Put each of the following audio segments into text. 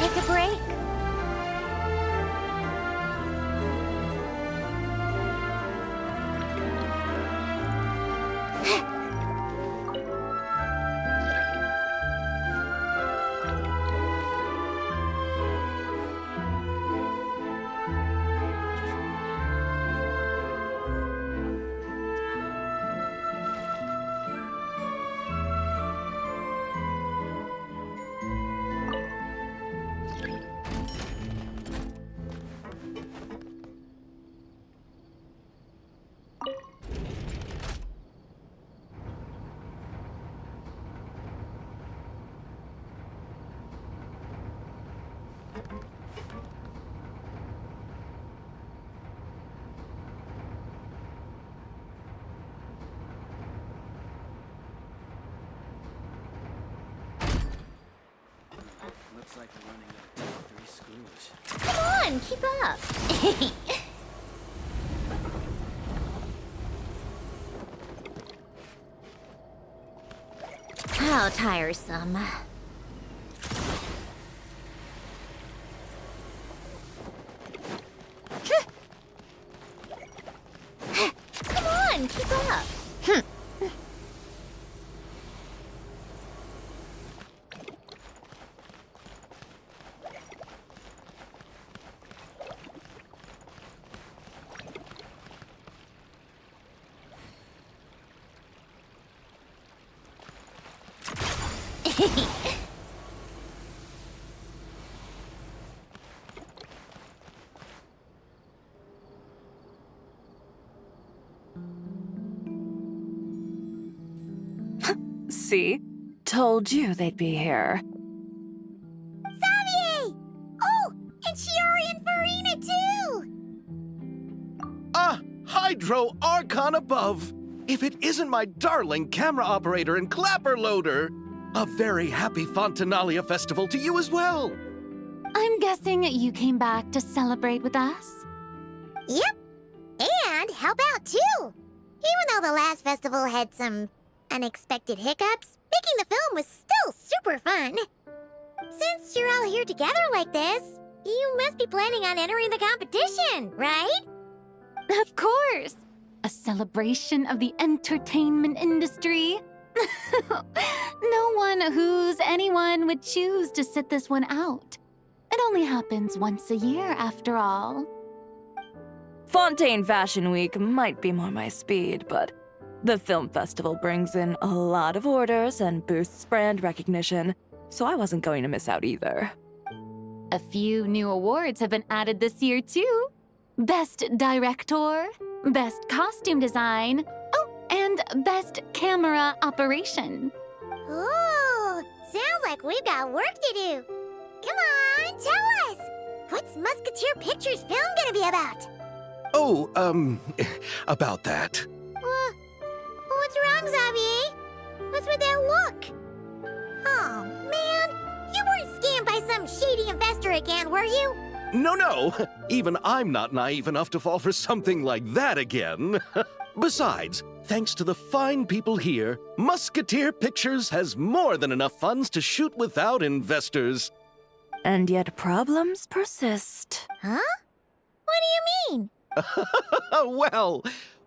take a break? Looks like we're running out of top 3 screws. Come on, keep up. How tiresome. Come on, keep up. See? Told you they'd be here. Xavier! Oh, and Shiori and Farina too! Ah, Hydro Archon above! If it isn't my darling camera operator and clapper loader! A very happy Fontinalia festival to you as well! I'm guessing you came back to celebrate with us? Yep. And help out too! Even though the last festival had some unexpected hiccups, making the film was still super fun. Since you're all here together like this, you must be planning on entering the competition, right? Of course! A celebration of the entertainment industry. No one who's anyone would choose to sit this one out. It only happens once a year, after all. Fontaine Fashion Week might be more my speed, but the film festival brings in a lot of orders and boosts brand recognition, so I wasn't going to miss out either. A few new awards have been added this year, too. Best Director, Best Costume Design, oh, and Best Camera Operation. Ooh, sounds like we've got work to do. Come on, tell us! What's Musketeer Pictures film gonna be about? Oh, about that. What's wrong, Xavier? What's with that look? Oh, man, you weren't scammed by some shady investor again, were you? No, even I'm not naive enough to fall for something like that again. Besides, thanks to the fine people here, Musketeer Pictures has more than enough funds to shoot without investors. And yet problems persist. Huh? What do you mean? Well,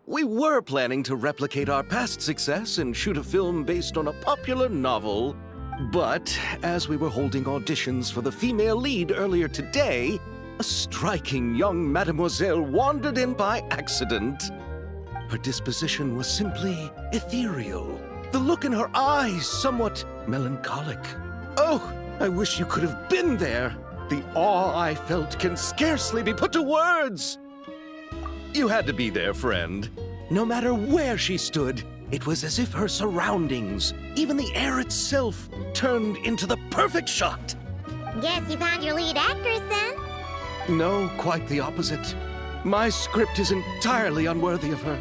we were planning to replicate our past success and shoot a film based on a popular novel. But as we were holding auditions for the female lead earlier today, a striking young mademoiselle wandered in by accident. Her disposition was simply ethereal, the look in her eyes somewhat melancholic. Oh, I wish you could have been there. The awe I felt can scarcely be put to words. You had to be there, friend. No matter where she stood, it was as if her surroundings, even the air itself, turned into the perfect shot. Guess you found your lead actress then? No, quite the opposite. My script is entirely unworthy of her.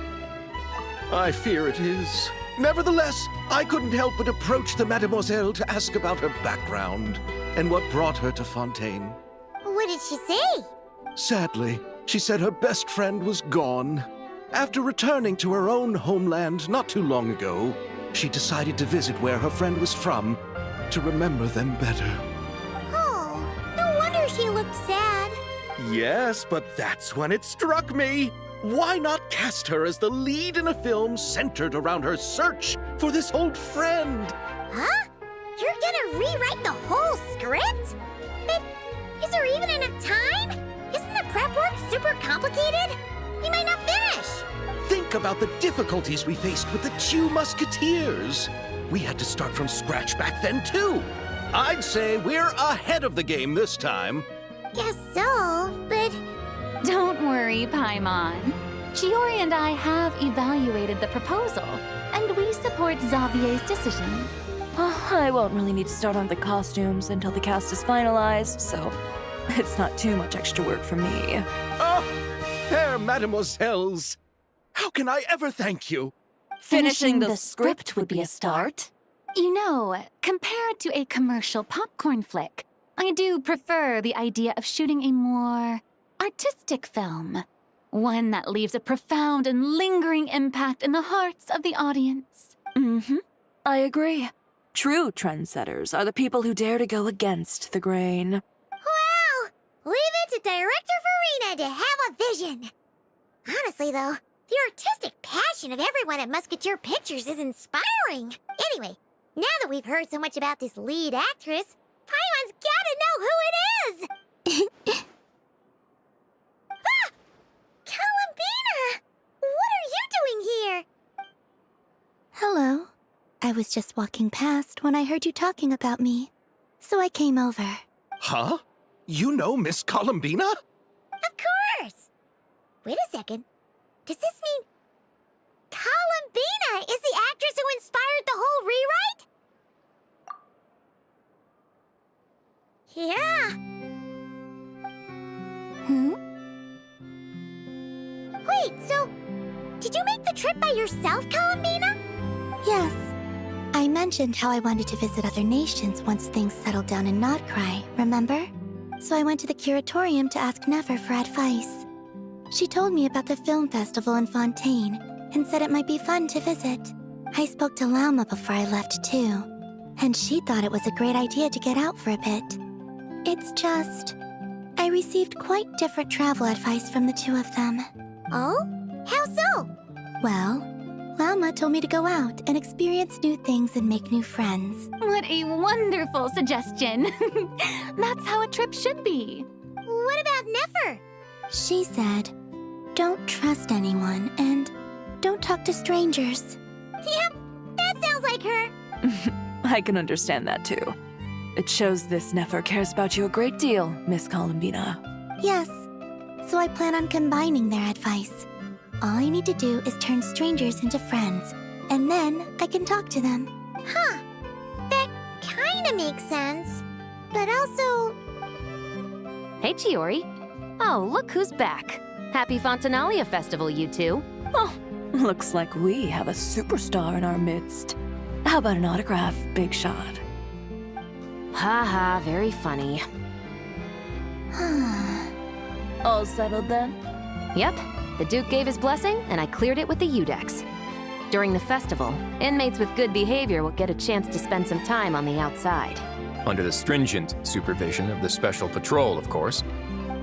I fear it is. Nevertheless, I couldn't help but approach the mademoiselle to ask about her background and what brought her to Fontaine. What did she say? Sadly, she said her best friend was gone. After returning to her own homeland not too long ago, she decided to visit where her friend was from to remember them better. Oh, no sad. Yes, but that's when it struck me. Why not cast her as the lead in a film centered around her search for this old friend? Huh? You're gonna rewrite the whole script? But is there even enough time? Isn't the prep work super complicated? We might not finish. Think about the difficulties we faced with the Two Musketeers. We had to start from scratch back then, too. I'd say we're ahead of the game this time. Guess so, but Don't worry, Paimon. Chiori and I have evaluated the proposal, and we support Xavier's decision. I won't really need to start on the costumes until the cast is finalized, so it's not too much extra work for me. Oh, fair mademoiselles. How can I ever thank you? Finishing the script would be a start. You know, compared to a commercial popcorn flick, I do prefer the idea of shooting a more artistic film. One that leaves a profound and lingering impact in the hearts of the audience. I agree. True trendsetters are the people who dare to go against the grain. wow! Leave it to Director Farina to have a vision. Honestly, though, the artistic passion of everyone at Musketeer Pictures is inspiring. Anyway, now that we've heard so much about this lead actress, Paimon's gotta know who it is! Ah! Columbina! What are you doing here? Hello. I was just walking past when I heard you talking about me, so I came over. Huh? You know Miss Columbina? Of course! Wait a second. Does this mean Columbina is the actress who inspired the whole rewrite? Yeah. Wait, so did you make the trip by yourself, Columbina? Yes. I mentioned how I wanted to visit other nations once things settled down in Notcry, remember? So I went to the curatorium to ask Nefer for advice. She told me about the film festival in Fontaine and said it might be fun to visit. I spoke to Lauma before I left too, and she thought it was a great idea to get out for a bit. It's just, I received quite different travel advice from the two of them. Oh? How so? Well, Lauma told me to go out and experience new things and make new friends. What a wonderful suggestion. That's how a trip should be. What about Nefer? She said, don't trust anyone and don't talk to strangers. Yep, that sounds like her. I can understand that too. It shows this Nefer cares about you a great deal, Miss Columbina. Yes, so I plan on combining their advice. All I need to do is turn strangers into friends, and then I can talk to them. Huh. That kinda makes sense. But also... Hey, Chiori. Oh, look who's back. Happy Fontinalia Festival, you two. Oh, looks like we have a superstar in our midst. How about an autograph, Big Shot? Haha, very funny. All settled then? Yep, the Duke gave his blessing, and I cleared it with the Udex. During the festival, inmates with good behavior will get a chance to spend some time on the outside. Under the stringent supervision of the Special Patrol, of course.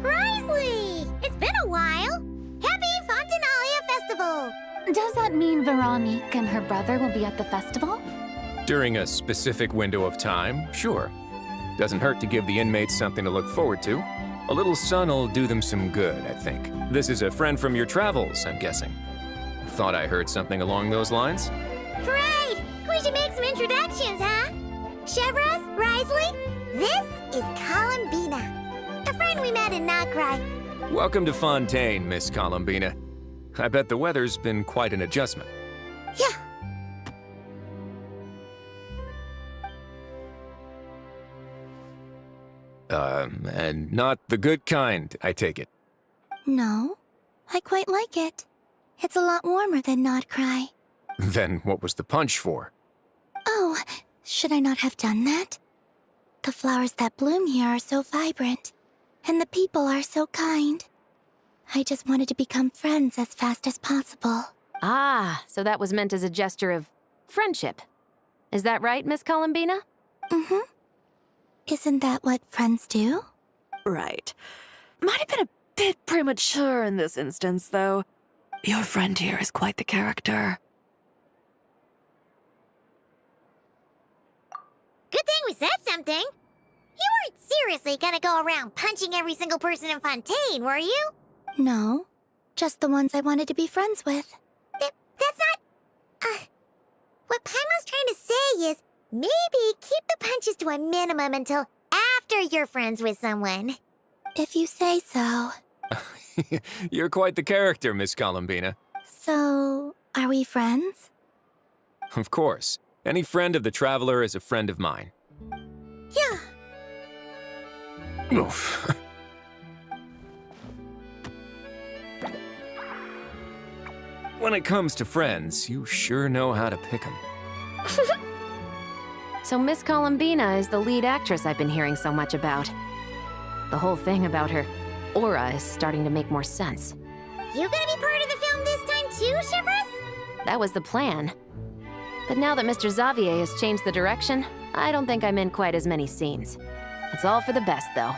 Risley! It's been a while! Happy Fontinalia Festival! Does that mean Veronique and her brother will be at the festival? During a specific window of time, sure. Doesn't hurt to give the inmates something to look forward to. A little sun'll do them some good, I think. This is a friend from your travels, I'm guessing. Thought I heard something along those lines? Great! We should make some introductions, huh? Chevros, Risley, this is Columbina, a friend we met in Notcry. Welcome to Fontaine, Miss Columbina. I bet the weather's been quite an adjustment. Yeah. And not the good kind, I take it. No, I quite like it. It's a lot warmer than Notcry. Then what was the punch for? Oh, should I not have done that? The flowers that bloom here are so vibrant, and the people are so kind. I just wanted to become friends as fast as possible. Ah, so that was meant as a gesture of friendship. Is that right, Miss Columbina? Mm-hmm. Isn't that what friends do? Right. Might have been a bit premature in this instance, though. Your friend here is quite the character. Good thing we said something. You weren't seriously gonna go around punching every single person in Fontaine, were you? No, just the ones I wanted to be friends with. That's not... what Paimon's trying to say is, maybe keep the punches to a minimum until after you're friends with someone. If you say so. You're quite the character, Miss Columbina. So, are we friends? Of course. Any friend of the Traveler is a friend of mine. Yeah. Oof. When it comes to friends, you sure know how to pick 'em. So Miss Columbina is the lead actress I've been hearing so much about. The whole thing about her aura is starting to make more sense. You gonna be part of the film this time too, Shivers? That was the plan. But now that Mr. Xavier has changed the direction, I don't think I'm in quite as many scenes. It's all for the best, though.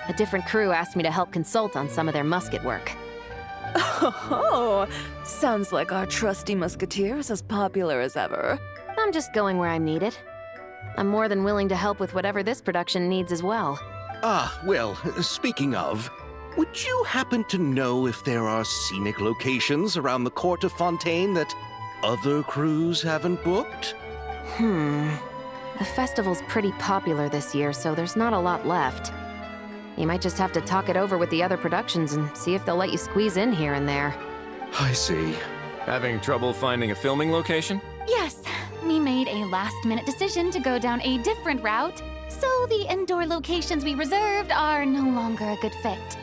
A different crew asked me to help consult on some of their musket work. Oh, sounds like our trusty musketeer is as popular as ever. I'm just going where I'm needed. I'm more than willing to help with whatever this production needs as well. Ah, well, speaking of, would you happen to know if there are scenic locations around the court of Fontaine that other crews haven't booked? The festival's pretty popular this year, so there's not a lot left. You might just have to talk it over with the other productions and see if they'll let you squeeze in here and there. I see. Having trouble finding a filming location? Yes, we made a last-minute decision to go down a different route, so the indoor locations we reserved are no longer a good fit.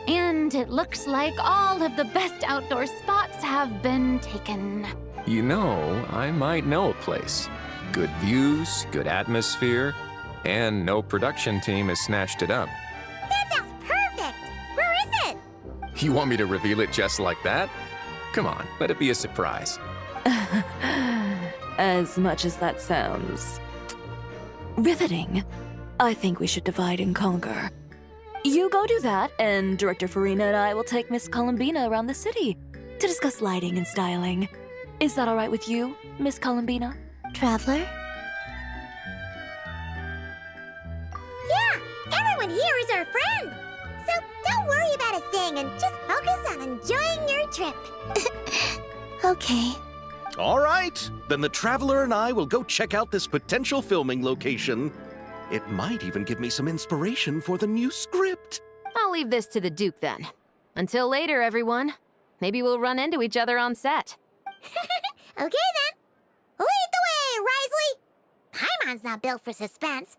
And it looks like all of the best outdoor spots have been taken. You know, I might know a place. Good views, good atmosphere, and no production team has snatched it up. That sounds perfect! Where is it? You want me to reveal it just like that? Come on, let it be a surprise. As much as that sounds riveting, I think we should divide and conquer. You go do that, and Director Farina and I will take Miss Columbina around the city to discuss lighting and styling. Is that all right with you, Miss Columbina? Traveler? Yeah, everyone here is our friend. So don't worry about a thing and just focus on enjoying your trip. Okay. All right, then the Traveler and I will go check out this potential filming location. It might even give me some inspiration for the new script. I'll leave this to the Duke then. Until later, everyone. Maybe we'll run into each other on set. Okay then. Lead the way, Risley. Paimon's not built for suspense.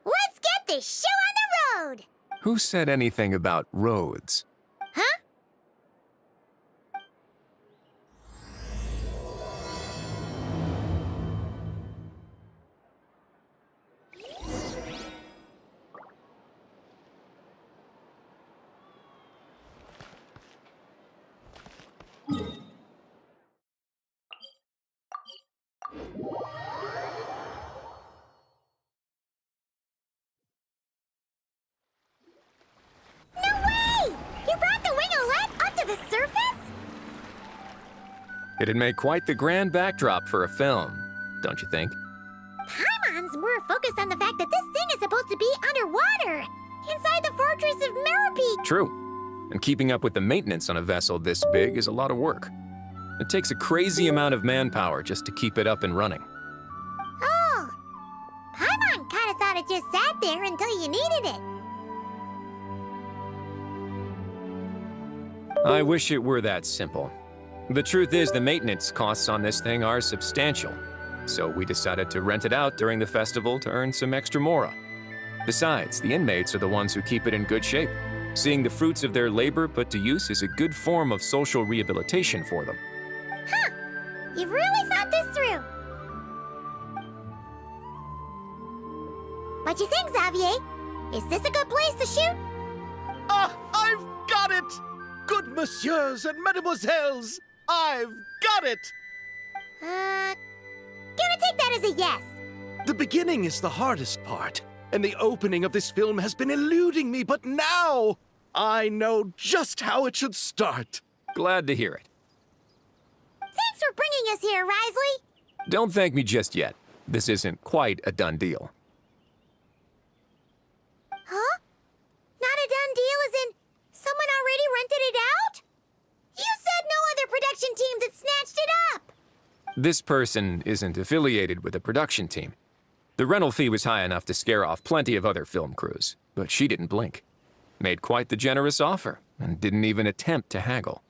Let's get this show on the road. Who said anything about roads? Huh? No way! You brought the winglet up to the surface? It'd make quite the grand backdrop for a film, don't you think? Paimon's more focused on the fact that this thing is supposed to be underwater, inside the fortress of Merope. True. And keeping up with the maintenance on a vessel this big is a lot of work. It takes a crazy amount of manpower just to keep it up and running. Oh, Paimon kind of thought it just sat there until you needed it. I wish it were that simple. The truth is the maintenance costs on this thing are substantial. So we decided to rent it out during the festival to earn some extra mora. Besides, the inmates are the ones who keep it in good shape. Seeing the fruits of their labor put to use is a good form of social rehabilitation for them. Huh, you've really thought this through. What you think, Xavier? Is this a good place to shoot? Ah, I've got it! Good messieurs and mesdemoiselles, I've got it! Gonna take that as a yes. The beginning is the hardest part. and the opening of this film has been eluding me, but now I know just how it should start. Glad to hear it. Thanks for bringing us here, Risley. Don't thank me just yet. This isn't quite a done deal. Huh? Not a done deal as in someone already rented it out? You said no other production teams had snatched it up. This person isn't affiliated with a production team. The rental fee was high enough to scare off plenty of other film crews, but she didn't blink. Made quite the generous offer, and didn't even attempt to haggle.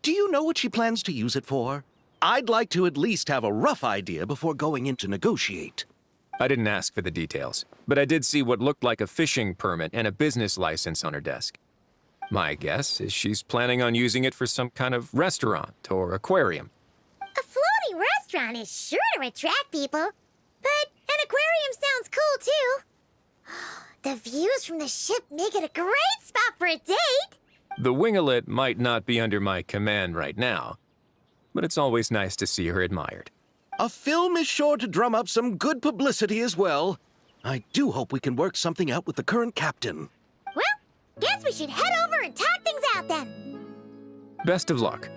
Do you know what she plans to use it for? I'd like to at least have a rough idea before going in to negotiate. I didn't ask for the details, but I did see what looked like a fishing permit and a business license on her desk. My guess is she's planning on using it for some kind of restaurant or aquarium. A floating restaurant is sure to attract people, but an aquarium sounds cool too. The views from the ship make it a great spot for a date. The winglet might not be under my command right now, but it's always nice to see her admired. A film is sure to drum up some good publicity as well. I do hope we can work something out with the current captain. Well, guess we should head over and talk things out then. Best of luck.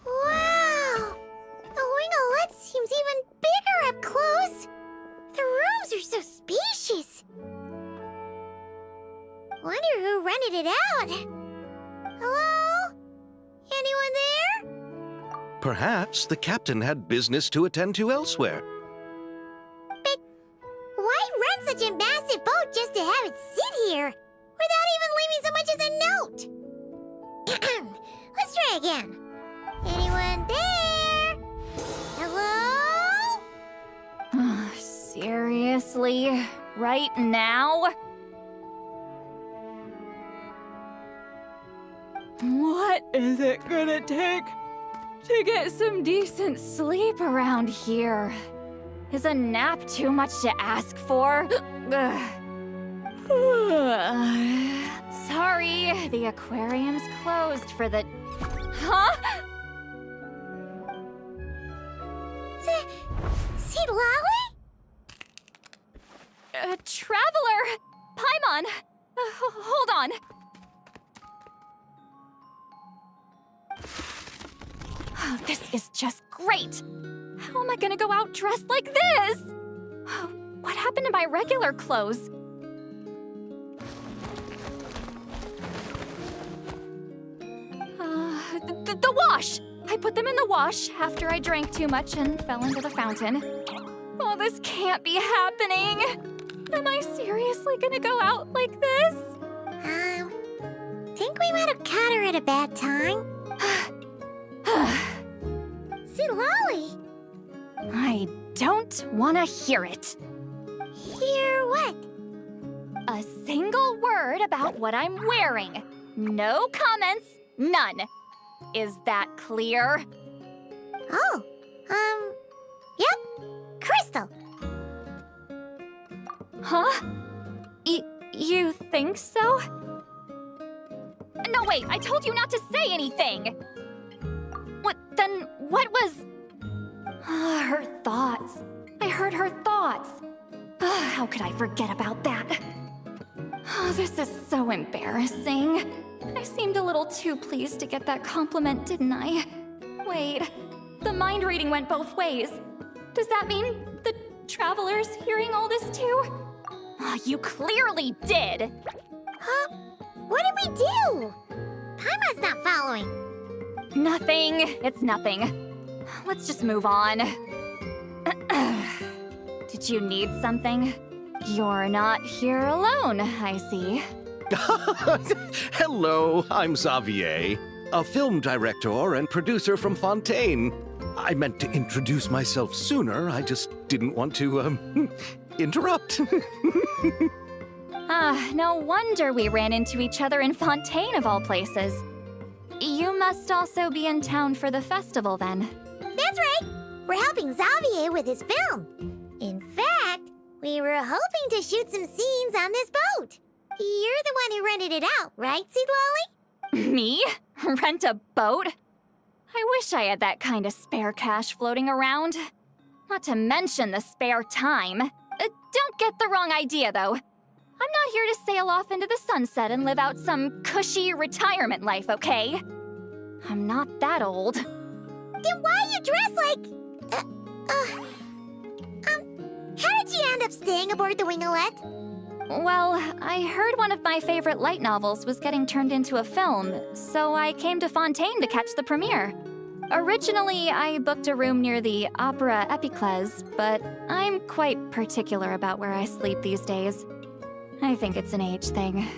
Wow! The winglet seems even bigger up close. The rooms are so spacious. Wonder who rented it out. Hello? Anyone there? Perhaps the captain had business to attend to elsewhere. But why rent such a massive boat just to have it sit here without even leaving so much as a note? Let's try again. Anyone there? Hello? Seriously? Right now? What is it gonna take to get some decent sleep around here? Is a nap too much to ask for? Sorry, the aquarium's closed for the... Huh? St. Lolly? Traveler! Paimon! Hold on. Oh, this is just great! How am I gonna go out dressed like this? What happened to my regular clothes? The wash! I put them in the wash after I drank too much and fell into the fountain. Oh, this can't be happening! Am I seriously gonna go out like this? Think we might have caught her at a bad time. St. Lolly! I don't wanna hear it. Hear what? A single word about what I'm wearing. No comments, none. Is that clear? Oh, yep. Crystal. Huh? You think so? No, wait, I told you not to say anything! What was... her thoughts. I heard her thoughts. How could I forget about that? Oh, this is so embarrassing. I seemed a little too pleased to get that compliment, didn't I? Wait, the mind reading went both ways. Does that mean the traveler's hearing all this too? Oh, you clearly did! Huh? What did we do? Paimon's not following. Nothing. It's nothing. Let's just move on. Did you need something? You're not here alone, I see. Hello, I'm Xavier, a film director and producer from Fontaine. I meant to introduce myself sooner, I just didn't want to, interrupt. No wonder we ran into each other in Fontaine of all places. you must also be in town for the festival then. That's right. We're helping Xavier with his film. In fact, we were hoping to shoot some scenes on this boat. You're the one who rented it out, right, Seed Lolly? Me? Rent a boat? I wish I had that kind of spare cash floating around. Not to mention the spare time. Don't get the wrong idea, though. I'm not here to sail off into the sunset and live out some cushy retirement life, okay? I'm not that old. Then why you dress like... how did you end up staying aboard the Winglet? Well, I heard one of my favorite light novels was getting turned into a film, so I came to Fontaine to catch the premiere. Originally, I booked a room near the Opera Epiclese, but I'm quite particular about where I sleep these days. I think it's an age thing.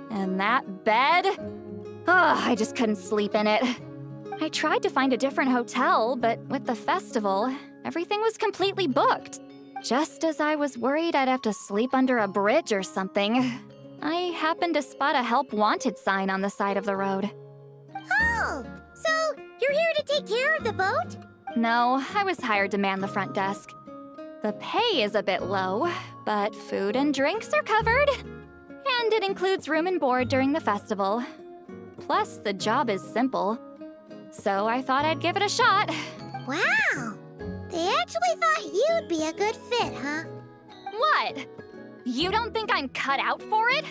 And that bed? Oh, I just couldn't sleep in it. I tried to find a different hotel, but with the festival, everything was completely booked. Just as I was worried I'd have to sleep under a bridge or something, I happened to spot a help wanted sign on the side of the road. Oh, so you're here to take care of the boat? No, I was hired to man the front desk. The pay is a bit low, but food and drinks are covered. And it includes room and board during the festival. Plus, the job is simple. So I thought I'd give it a shot. Wow! They actually thought you'd be a good fit, huh? What? You don't think I'm cut out for it?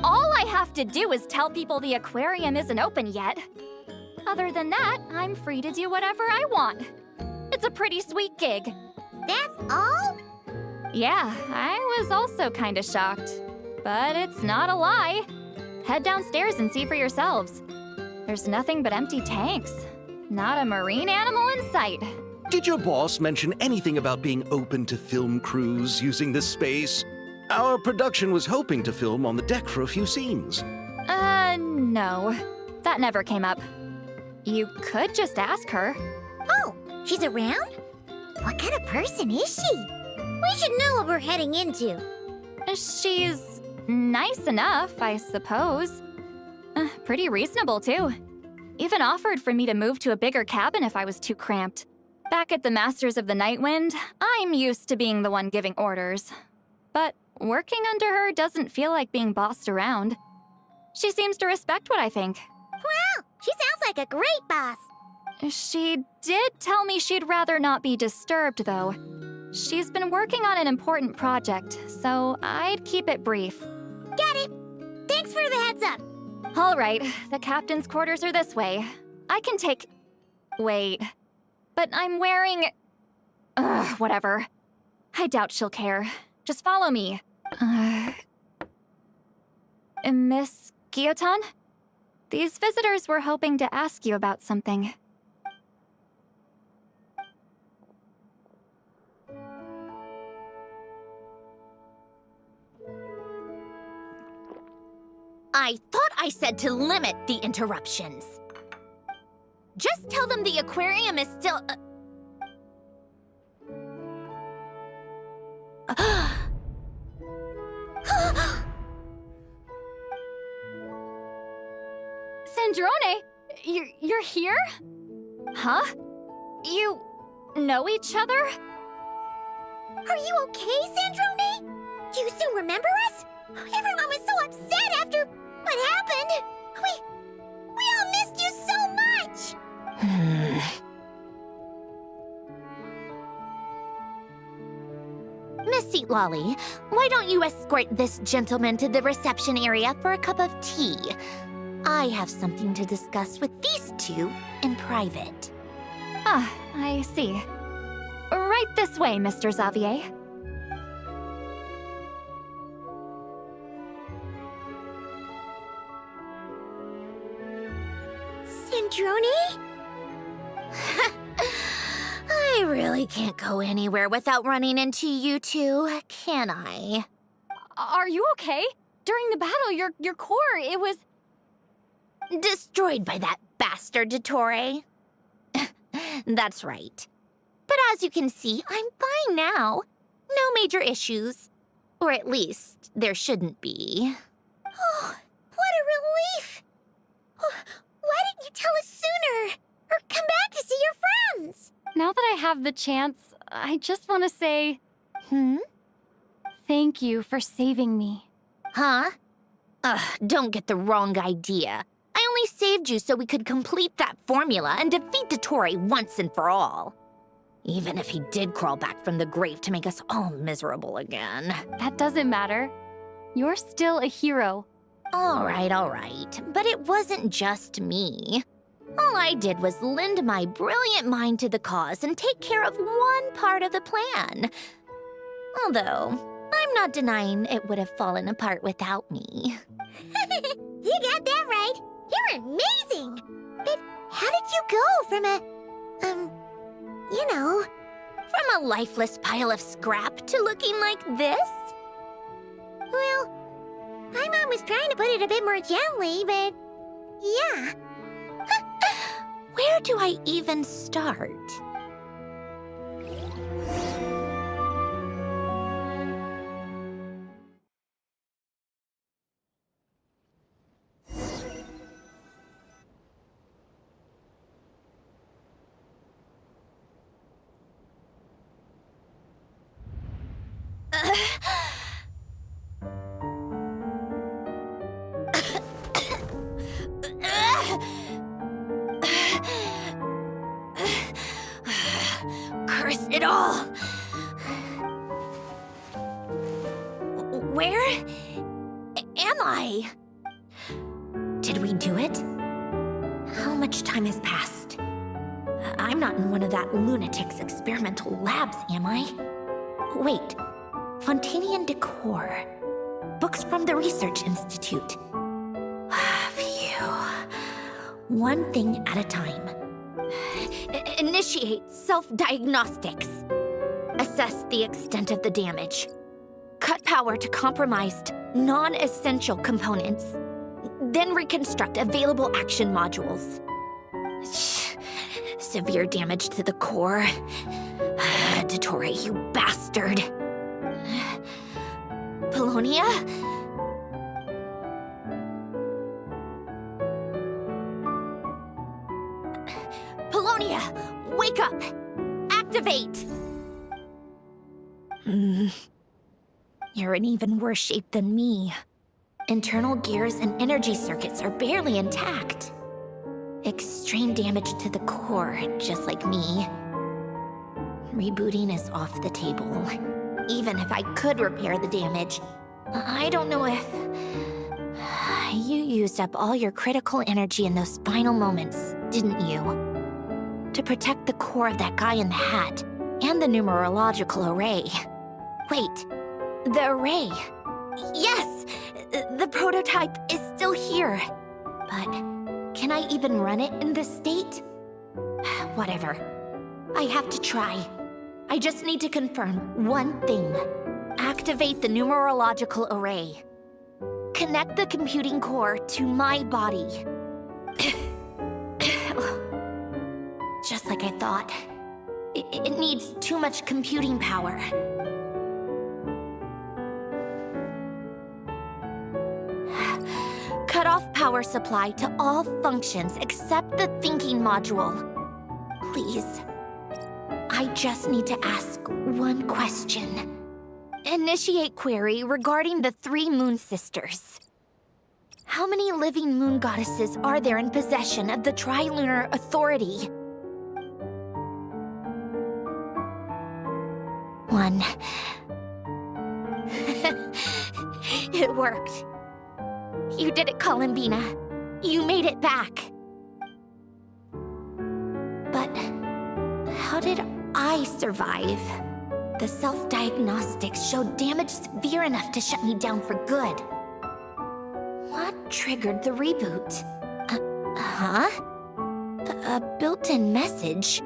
All I have to do is tell people the aquarium isn't open yet. Other than that, I'm free to do whatever I want. It's a pretty sweet gig. That's all? Yeah, I was also kinda shocked. But it's not a lie. Head downstairs and see for yourselves. There's nothing but empty tanks. Not a marine animal in sight. Did your boss mention anything about being open to film crews using this space? Our production was hoping to film on the deck for a few scenes. No. That never came up. You could just ask her. Oh, she's around? What kind of person is she? We should know what we're heading into. She's nice enough, I suppose. Pretty reasonable, too. Even offered for me to move to a bigger cabin if I was too cramped. Back at the Masters of the Night Wind, I'm used to being the one giving orders. But working under her doesn't feel like being bossed around. She seems to respect what I think. Wow, she sounds like a great boss. She did tell me she'd rather not be disturbed, though. She's been working on an important project, so I'd keep it brief. Got it. Thanks for the heads up. All right, the captain's quarters are this way. I can take... Wait. But I'm wearing... whatever. I doubt she'll care. Just follow me. Miss Guillotin? These visitors were hoping to ask you about something. I thought I said to limit the interruptions. Just tell them the aquarium is still... Sandrone, you're here? Huh? You know each other? Are you okay, Sandrone? Do you still remember us? Everyone was so upset after what happened. We all missed you so much. Miss Seat Lolly, why don't you escort this gentleman to the reception area for a cup of tea? I have something to discuss with these two in private. Ah, I see. Right this way, Mr. Xavier. Sandrone? I really can't go anywhere without running into you two, can I? Are you okay? During the battle, your core, it was... Destroyed by that bastard Dottore. That's right. But as you can see, I'm fine now. No major issues. Or at least, there shouldn't be. Oh, what a relief. Why didn't you have the chance, I just want to say Hmm? thank you for saving me. Huh? Don't get the wrong idea. I only saved you so we could complete that formula and defeat Dottore once and for all. Even if he did crawl back from the grave to make us all miserable again. That doesn't matter. You're still a hero. All right. But it wasn't just me. All I did was lend my brilliant mind to the cause and take care of one part of the plan. Although, I'm not denying it would have fallen apart without me. You got that right. You're amazing. But how did you go from From a lifeless pile of scrap to looking like this? well, my mom was trying to put it a bit more gently, but yeah. Where do I even start? Curse it all! Where am I? Did we do it? How much time has passed? I'm not in one of that lunatic's experimental labs, am I? Wait, Fontanian decor. Books from the Research Institute. Phew. One thing at a time. Initiate self-diagnostics. Assess the extent of the damage. Cut power to compromised, non-essential components. Then reconstruct available action modules. Severe damage to the core. Dottore, you bastard. Polonia? Polonia, wake up! Activate! You're in even worse shape than me. Internal gears and energy circuits are barely intact. Extreme damage to the core, just like me. Rebooting is off the table. Even if I could repair the damage, I don't know if... You used up all your critical energy in those final moments, didn't you? To protect the core of that guy in the hat, and the numerological array. Wait, the array. Yes! The prototype is still here. But can I even run it in this state? Whatever. I have to try. I just need to confirm one thing. Activate the numerological array. Connect the computing core to my body. Just like I thought. It needs too much computing power. Cut off power supply to all functions except the thinking module. Please. I just need to ask one question. Initiate query regarding the 3 Moon Sisters. How many living moon goddesses are there in possession of the Trilunar Authority? 1. It worked. You did it, Columbina. You made it back. But how did I survive? The self-diagnostics showed damage severe enough to shut me down for good. What triggered the reboot? A built-in message?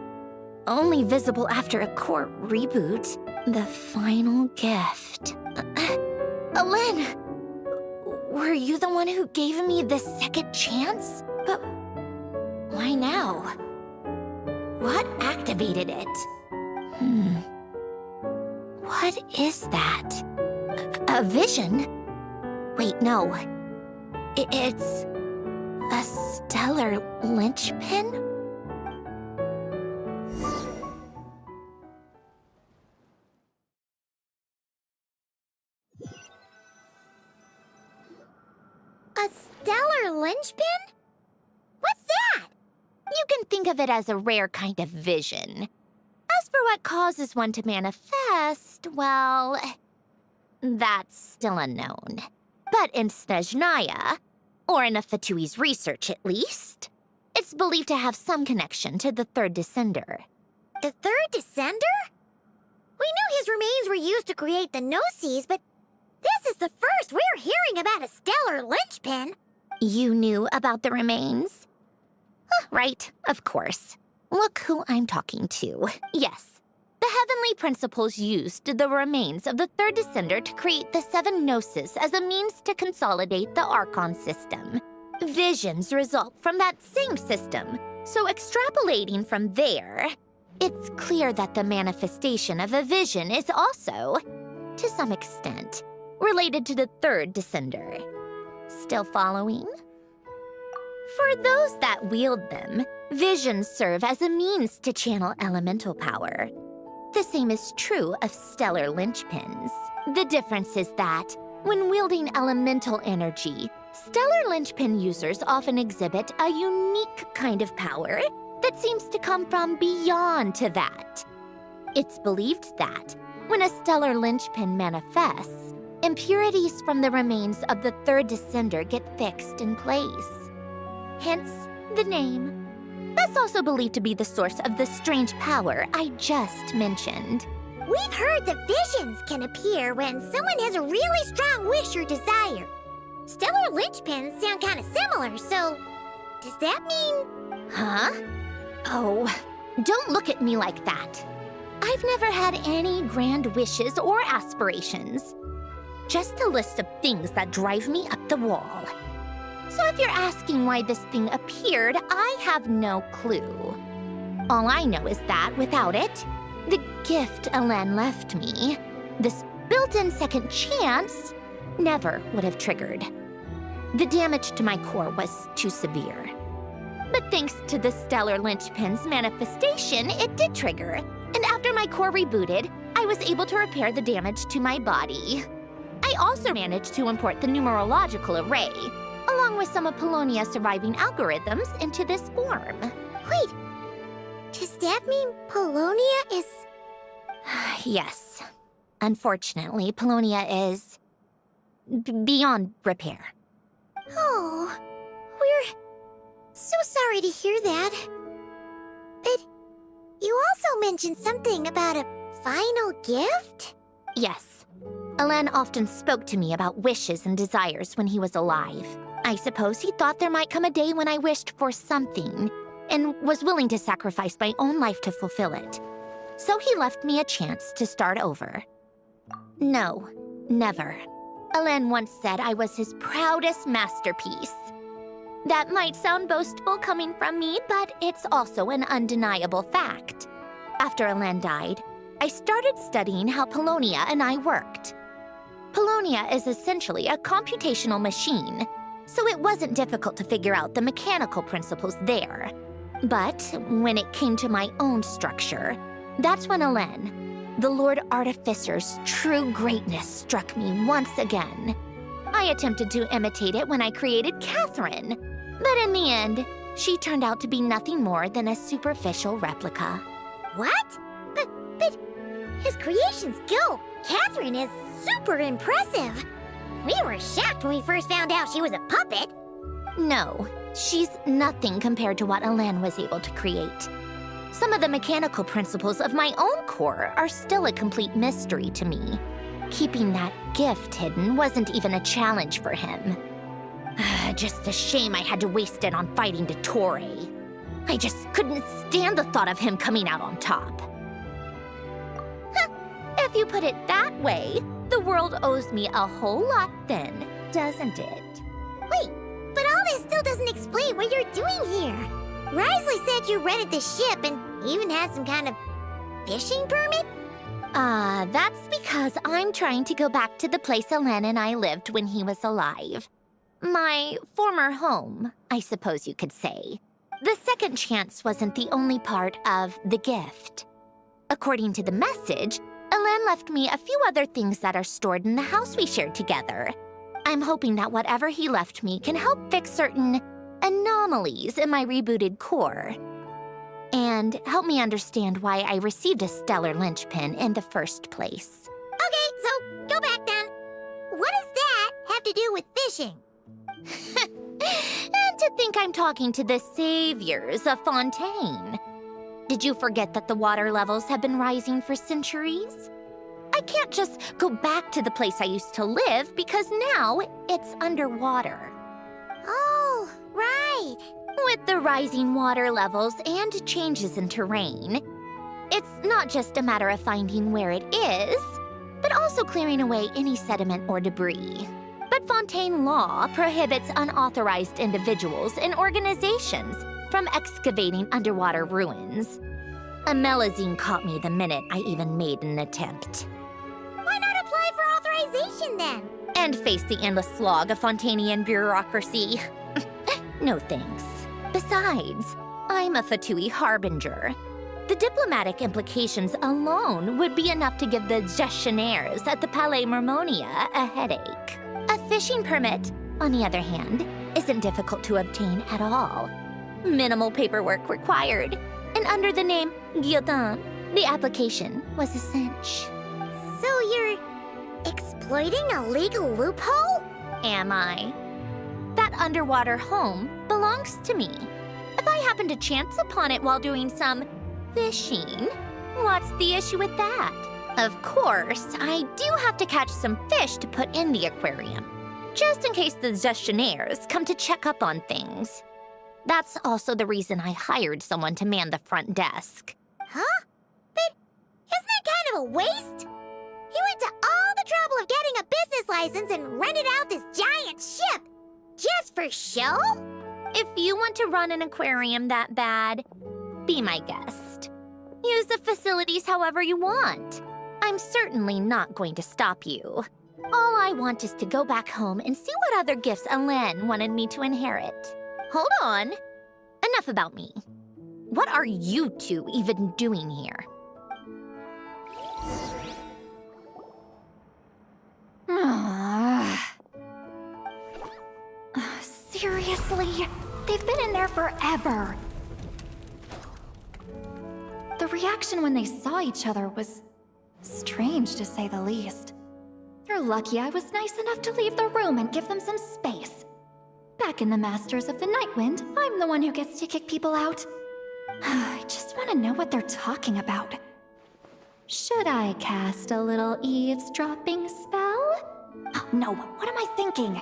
Only visible after a core reboot. The final gift. Alen! Were you the one who gave me this second chance? But why now? What activated it? What is that? A vision? Wait, no. It's a stellar linchpin? linchpin? What's that? You can think of it as a rare kind of vision. As for what causes one to manifest, well, that's still unknown. But in Snezhnaya, or in Afatui's research at least, it's believed to have some connection to the third descender. The third descender? We knew his remains were used to create the Gnosis, but this is the first we're hearing about a stellar linchpin. You knew about the remains? Right, of course. Look who I'm talking to. Yes, the heavenly principles used the remains of the third descender to create the 7 Gnosis as a means to consolidate the Archon system. Visions result from that same system, so extrapolating from there, it's clear that the manifestation of a vision is also, to some extent, related to the third descender. Still following? For those that wield them, visions serve as a means to channel elemental power. The same is true of stellar linchpins. The difference is that, when wielding elemental energy, stellar linchpin users often exhibit a unique kind of power that seems to come from beyond to that. It's believed that, when a stellar linchpin manifests, impurities from the remains of the third descender get fixed in place. Hence, the name. That's also believed to be the source of the strange power I just mentioned. We've heard that visions can appear when someone has a really strong wish or desire. Stellar linchpins sound kind of similar, so does that mean... Huh? Oh, don't look at me like that. I've never had any grand wishes or aspirations. Just a list of things that drive me up the wall. So if you're asking why this thing appeared, I have no clue. All I know is that without it, the gift Elen left me, this built-in second chance, never would have triggered. The damage to my core was too severe. But thanks to the stellar linchpin's manifestation, it did trigger. And after my core rebooted, I was able to repair the damage to my body. I also managed to import the numerological array, along with some of Polonia's surviving algorithms, into this form. Wait, does that mean Polonia is... Yes. Unfortunately, Polonia is... beyond repair. Oh, we're so sorry to hear that. But you also mentioned something about a final gift? Yes. Elen often spoke to me about wishes and desires when he was alive. I suppose he thought there might come a day when I wished for something, and was willing to sacrifice my own life to fulfill it. So he left me a chance to start over. No, never. Elen once said I was his proudest masterpiece. That might sound boastful coming from me, but it's also an undeniable fact. After Elen died, I started studying how Polonia and I worked. Polonia is essentially a computational machine, so it wasn't difficult to figure out the mechanical principles there. But when it came to my own structure, that's when Elen, the Lord Artificer's true greatness, struck me once again. I attempted to imitate it when I created Catherine, but in the end, she turned out to be nothing more than a superficial replica. What? But his creation skill, Catherine, is super impressive. We were shocked when we first found out she was a puppet. No, she's nothing compared to what Elen was able to create. Some of the mechanical principles of my own core are still a complete mystery to me. Keeping that gift hidden wasn't even a challenge for him. Just a shame I had to waste it on fighting Dottore. I just couldn't stand the thought of him coming out on top. If you put it that way, the world owes me a whole lot then, doesn't it? Wait, but all this still doesn't explain what you're doing here. Risley said you rented the ship and even had some kind of fishing permit? That's because I'm trying to go back to the place Elen and I lived when he was alive. My former home, I suppose you could say. The second chance wasn't the only part of the gift. According to the message, Elen left me a few other things that are stored in the house we shared together. I'm hoping that whatever he left me can help fix certain anomalies in my rebooted core. And help me understand why I received a stellar linchpin in the first place. Okay, so go back then. What does that have to do with fishing? And to think I'm talking to the saviors of Fontaine. Did you forget that the water levels have been rising for centuries? I can't just go back to the place I used to live because now it's underwater. Oh, right. With the rising water levels and changes in terrain, it's not just a matter of finding where it is, but also clearing away any sediment or debris. But Fontaine law prohibits unauthorized individuals and organizations from excavating underwater ruins. A Melazine caught me the minute I even made an attempt. Why not apply for authorization then? And face the endless slog of Fontainian bureaucracy. No thanks. Besides, I'm a Fatui harbinger. The diplomatic implications alone would be enough to give the gestionnaires at the Palais Mermonia a headache. A fishing permit, on the other hand, isn't difficult to obtain at all. Minimal paperwork required, and under the name Guillotin, the application was a cinch. So you're exploiting a legal loophole? Am I? That underwater home belongs to me. If I happen to chance upon it while doing some fishing, what's the issue with that? Of course, I do have to catch some fish to put in the aquarium, just in case the gestionnaires come to check up on things. That's also the reason I hired someone to man the front desk. Huh? But isn't that kind of a waste? He went to all the trouble of getting a business license and rented out this giant ship. Just for show? If you want to run an aquarium that bad, be my guest. Use the facilities however you want. I'm certainly not going to stop you. All I want is to go back home and see what other gifts Alain wanted me to inherit. Hold on. Enough about me. What are you two even doing here? Seriously? They've been in there forever. The reaction when they saw each other was strange, to say the least. They're lucky I was nice enough to leave the room and give them some space. Back in the Masters of the Nightwind, I'm the one who gets to kick people out. I just want to know what they're talking about. Should I cast a little eavesdropping spell? Oh, no, what am I thinking?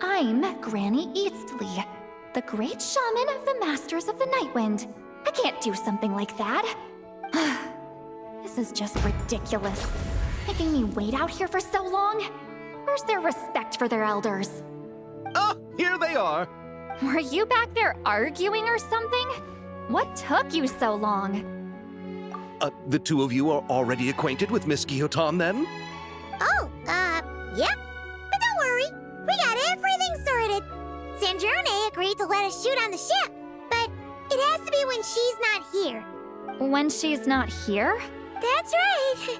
I'm Granny Eastley, the great shaman of the Masters of the Nightwind. I can't do something like that. This is just ridiculous. Making me wait out here for so long? Where's their respect for their elders? Oh, here they are. Were you back there arguing or something? What took you so long? The two of you are already acquainted with Miss Guillotin, then? Oh, yep. But don't worry, we got everything sorted. Sandrone agreed to let us shoot on the ship, but it has to be when she's not here. When she's not here? That's right.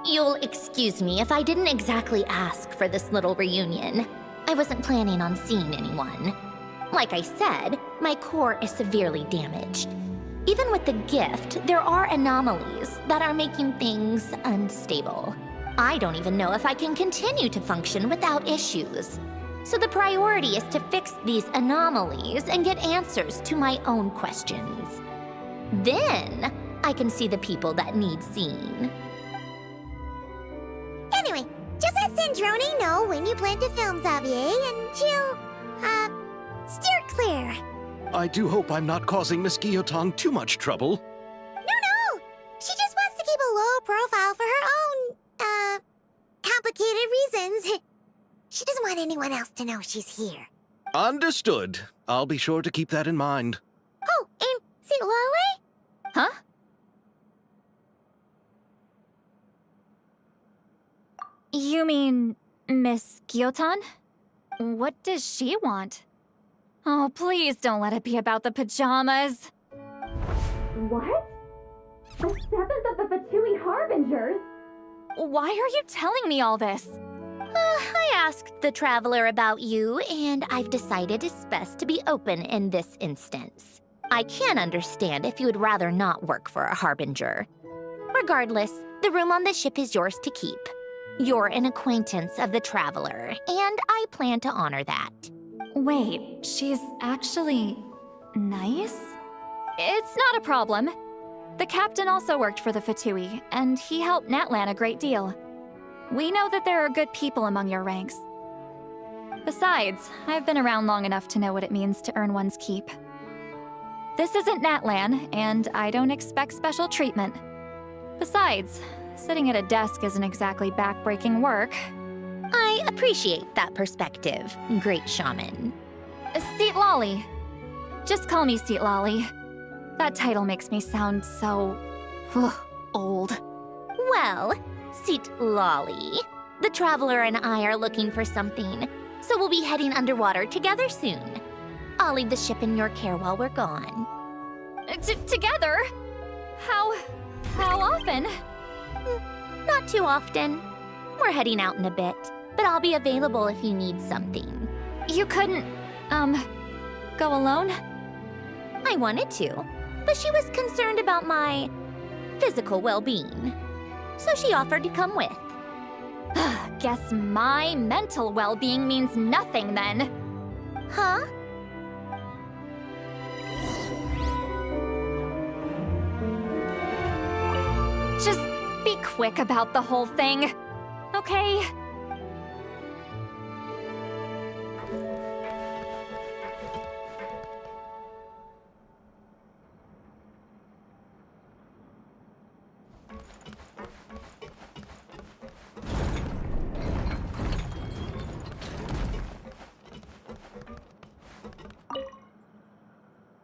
You'll excuse me if I didn't exactly ask for this little reunion. I wasn't planning on seeing anyone. Like I said, my core is severely damaged. Even with the gift, there are anomalies that are making things unstable. I don't even know if I can continue to function without issues. So the priority is to fix these anomalies and get answers to my own questions. Then, I can see the people that need seeing. Anyway, just let Sandrone know when you plan to film Xavier, and she'll, steer clear. I do hope I'm not causing Miss Guillotin too much trouble. No! She just wants to keep a low profile for her own, complicated reasons. She doesn't want anyone else to know she's here. Understood. I'll be sure to keep that in mind. Oh, and see Lale? Huh? You mean Miss Guillotin? What does she want? Oh, please don't let it be about the pajamas. What? The seventh of the Fatui Harbingers? why are you telling me all this? I asked the Traveler about you, and I've decided it's best to be open in this instance. I can understand if you would rather not work for a Harbinger. Regardless, the room on the ship is yours to keep. You're an acquaintance of the Traveler, and I plan to honor that. Wait, she's actually nice? It's not a problem. The captain also worked for the Fatui, and he helped Natlan a great deal. We know that there are good people among your ranks. Besides, I've been around long enough to know what it means to earn one's keep. This isn't Natlan, and I don't expect special treatment. Besides, sitting at a desk isn't exactly back-breaking work. I appreciate that perspective, great shaman. Seat Lolly. Just call me Seat Lolly. That title makes me sound so... old. Well, Seat Lolly, the Traveler and I are looking for something, so we'll be heading underwater together soon. I'll leave the ship in your care while we're gone. Together? How often? Not too often. We're heading out in a bit, but I'll be available if you need something. You couldn't, go alone? I wanted to, but she was concerned about my physical well-being, so she offered to come with. Guess my mental well-being means nothing then. Huh? Just be quick about the whole thing, okay?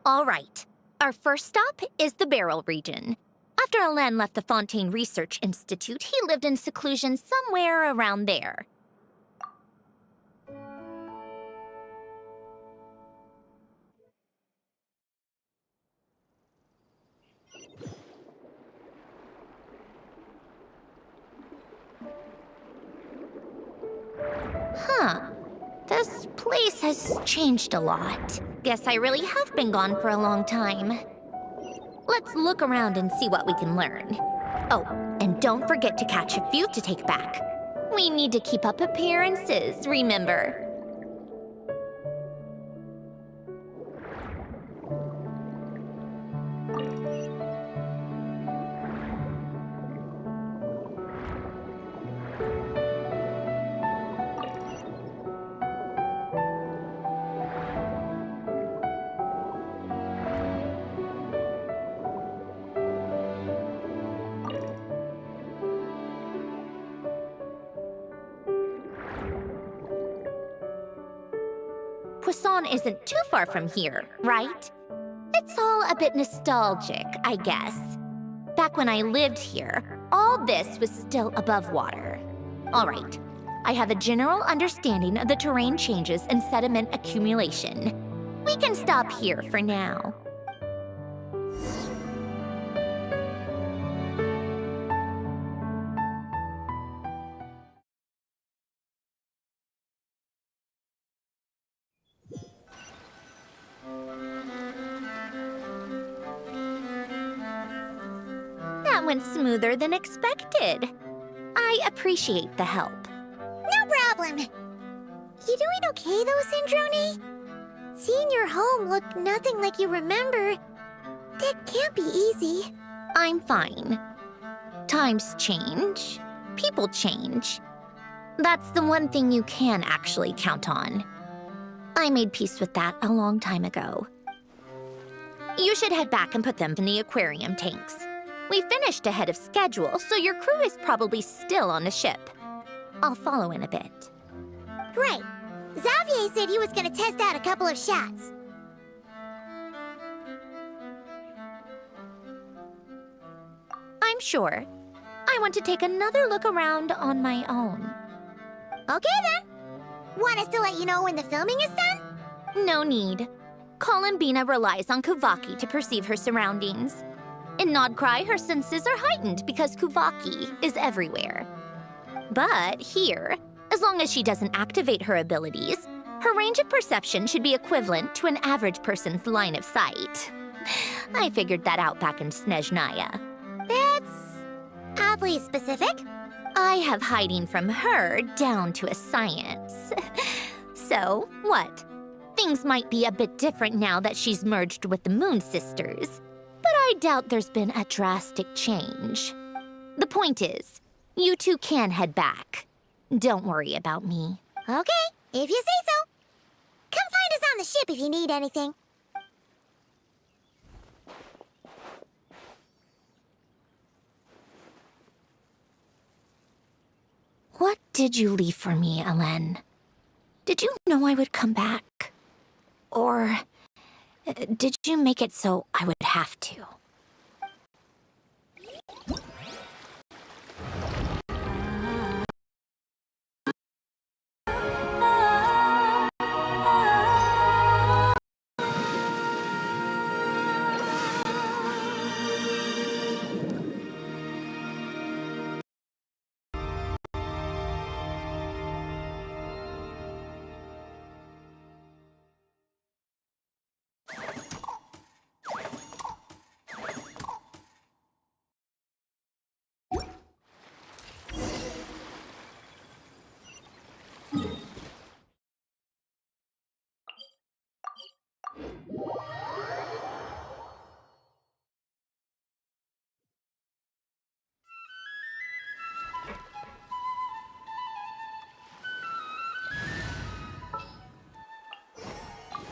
All right. Our first stop is the Beryl region. After Alain left the Fontaine Research Institute, he lived in seclusion somewhere around there. Huh. This place has changed a lot. Guess I really have been gone for a long time. Let's look around and see what we can learn. Oh, and don't forget to catch a few to take back. We need to keep up appearances, remember? Poisson isn't too far from here, right? It's all a bit nostalgic, I guess. Back when I lived here, all this was still above water. All right, I have a general understanding of the terrain changes and sediment accumulation. We can stop here for now. That went smoother than expected. I appreciate the help. No problem. You doing okay though, Syndrome? Seeing your home look nothing like you remember, that can't be easy. I'm fine. Times change. People change. That's the one thing you can actually count on. I made peace with that a long time ago. You should head back and put them in the aquarium tanks. We finished ahead of schedule, so your crew is probably still on the ship. I'll follow in a bit. Right. Xavier said he was gonna test out a couple of shots. I'm sure. I want to take another look around on my own. Okay then. Want us to let you know when the filming is done? No need. Columbina relies on Kuvaki to perceive her surroundings. In Nodcry, her senses are heightened because Kuvaki is everywhere. But here, as long as she doesn't activate her abilities, her range of perception should be equivalent to an average person's line of sight. I figured that out back in Snezhnaya. That's oddly specific. I have hiding from her down to a science. So, what? Things might be a bit different now that she's merged with the Moon Sisters, but I doubt there's been a drastic change. The point is, you two can head back. Don't worry about me. Okay, if you say so. Come find us on the ship if you need anything. What did you leave for me, Ellen? Did you know I would come back? Or did you make it so I would have to?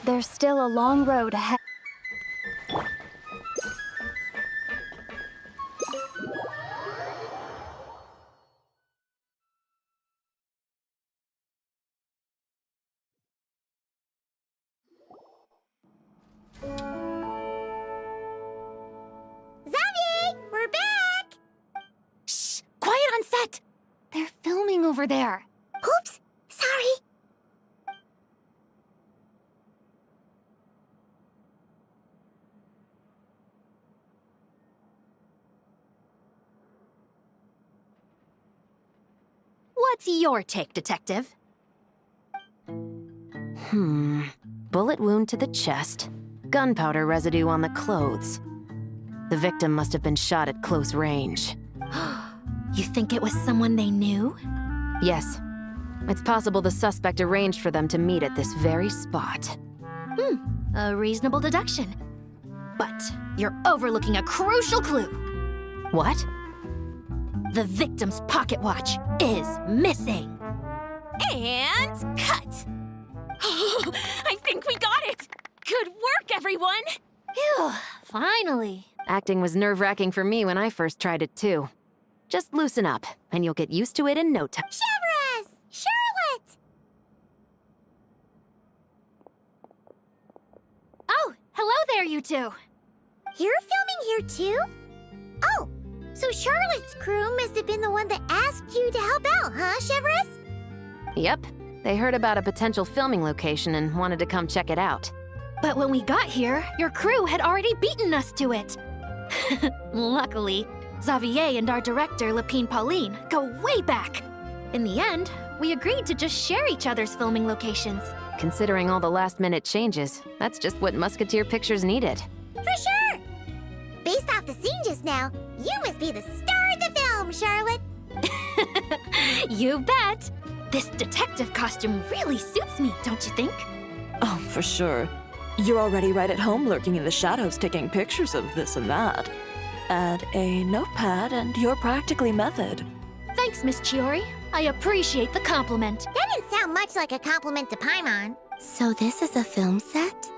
There's still a long road ahead. Xavier, we're back! Shh! Quiet on set! They're filming over there. Oops, sorry. What's your take, Detective? Bullet wound to the chest. Gunpowder residue on the clothes. The victim must have been shot at close range. You think it was someone they knew? Yes. It's possible the suspect arranged for them to meet at this very spot. A reasonable deduction. But you're overlooking a crucial clue. What? The victim's pocket watch is missing. And cut! I think we got it! Good work, everyone! Phew, finally. Acting was nerve-wracking for me when I first tried it too. Just loosen up, and you'll get used to it in no time. Severus! Charlotte! Oh, hello there, you two. You're filming here too? Oh, so Charlotte's crew must have been the one that asked you to help out, huh, Severus? Yep. They heard about a potential filming location and wanted to come check it out. But when we got here, your crew had already beaten us to it. Luckily, Xavier and our director, Lapine Pauline, go way back. In the end, we agreed to just share each other's filming locations. Considering all the last-minute changes, that's just what Musketeer Pictures needed. For sure! Based off the scene just now, you must be the star of the film, Charlotte! You bet! This detective costume really suits me, don't you think? Oh, for sure. You're already right at home lurking in the shadows taking pictures of this and that. Add a notepad and you're practically method. Thanks, Miss Chiori. I appreciate the compliment. That didn't sound much like a compliment to Paimon. So this is a film set?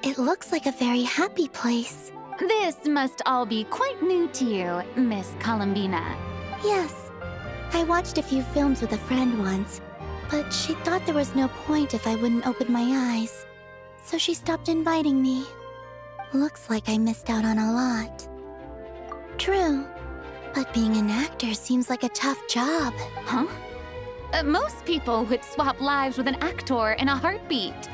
It looks like a very happy place. This must all be quite new to you, Miss Columbina. Yes. I watched a few films with a friend once, but she thought there was no point if I wouldn't open my eyes. So she stopped inviting me. Looks like I missed out on a lot. True, but being an actor seems like a tough job. Huh? Most people would swap lives with an actor in a heartbeat.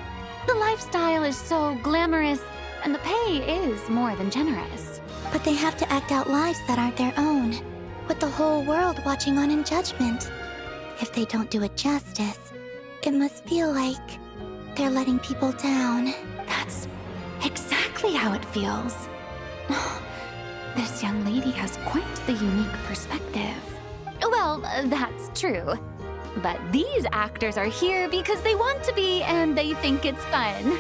The lifestyle is so glamorous, and the pay is more than generous. But they have to act out lives that aren't their own, with the whole world watching on in judgment. if they don't do it justice, it must feel like they're letting people down. That's exactly how it feels. This young lady has quite the unique perspective. Well, that's true. But these actors are here because they want to be and they think it's fun.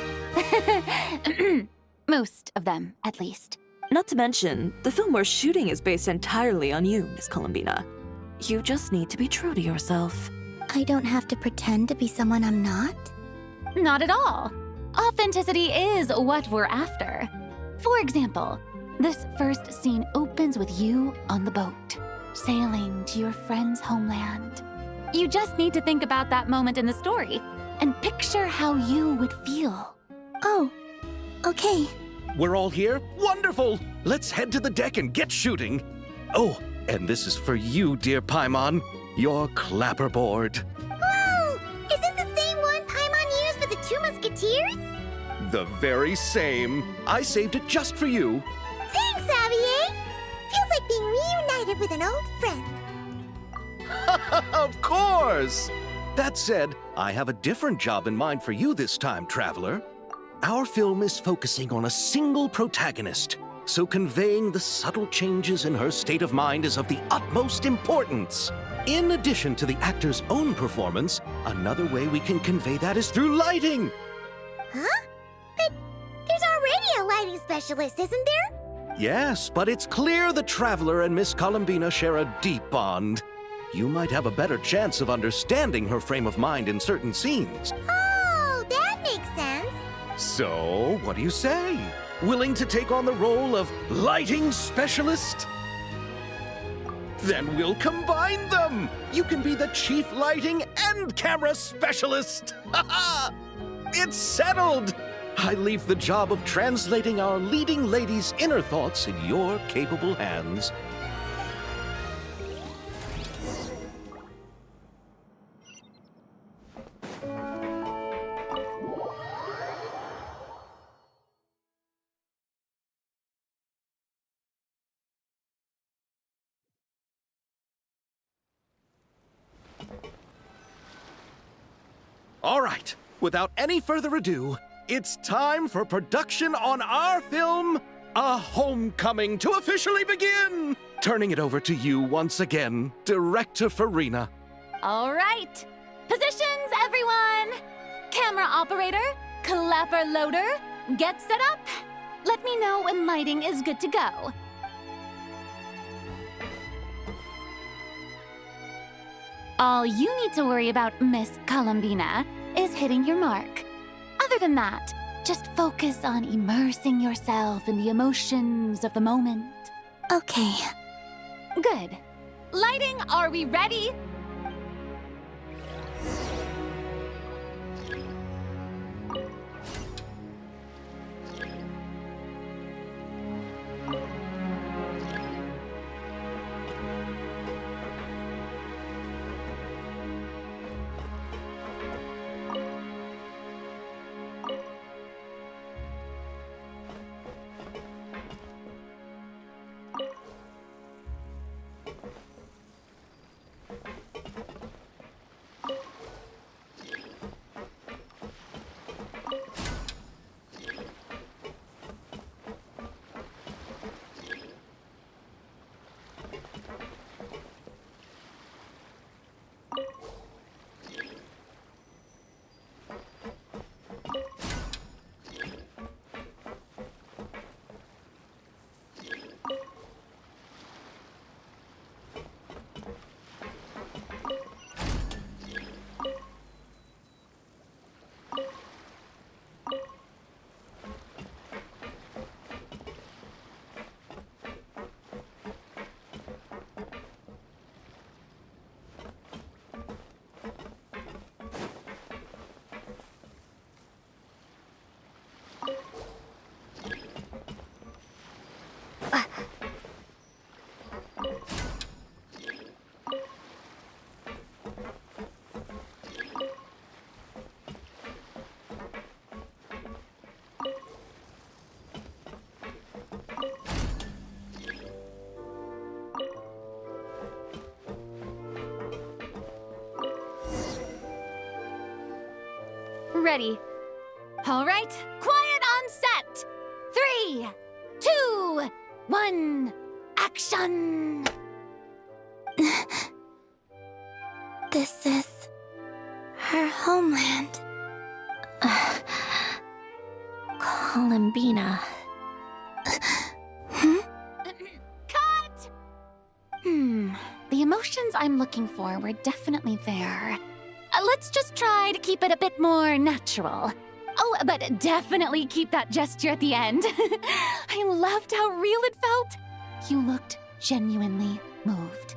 Most of them, at least. Not to mention, the film we're shooting is based entirely on you, Miss Columbina. You just need to be true to yourself. I don't have to pretend to be someone I'm not? Not at all. Authenticity is what we're after. For example, this first scene opens with you on the boat, sailing to your friend's homeland. You just need to think about that moment in the story and picture how you would feel. Oh, okay. We're all here? Wonderful! Let's head to the deck and get shooting. Oh, and this is for you, dear Paimon, your clapperboard. Whoa! Is this the same one Paimon used for the Two Musketeers? The very same. I saved it just for you. Thanks, Xavier! Feels like being reunited with an old friend. Of course! That said, I have a different job in mind for you this time, traveler. Our film is focusing on a single protagonist, so conveying the subtle changes in her state of mind is of the utmost importance. In addition to the actor's own performance, another way we can convey that is through lighting. Huh? But there's already a lighting specialist, isn't there? Yes, but it's clear the traveler and Miss Columbina share a deep bond. You might have a better chance of understanding her frame of mind in certain scenes. Oh, that makes sense. So, what do you say? Willing to take on the role of lighting specialist? Then we'll combine them! You can be the chief lighting and camera specialist! Ha-ha! It's settled! I leave the job of translating our leading lady's inner thoughts in your capable hands. All right, without any further ado, it's time for production on our film, A Homecoming, to officially begin! Turning it over to you once again, Director Farina. All right. Positions, everyone! Camera operator, clapper loader, get set up. Let me know when lighting is good to go. All you need to worry about, Miss Columbina, is hitting your mark. Other than that, just focus on immersing yourself in the emotions of the moment. Okay. Good. Lighting, are we ready? ready. All right, quiet on set. 3, 2, 1, action! This is her homeland. Columbina. Cut! The emotions I'm looking for were definitely there. Let's just try to keep it a bit more natural. Oh, but definitely keep that gesture at the end. I loved how real it felt. You looked genuinely moved.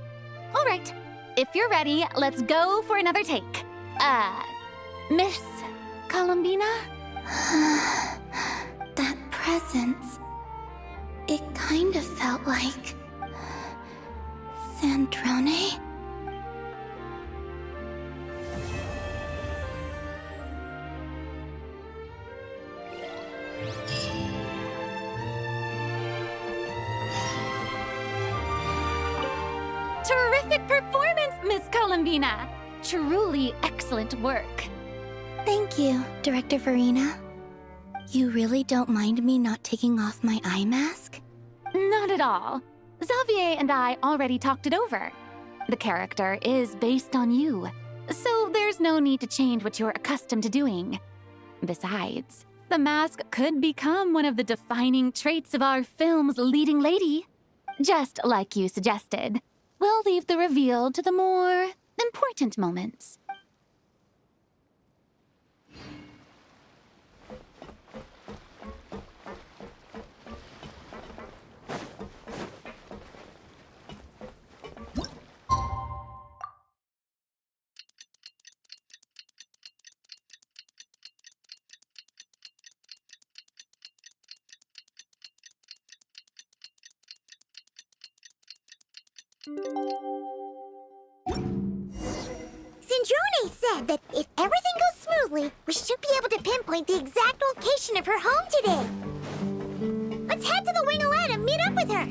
All right, if you're ready, let's go for another take. Miss Columbina? That presence. It kind of felt like Sandrone? Terrific performance, Miss Columbina! Truly excellent work. Thank you, Director Verena. You really don't mind me not taking off my eye mask? Not at all. Xavier and I already talked it over. The character is based on you, so there's no need to change what you're accustomed to doing. Besides, the mask could become one of the defining traits of our film's leading lady. Just like you suggested, we'll leave the reveal to the more important moments. Sandrone said that if everything goes smoothly, we should be able to pinpoint the exact location of her home today. Let's head to the Wing-O-Lette and meet up with her.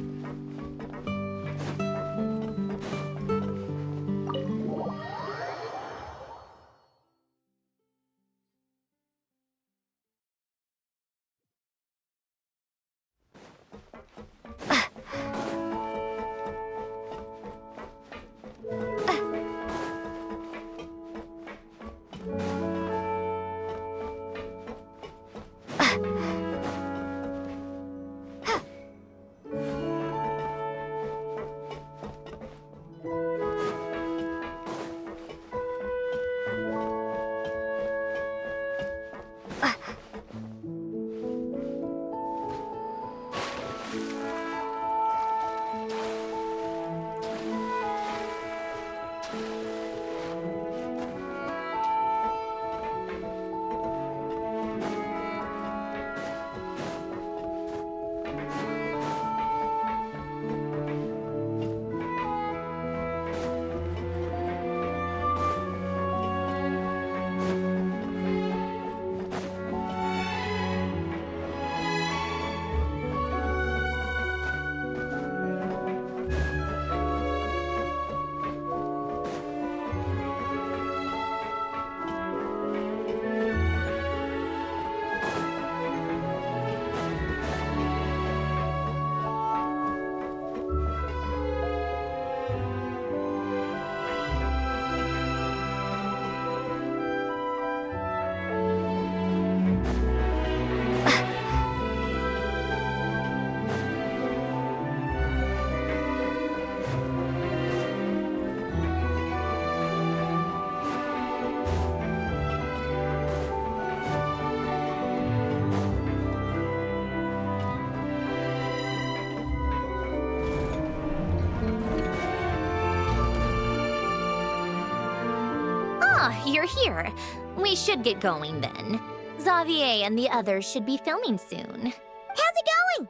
You're here. We should get going then. Xavier and the others should be filming soon. How's it going?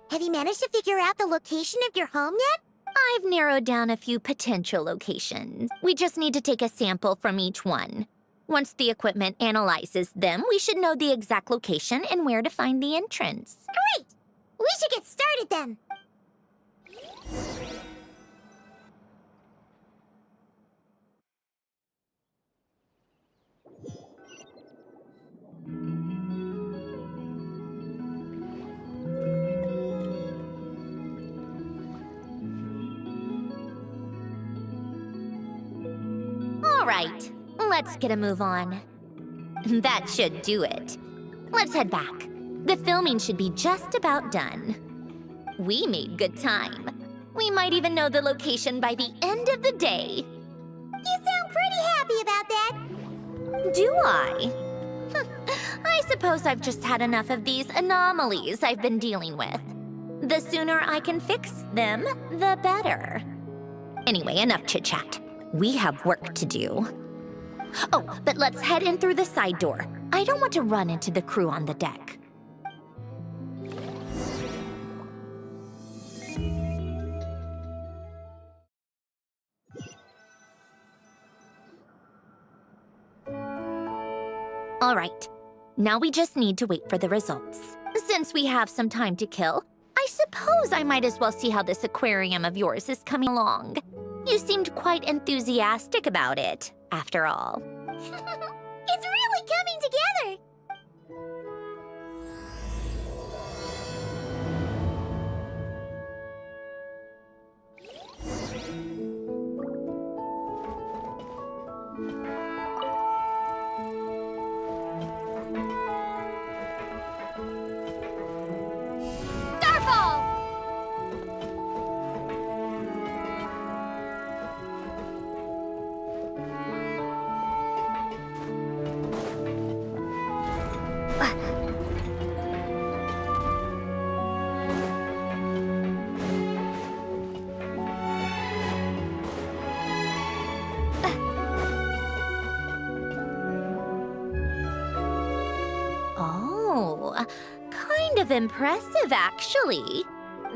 Have you managed to figure out the location of your home yet? I've narrowed down a few potential locations. We just need to take a sample from each one. Once the equipment analyzes them, we should know the exact location and where to find the entrance. Great! We should get started then. All right, let's get a move on. That should do it. Let's head back. The filming should be just about done. We made good time. We might even know the location by the end of the day. You sound pretty happy about that. Do I? I suppose I've just had enough of these anomalies I've been dealing with. The sooner I can fix them, the better. Anyway, enough chit-chat. We have work to do. Oh, but let's head in through the side door. I don't want to run into the crew on the deck. All right, now we just need to wait for the results. Since we have some time to kill, I suppose I might as well see how this aquarium of yours is coming along. You seemed quite enthusiastic about it, after all. It's really coming together. Starfall! Oh, kind of impressive, actually.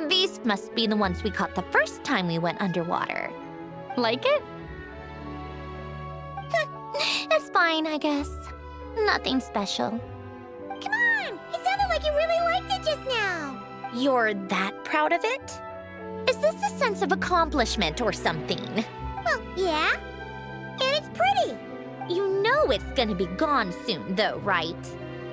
These must be the ones we caught the first time we went underwater. Like it? It's fine, I guess. Nothing special. Come on! It sounded like you really liked it just now. You're that proud of it? Is this a sense of accomplishment or something? Well, yeah. And it's pretty. You know it's gonna be gone soon, though, right?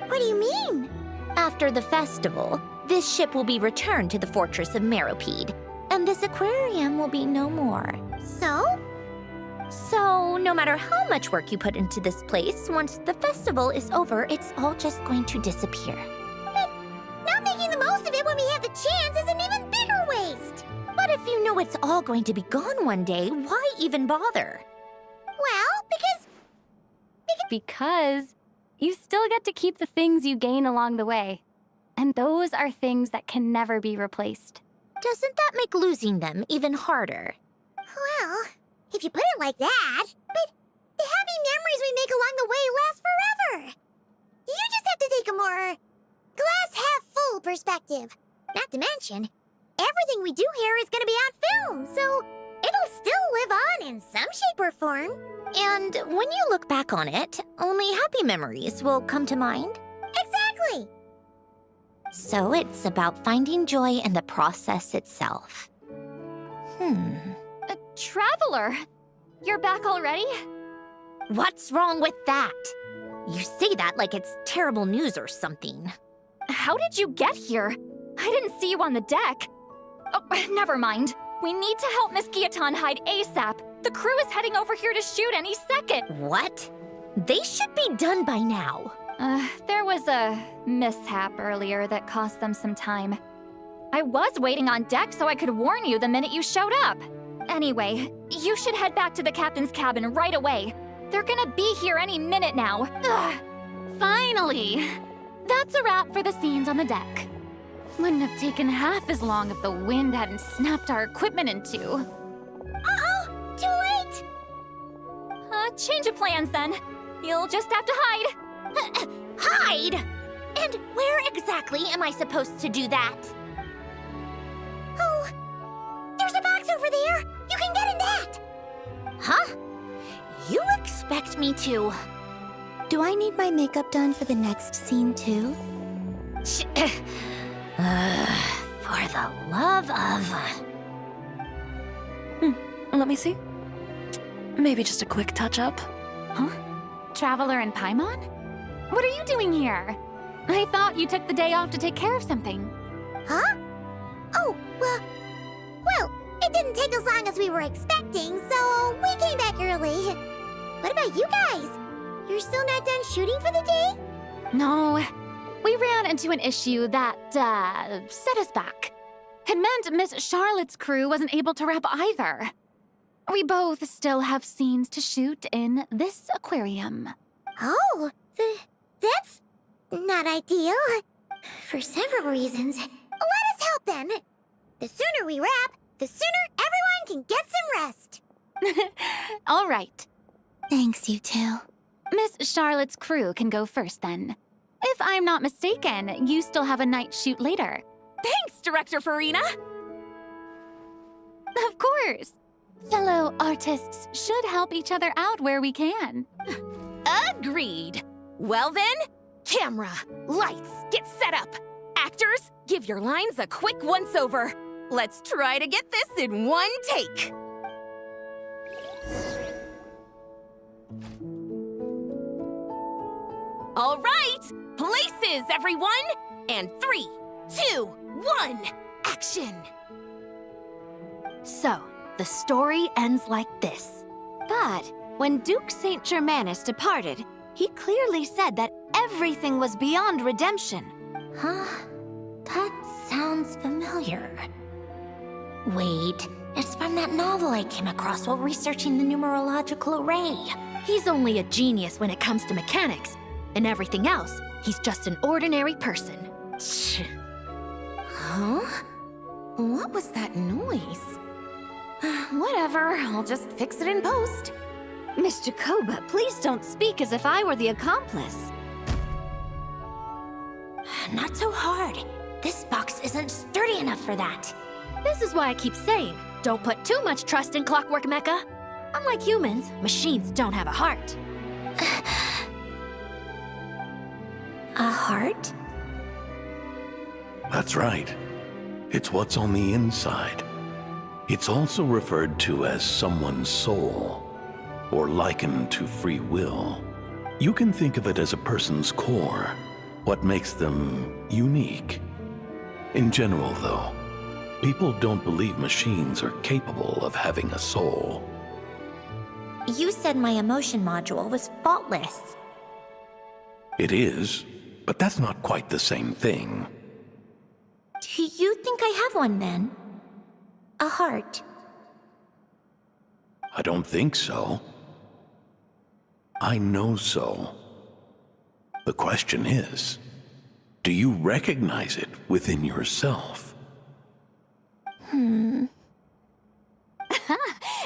What do you mean? After the festival, this ship will be returned to the fortress of Meropede, and this aquarium will be no more. So? So, no matter how much work you put into this place, once the festival is over, it's all just going to disappear. But not making the most of it when we have the chance is an even bigger waste. But if you know it's all going to be gone one day, why even bother? Well, Because you still get to keep the things you gain along the way. And those are things that can never be replaced. Doesn't that make losing them even harder? well, if you put it like that, but the happy memories we make along the way last forever. You just have to take a more glass half full perspective. Not to mention, everything we do here is going to be on film, so it'll still live on in some shape or form. And when you look back on it, only happy memories will come to mind? Exactly. So it's about finding joy in the process itself. Traveler! You're back already? What's wrong with that? You say that like it's terrible news or something. How did you get here? I didn't see you on the deck. Oh, never mind. We need to help Miss Guillotin hide ASAP. The crew is heading over here to shoot any second. What? They should be done by now. There was a mishap earlier that cost them some time. I was waiting on deck so I could warn you the minute you showed up. Anyway, you should head back to the captain's cabin right away. They're gonna be here any minute now. Ugh. Finally! That's a wrap for the scenes on the deck. Wouldn't have taken half as long if the wind hadn't snapped our equipment in two. Uh-oh! Too late! Change of plans then. You'll just have to hide. Hide? And where exactly am I supposed to do that? Oh, there's a box over there. You can get in that. Huh? You expect me to... Do I need my makeup done for the next scene too? For the love of... Let me see. Maybe just a quick touch-up. Huh? Traveler and Paimon? What are you doing here? I thought you took the day off to take care of something. Huh? Oh, well, it didn't take as long as we were expecting, so we came back early. What about you guys? You're still not done shooting for the day? No, we ran into an issue that, set us back. It meant Miss Charlotte's crew wasn't able to wrap either. We both still have scenes to shoot in this aquarium. Oh, that's not ideal. For several reasons. Let us help then. The sooner we wrap, the sooner everyone can get some rest. All right. Thanks, you two. Miss Charlotte's crew can go first then. If I'm not mistaken, you still have a night shoot later. Thanks, Director Farina! Of course. Fellow artists should help each other out where we can. Agreed. Well then, camera, lights, get set up. Actors, give your lines a quick once-over. Let's try to get this in one take. All right, places, everyone! And 3, 2, 1, action! So, the story ends like this. But when Duke St. Germanus departed, he clearly said that everything was beyond redemption. Huh? That sounds familiar. Wait, it's from that novel I came across while researching the numerological array. He's only a genius when it comes to mechanics. And everything else, he's just an ordinary person. Huh? What was that noise? Whatever, I'll just fix it in post. Miss Jacoba, please don't speak as if I were the accomplice. Not so hard. This box isn't sturdy enough for that. This is why I keep saying, don't put too much trust in Clockwork Mecha. Unlike humans, machines don't have a heart. A heart? That's right. It's what's on the inside. It's also referred to as someone's soul, or likened to free will. You can think of it as a person's core, what makes them unique. In general, though, people don't believe machines are capable of having a soul. You said my emotion module was faultless. It is, but that's not quite the same thing. Do you think I have one then? A heart? I don't think so. I know so. The question is, do you recognize it within yourself?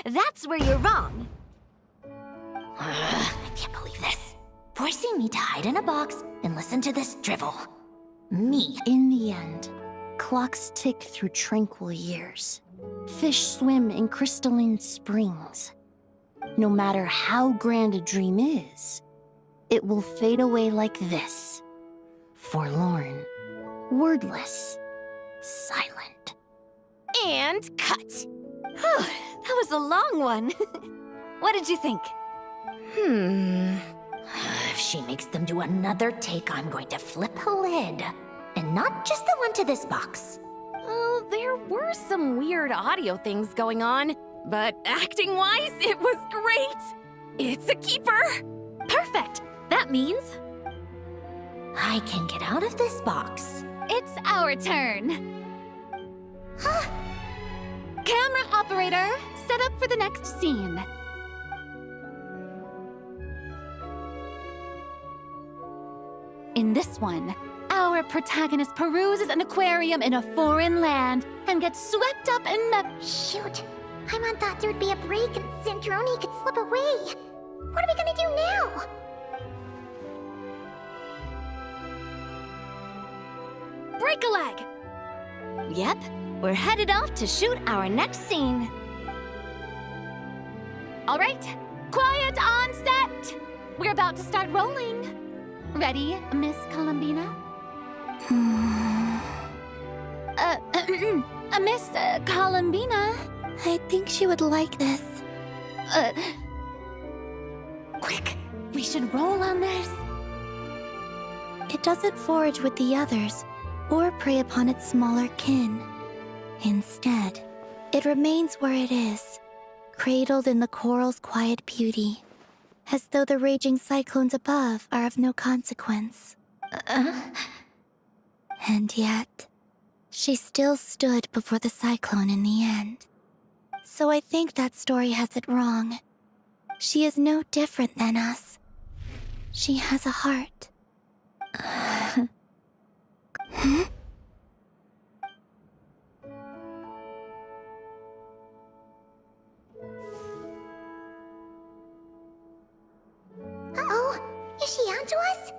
That's where you're wrong. I can't believe this. Forcing me to hide in a box and listen to this drivel. Me. In the end, clocks tick through tranquil years. Fish swim in crystalline springs. No matter how grand a dream is, it will fade away like this. Forlorn, wordless, silent. And cut. Whew, that was a long one. What did you think? If she makes them do another take, I'm going to flip a lid. And not just the one to this box. Well, there were some weird audio things going on, but acting-wise, it was great. It's a keeper. Perfect. That means I can get out of this box. It's our turn. Camera operator, set up for the next scene. In this one, our protagonist peruses an aquarium in a foreign land and gets swept up in the... Shoot. Paimon thought there would be a break and Sandrone could slip away. What are we gonna do now? break a leg. Yep, we're headed off to shoot our next scene. All right, quiet on set. We're about to start rolling. Ready, Miss Columbina? Miss Columbina? I think she would like this. Quick, we should roll on this. It doesn't forage with the others, or prey upon its smaller kin. Instead, it remains where it is, cradled in the coral's quiet beauty. as though the raging cyclones above are of no consequence. And yet, she still stood before the cyclone in the end. So I think that story has it wrong. She is no different than us. She has a heart. Hmm? Uh-oh, is she onto us?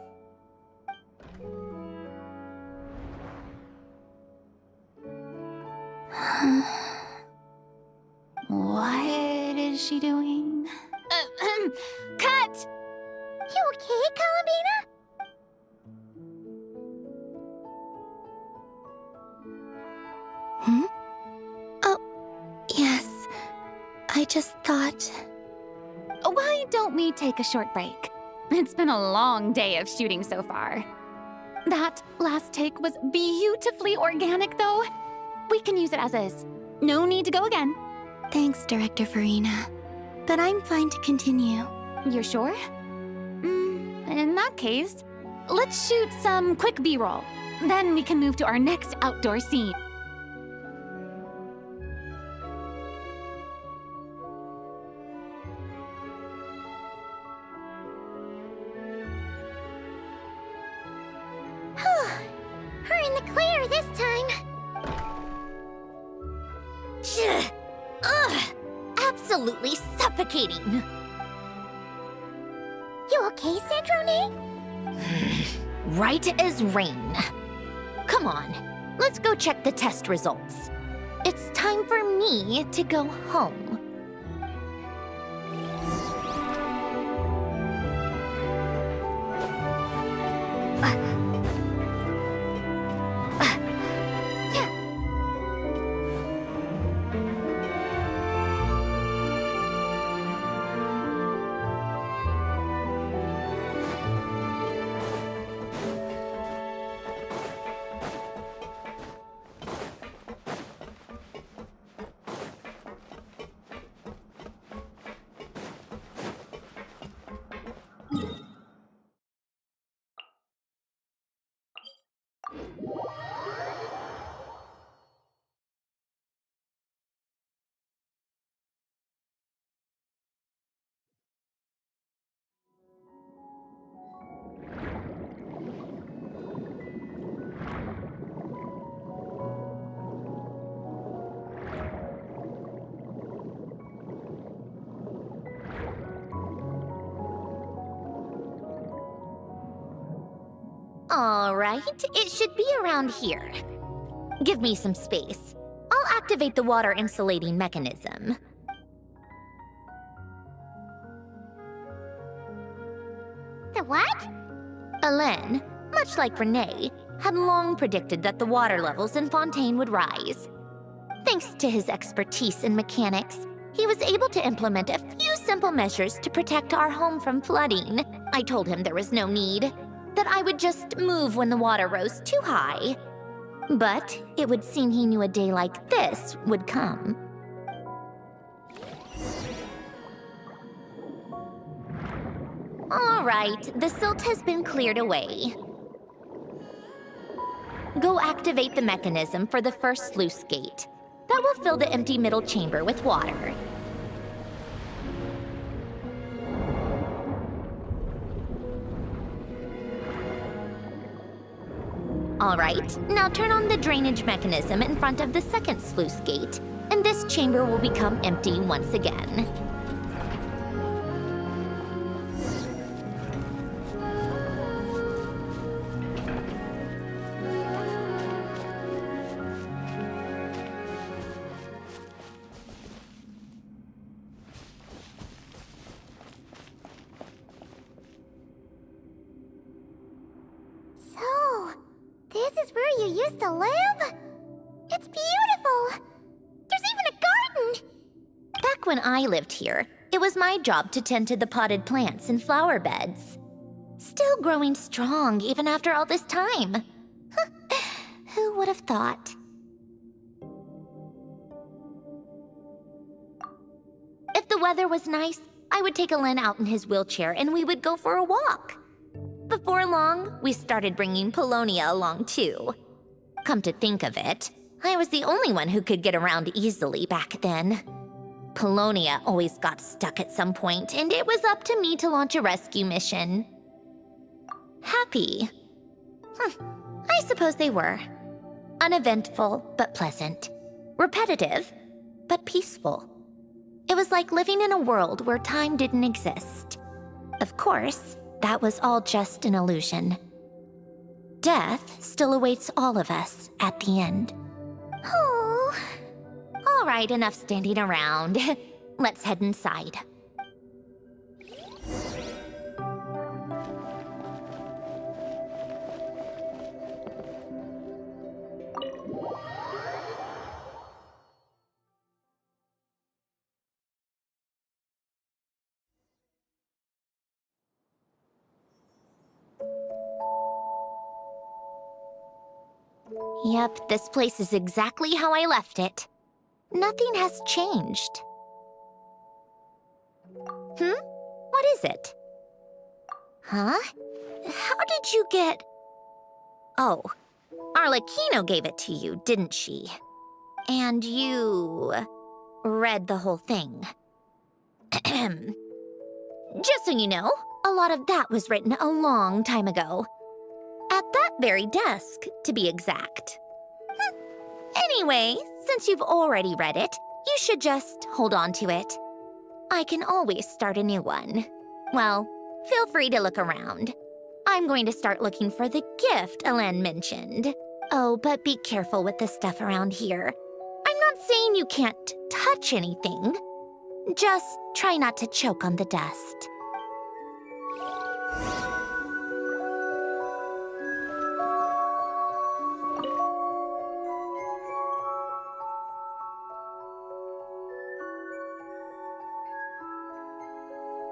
What is she doing? Cut! You okay, Columbina? Hmm? Oh, yes. I just thought... Why don't we take a short break? It's been a long day of shooting so far. That last take was beautifully organic, though. We can use it as is. No need to go again. Thanks, Director Farina. But I'm fine to continue. You're sure? In that case, let's shoot some quick B-roll. Then we can move to our next outdoor scene. We're in the clear this time. Ugh! Absolutely suffocating. You okay, Sandrone? Right as rain. Come on, let's go check the test results. It's time for me to go home. All right, it should be around here. Give me some space. I'll activate the water insulating mechanism. The what? Alain, much like Renee, had long predicted that the water levels in Fontaine would rise. Thanks to his expertise in mechanics, he was able to implement a few simple measures to protect our home from flooding. I told him there was no need, that I would just move when the water rose too high. But it would seem he knew a day like this would come. All right, the silt has been cleared away. Go activate the mechanism for the first sluice gate. That will fill the empty middle chamber with water. All right, now turn on the drainage mechanism in front of the second sluice gate, and this chamber will become empty once again. So, this is where you used to live? It's beautiful! There's even a garden! Back when I lived here, it was my job to tend to the potted plants and flower beds. Still growing strong even after all this time. Who would have thought? If the weather was nice, I would take Alen out in his wheelchair and we would go for a walk. Before long, we started bringing Polonia along too. Come to think of it, I was the only one who could get around easily back then. Polonia always got stuck at some point, and it was up to me to launch a rescue mission. Happy? I suppose they were. Uneventful, but pleasant. Repetitive, but peaceful. It was like living in a world where time didn't exist. Of course, that was all just an illusion. Death still awaits all of us at the end. Oh. All right, enough standing around. Let's head inside. Yep, this place is exactly how I left it. Nothing has changed. What is it? Huh? How did you get... Oh, Arlecchino gave it to you, didn't she? And you... read the whole thing. Just so you know, a lot of that was written a long time ago. At that very desk, to be exact. Anyway, since you've already read it, you should just hold on to it. I can always start a new one. Well, feel free to look around. I'm going to start looking for the gift Alen mentioned. Oh, but be careful with the stuff around here. I'm not saying you can't touch anything. Just try not to choke on the dust.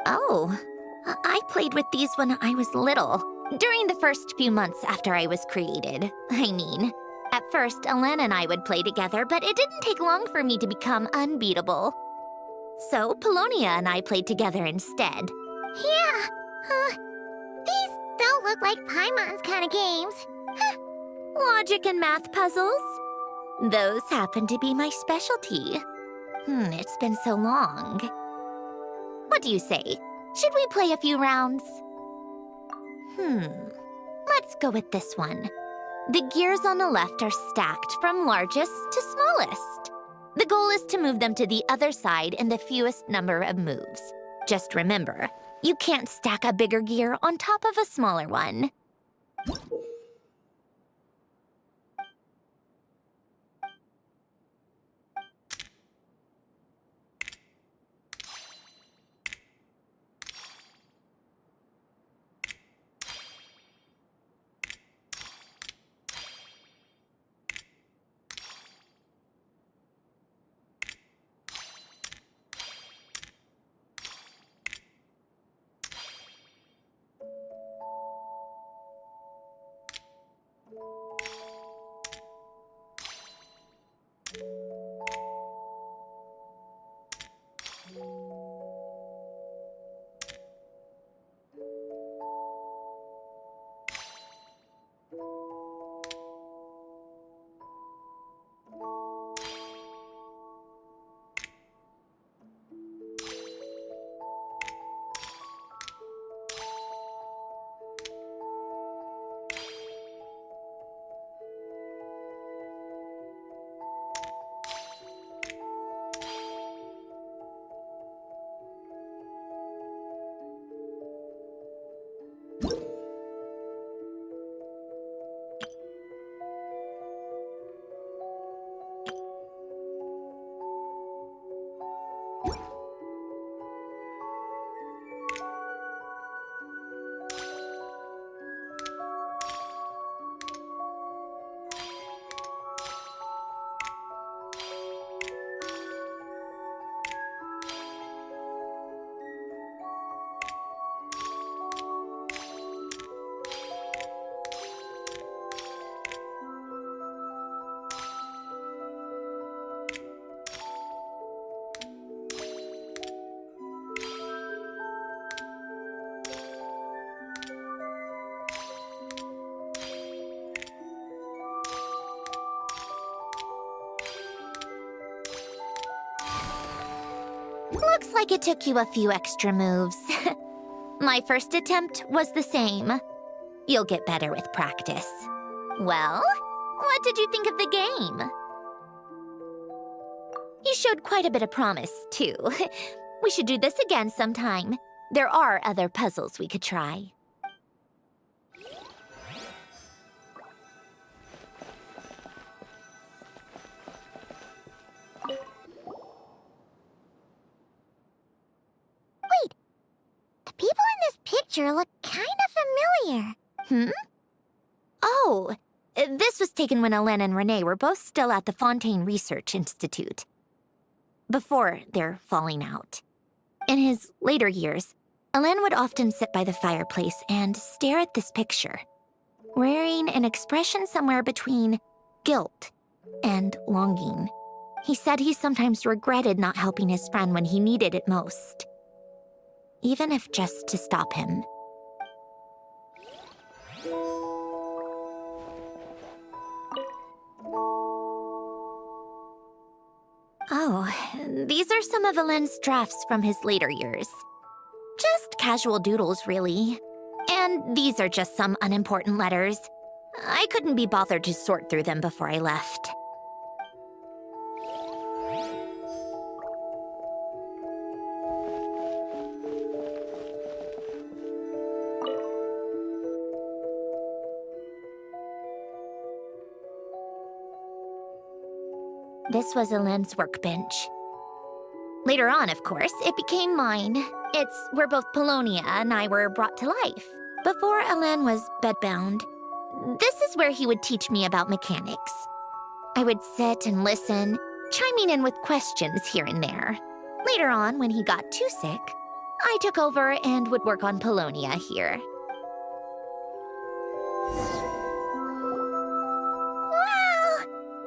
Oh, I played with these when I was little. During the first few months after I was created, I mean. At first, Alen and I would play together, but it didn't take long for me to become unbeatable. So, Polonia and I played together instead. Yeah, these don't look like Paimon's kind of games. Logic and math puzzles? Those happen to be my specialty. It's been so long. What do you say? Should we play a few rounds? Let's go with this one. The gears on the left are stacked from largest to smallest. The goal is to move them to the other side in the fewest number of moves. Just remember, you can't stack a bigger gear on top of a smaller one. like it took you a few extra moves. My first attempt was the same. You'll get better with practice. Well, what did you think of the game? You showed quite a bit of promise, too. We should do this again sometime. There are other puzzles we could try. Wait, the people in this picture look kind of familiar. Oh, this was taken when Hélène and Renee were both still at the Fontaine Research Institute. Before their falling out. In his later years, Hélène would often sit by the fireplace and stare at this picture, wearing an expression somewhere between guilt and longing. He said he sometimes regretted not helping his friend when he needed it most, even if just to stop him. Oh, these are some of Hélène's drafts from his later years. Just casual doodles, really. And these are just some unimportant letters. I couldn't be bothered to sort through them before I left. This was Hélène's workbench. Later on, of course, it became mine. It's where both Polonia and I were brought to life. Before Hélène was bedbound, this is where he would teach me about mechanics. I would sit and listen, chiming in with questions here and there. Later on, when he got too sick, I took over and would work on Polonia here.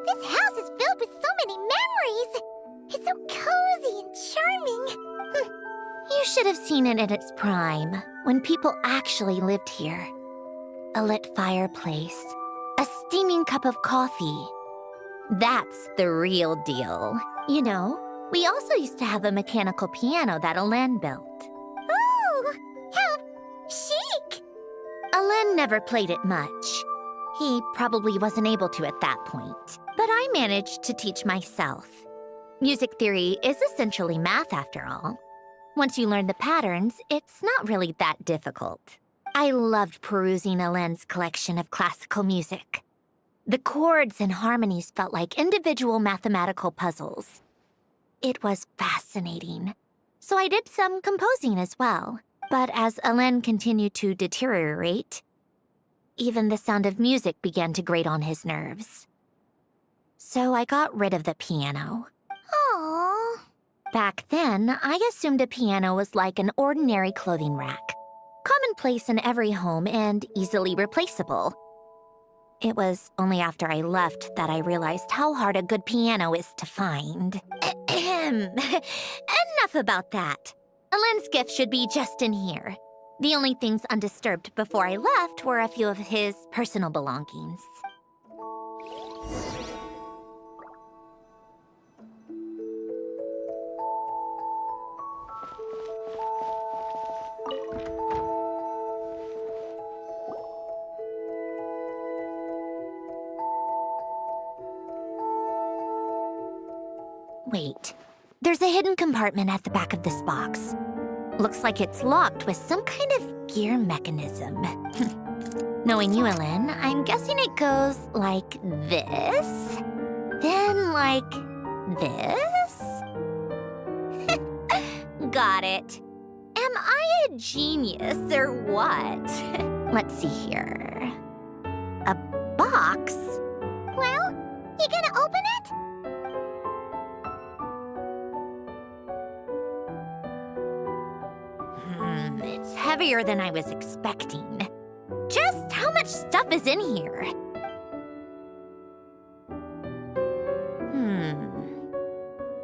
This house is filled with so many memories! It's so cozy and charming! You should have seen it in its prime, when people actually lived here. A lit fireplace, a steaming cup of coffee. That's the real deal. You know, we also used to have a mechanical piano that Hélène built. Oh, how chic! Hélène never played it much. He probably wasn't able to at that point. But I managed to teach myself. Music theory is essentially math, after all. Once you learn the patterns, it's not really that difficult. I loved perusing Hélène's collection of classical music. The chords and harmonies felt like individual mathematical puzzles. It was fascinating. So I did some composing as well. But as Hélène continued to deteriorate, even the sound of music began to grate on his nerves. So I got rid of the piano. Aww. Back then, I assumed a piano was like an ordinary clothing rack. Commonplace in every home and easily replaceable. It was only after I left that I realized how hard a good piano is to find. Enough about that. Hélène's gift should be just in here. The only things undisturbed before I left were a few of his personal belongings. Wait, there's a hidden compartment at the back of this box. Looks like it's locked with some kind of gear mechanism. Knowing you, Hélène, I'm guessing it goes like this, then like this? Got it. Am I a genius or what? Let's see here. A box? Well, you gonna open it? It's heavier than I was expecting. Just how much stuff is in here?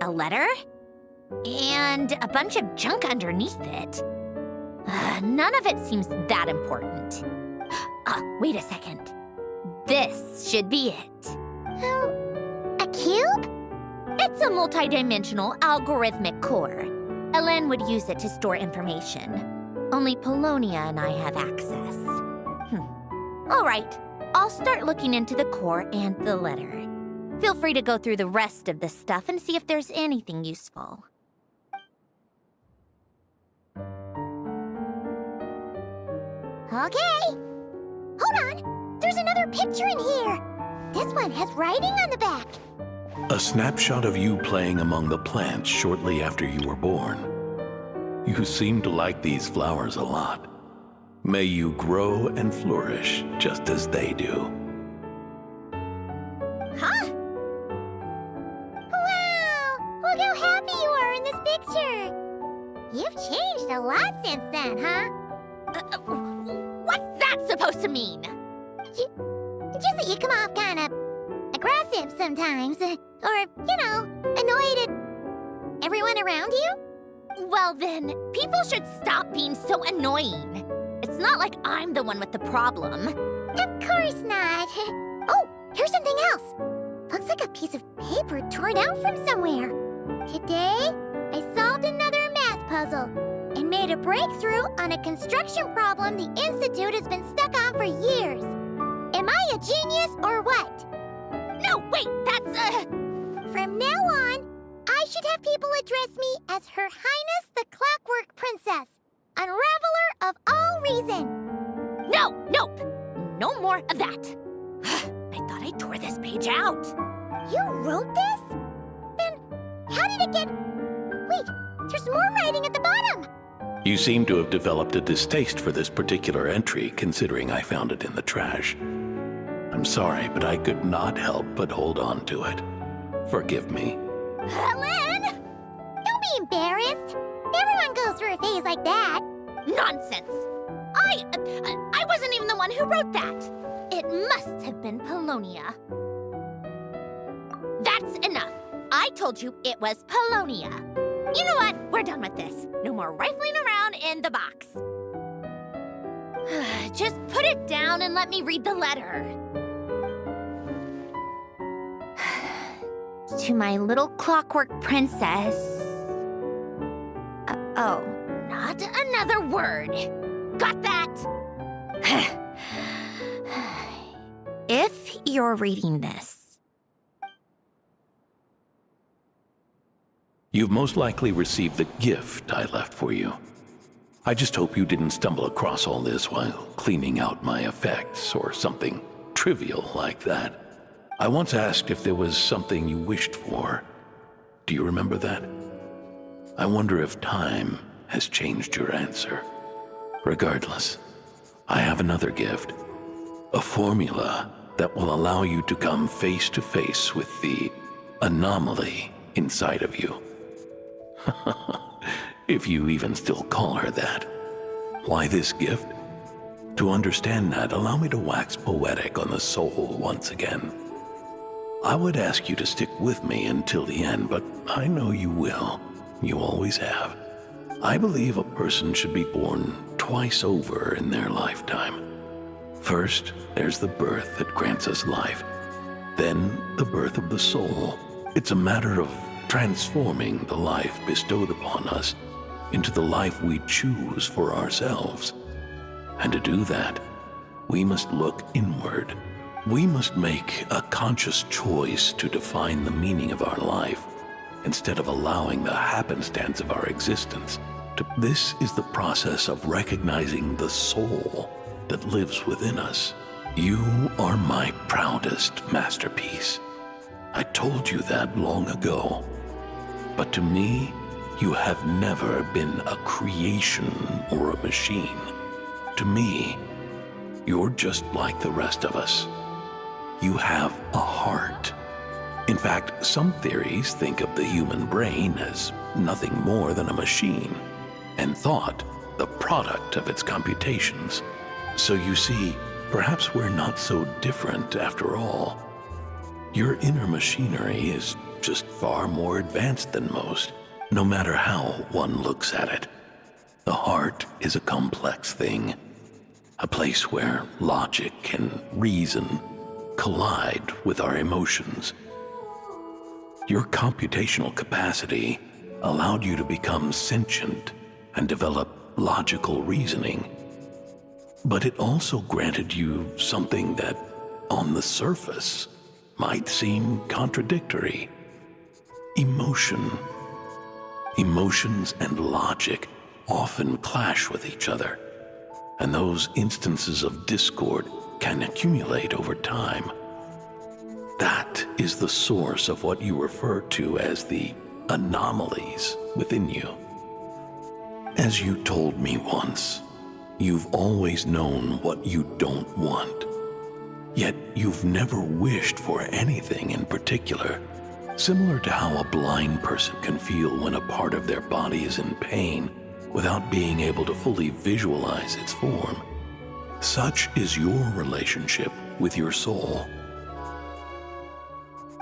A letter? And a bunch of junk underneath it. None of it seems that important. Wait a second. This should be it. A cube? It's a multidimensional algorithmic core. Elen would use it to store information. Only Polonia and I have access. All right, I'll start looking into the core and the letter. Feel free to go through the rest of the stuff and see if there's anything useful. Okay. Hold on. There's another picture in here. This one has writing on the back. A snapshot of you playing among the plants shortly after you were born. You seem to like these flowers a lot. May you grow and flourish just as they do. Huh? Wow! Look how happy you are in this picture. You've changed a lot since then, huh? What's that supposed to mean? Just that you come off kind of aggressive sometimes. Or, annoyed at everyone around you? Well then, people should stop being so annoying. It's not like I'm the one with the problem. Of course not. Oh, here's something else. Looks like a piece of paper torn out from somewhere. Today, I solved another math puzzle and made a breakthrough on a construction problem the Institute has been stuck on for years. Am I a genius or what? No, wait, that's From now on, I should have people address me as Her Highness the Clockwork Princess, Unraveler of all reason. Nope. No more of that. I thought I tore this page out. You wrote this? Then how did it get... Wait, there's more writing at the bottom. You seem to have developed a distaste for this particular entry, considering I found it in the trash. I'm sorry, but I could not help but hold on to it. Forgive me. Len! Don't be embarrassed. Everyone goes through a phase like that. Nonsense. I wasn't even the one who wrote that. It must have been Polonia. That's enough. I told you it was Polonia. You know what? We're done with this. No more rifling around in the box. Just put it down and let me read the letter. To my little clockwork princess. Oh, not another word. Got that? If you're reading this, You've most likely received the gift I left for you. I just hope you didn't stumble across all this while cleaning out my effects or something trivial like that. I once asked if there was something you wished for. Do you remember that? I wonder if time has changed your answer. Regardless, I have another gift. A formula that will allow you to come face to face with the anomaly inside of you. If you even still call her that. Why this gift? To understand that, allow me to wax poetic on the soul once again. I would ask you to stick with me until the end, but I know you will. You always have. I believe a person should be born twice over in their lifetime. First, there's the birth that grants us life. Then, the birth of the soul. It's a matter of transforming the life bestowed upon us into the life we choose for ourselves. And to do that, we must look inward. We must make a conscious choice to define the meaning of our life instead of allowing the happenstance of our existence. This is the process of recognizing the soul that lives within us. You are my proudest masterpiece. I told you that long ago. But to me, you have never been a creation or a machine. To me, you're just like the rest of us. You have a heart. In fact, some theories think of the human brain as nothing more than a machine, and thought the product of its computations. So you see, perhaps we're not so different after all. Your inner machinery is just far more advanced than most, no matter how one looks at it. The heart is a complex thing, a place where logic and reason collide with our emotions. Your computational capacity allowed you to become sentient and develop logical reasoning. But it also granted you something that, on the surface, might seem contradictory. Emotion. Emotions and logic often clash with each other, and those instances of discord can accumulate over time. That is the source of what you refer to as the anomalies within you. As you told me once, you've always known what you don't want. Yet you've never wished for anything in particular, similar to how a blind person can feel when a part of their body is in pain without being able to fully visualize its form. Such is your relationship with your soul.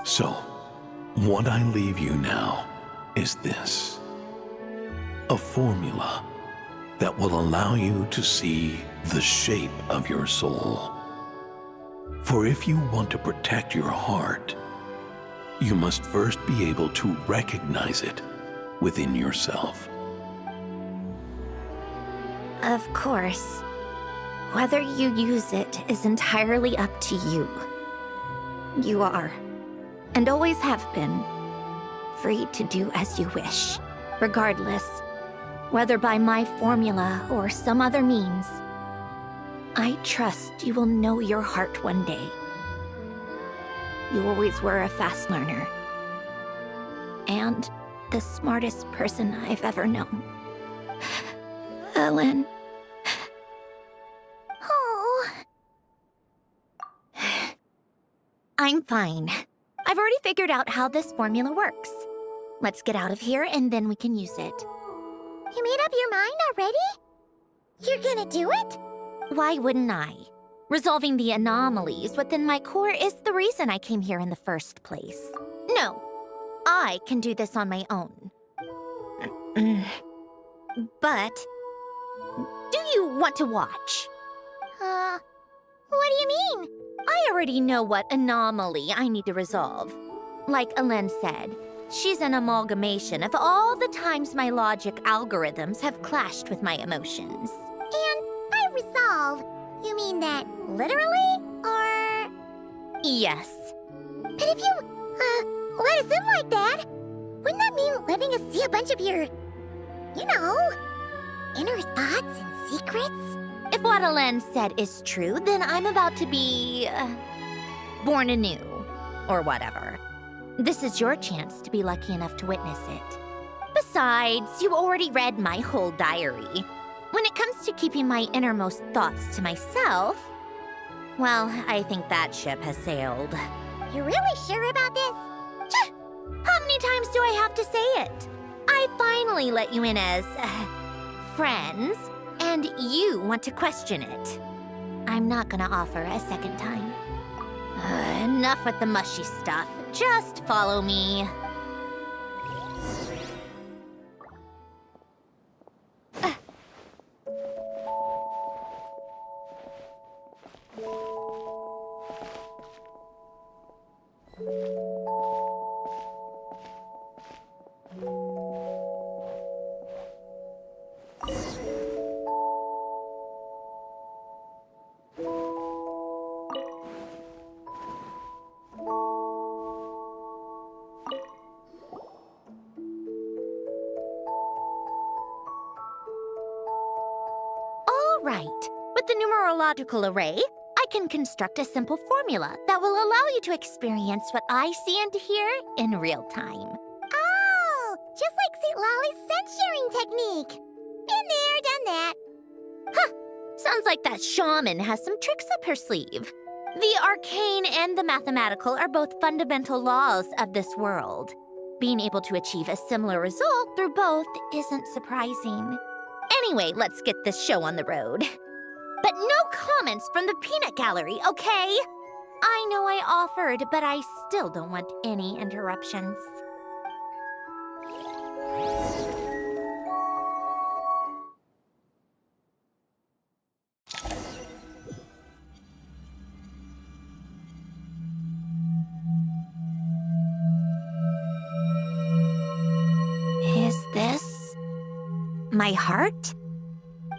So, what I leave you now is this: a formula that will allow you to see the shape of your soul. For if you want to protect your heart, you must first be able to recognize it within yourself. Of course. Whether you use it is entirely up to you. You are, and always have been, free to do as you wish, regardless, whether by my formula or some other means. I trust you will know your heart one day. You always were a fast learner, and the smartest person I've ever known. Ellen. Oh. I'm fine. I've already figured out how this formula works. Let's get out of here and then we can use it. You made up your mind already? You're gonna do it? Why wouldn't I? Resolving the anomalies within my core is the reason I came here in the first place. No, I can do this on my own. But, do you want to watch? What do you mean? I already know what anomaly I need to resolve. Like Alen said, she's an amalgamation of all the times my logic algorithms have clashed with my emotions. And by resolve, you mean that literally, or...? Yes. But if you, let us in like that, wouldn't that mean letting us see a bunch of your, you know, inner thoughts and secrets? If what Alen said is true, then I'm about to be... born anew, or whatever. This is your chance to be lucky enough to witness it. Besides, you already read my whole diary. When it comes to keeping my innermost thoughts to myself, well, I think that ship has sailed. You're really sure about this? Tch! How many times do I have to say it? I finally let you in as... friends, and you want to question it. I'm not gonna offer a second time. Enough with the mushy stuff. Just follow me. Right. With the numerological array, I can construct a simple formula that will allow you to experience what I see and hear in real time. Oh, just like St. Lolly's scent-sharing technique. Been there, done that. Huh. Sounds like that shaman has some tricks up her sleeve. The arcane and the mathematical are both fundamental laws of this world. Being able to achieve a similar result through both isn't surprising. Anyway, let's get this show on the road. But no comments from the peanut gallery, okay? I know I offered, but I still don't want any interruptions. Is My heart?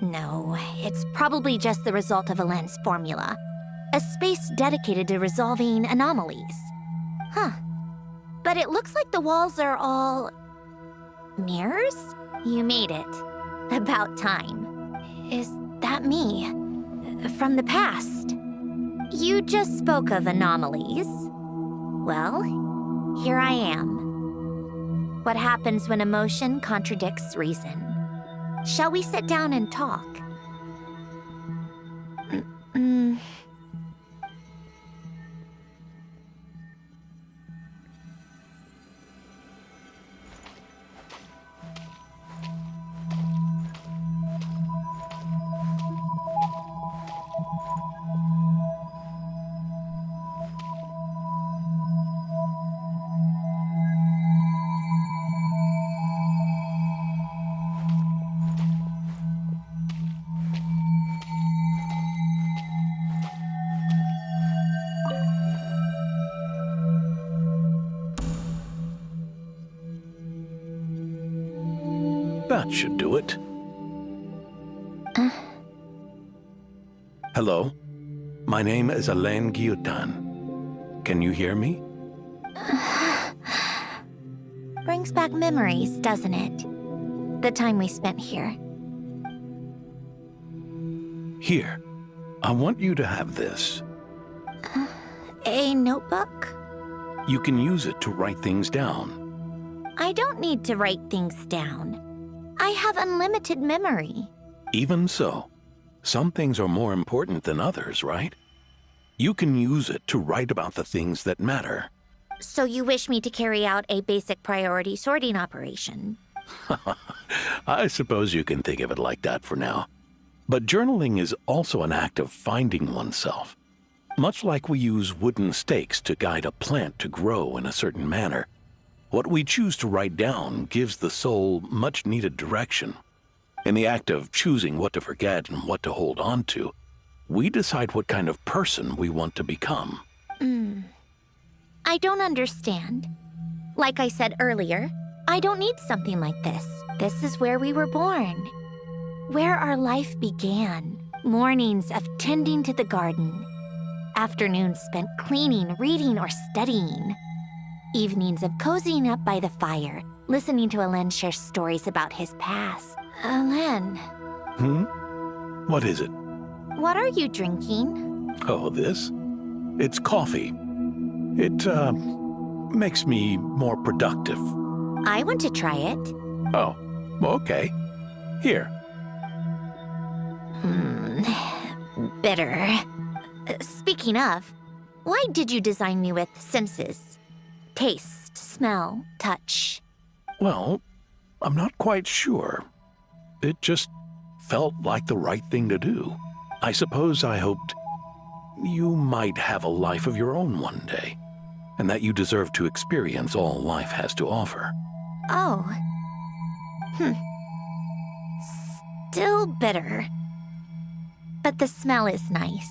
No, it's probably just the result of Alen's formula. A space dedicated to resolving anomalies. Huh. But it looks like the walls are all... mirrors? You made it. About time. Is that me? From the past? You just spoke of anomalies. Well, here I am. What happens when emotion contradicts reason? Shall we sit down and talk? That should do it. Hello? My name is Alain Guillotin. Can you hear me? Brings back memories, doesn't it? The time we spent here. Here. I want you to have this. A notebook? You can use it to write things down. I don't need to write things down. I have unlimited memory. Even so, some things are more important than others, right? You can use it to write about the things that matter. So you wish me to carry out a basic priority sorting operation? I suppose you can think of it like that for now. But journaling is also an act of finding oneself. Much like we use wooden stakes to guide a plant to grow in a certain manner, what we choose to write down gives the soul much-needed direction. In the act of choosing what to forget and what to hold on to, we decide what kind of person we want to become. I don't understand. Like I said earlier, I don't need something like this. This is where we were born. Where our life began. Mornings of tending to the garden. Afternoons spent cleaning, reading, or studying. Evenings of cozying up by the fire, listening to Alen share stories about his past. Alen. What is it? What are you drinking? Oh, this? It's coffee. It, makes me more productive. I want to try it. Oh, okay. Here. Bitter. Speaking of, why did you design me with senses? Taste, smell, touch. Well, I'm not quite sure. It just felt like the right thing to do. I suppose I hoped you might have a life of your own one day, and that you deserve to experience all life has to offer. Oh. Still bitter. But the smell is nice.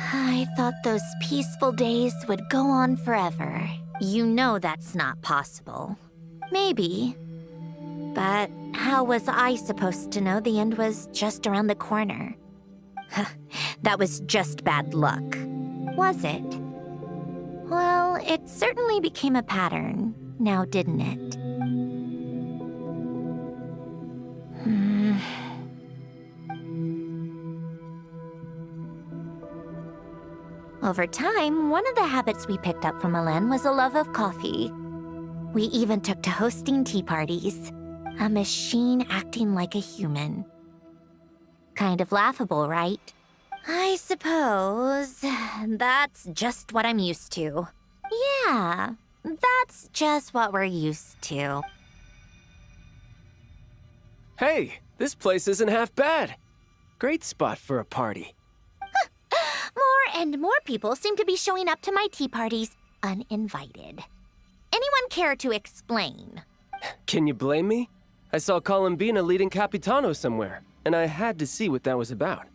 I thought those peaceful days would go on forever. You know that's not possible. Maybe. But how was I supposed to know the end was just around the corner? That was just bad luck. Was it? Well, it certainly became a pattern, now didn't it? Over time, one of the habits we picked up from Alen was a love of coffee. We even took to hosting tea parties. A machine acting like a human. Kind of laughable, right? I suppose that's just what I'm used to. Yeah, that's just what we're used to. Hey, this place isn't half bad. Great spot for a party. More and more people seem to be showing up to my tea parties uninvited. Anyone care to explain? Can you blame me? I saw Columbina leading Capitano somewhere, and I had to see what that was about.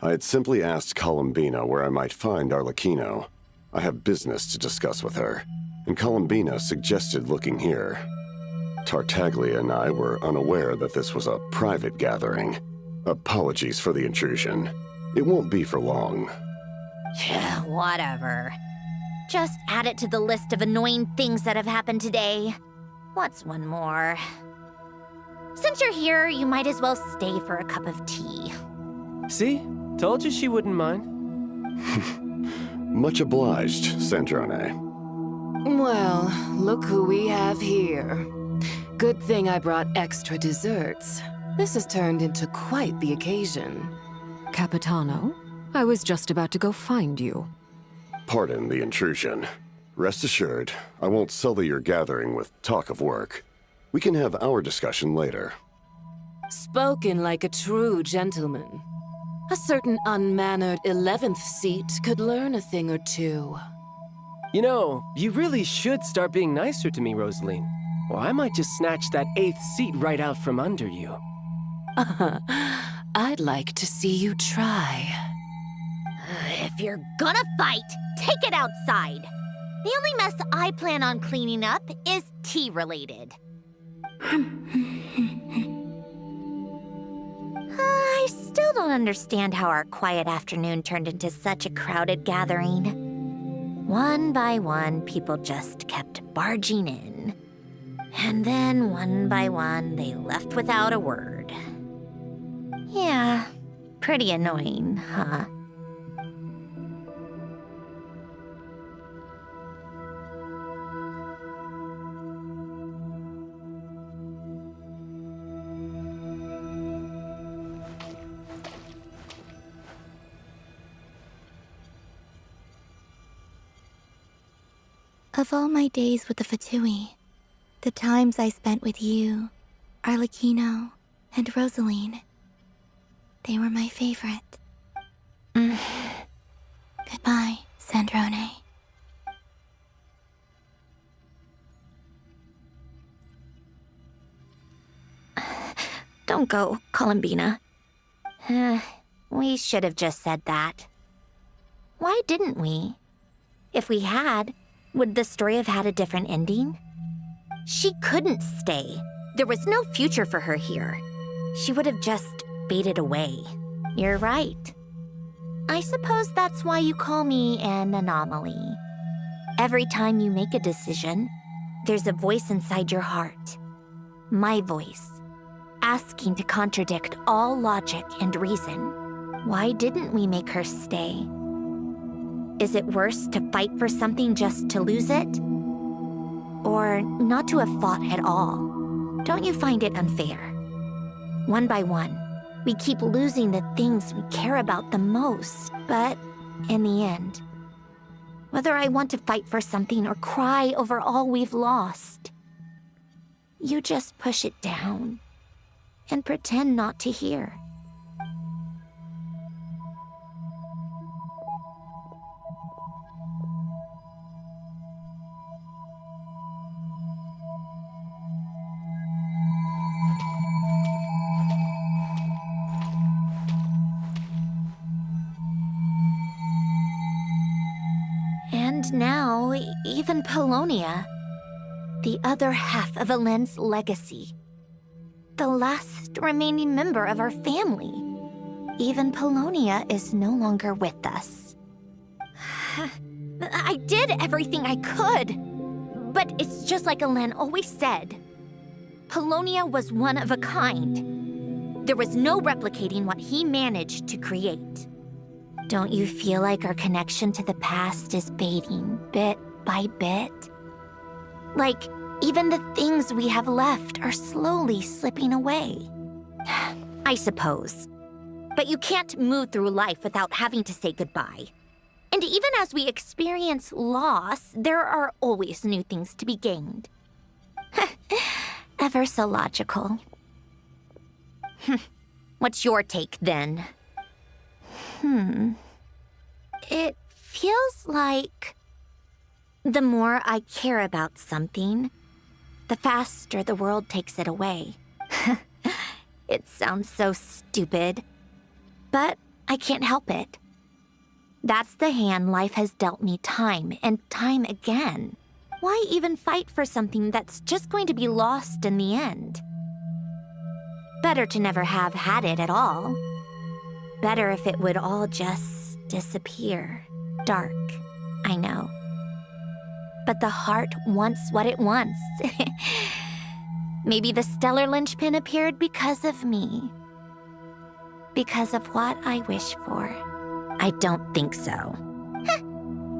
I had simply asked Columbina where I might find Arlecchino. I have business to discuss with her, and Columbina suggested looking here. Tartaglia and I were unaware that this was a private gathering. Apologies for the intrusion. It won't be for long. Whatever. Just add it to the list of annoying things that have happened today. What's one more? Since you're here, you might as well stay for a cup of tea. See? Told you she wouldn't mind. Much obliged, Sandrone. Well, look who we have here. Good thing I brought extra desserts. This has turned into quite the occasion. Capitano, I was just about to go find you. Pardon the intrusion. Rest assured, I won't sully your gathering with talk of work. We can have our discussion later. Spoken like a true gentleman. A certain unmannered 11th seat could learn a thing or two. You know, you really should start being nicer to me, Rosaline. Or I might just snatch that 8th seat right out from under you. I'd like to see you try. If you're gonna fight, take it outside. The only mess I plan on cleaning up is tea-related. I still don't understand how our quiet afternoon turned into such a crowded gathering. One by one, people just kept barging in. And then, one by one, they left without a word. Yeah, pretty annoying, huh? Of all my days with the Fatui, the times I spent with you, Arlecchino, and Rosaline, they were my favorite. Goodbye, Sandrone. Don't go, Columbina. We should have just said that. Why didn't we? If we had, would the story have had a different ending? She couldn't stay. There was no future for her here. She would have just faded away. You're right. I suppose that's why you call me an anomaly. Every time you make a decision, there's a voice inside your heart. My voice, asking to contradict all logic and reason. Why didn't we make her stay? Is it worse to fight for something just to lose it? Or not to have fought at all? Don't you find it unfair? One by one, we keep losing the things we care about the most. But in the end, whether I want to fight for something or cry over all we've lost, you just push it down and pretend not to hear. And now, even Polonia, the other half of Elend's legacy, the last remaining member of our family, even Polonia is no longer with us. I did everything I could, but it's just like Elend always said. Polonia was one of a kind. There was no replicating what he managed to create. Don't you feel like our connection to the past is fading bit by bit? Like, even the things we have left are slowly slipping away. I suppose. But you can't move through life without having to say goodbye. And even as we experience loss, there are always new things to be gained. Ever so logical. What's your take, then? It feels like the more I care about something, the faster the world takes it away. It sounds so stupid, but I can't help it. That's the hand life has dealt me time and time again. Why even fight for something that's just going to be lost in the end? Better to never have had it at all. Better if it would all just disappear. Dark, I know. But the heart wants what it wants. Maybe the stellar linchpin appeared because of me. Because of what I wish for. I don't think so.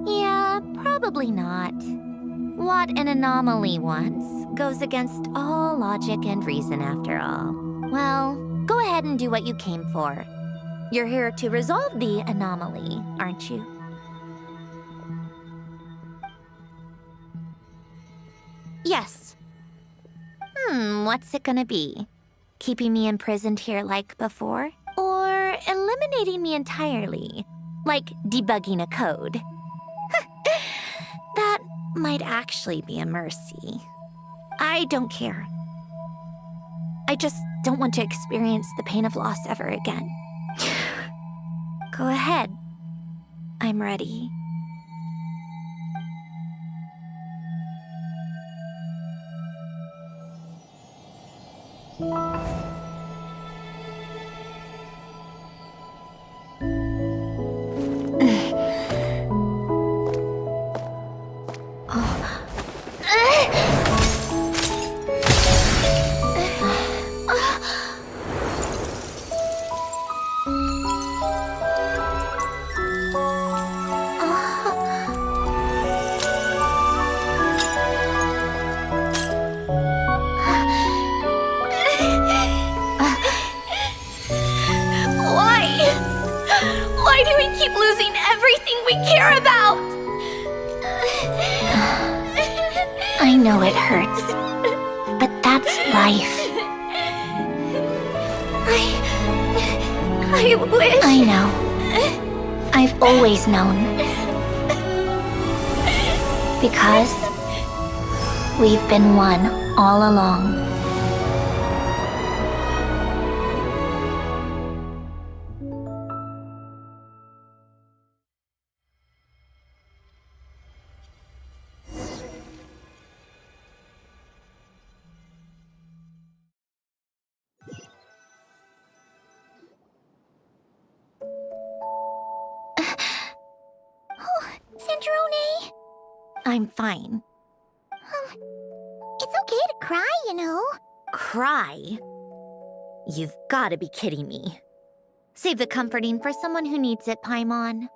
Yeah, probably not. What an anomaly wants goes against all logic and reason after all. Well, go ahead and do what you came for. You're here to resolve the anomaly, aren't you? Yes. What's it gonna be? Keeping me imprisoned here like before? Or eliminating me entirely? Like debugging a code? That might actually be a mercy. I don't care. I just don't want to experience the pain of loss ever again. Go ahead. I'm ready. Why do we keep losing everything we care about? I know it hurts, but that's life. I wish... I know. I've always known. Because we've been one all along. Sandrone? I'm fine. It's okay to cry, you know. Cry? You've gotta be kidding me. Save the comforting for someone who needs it, Paimon.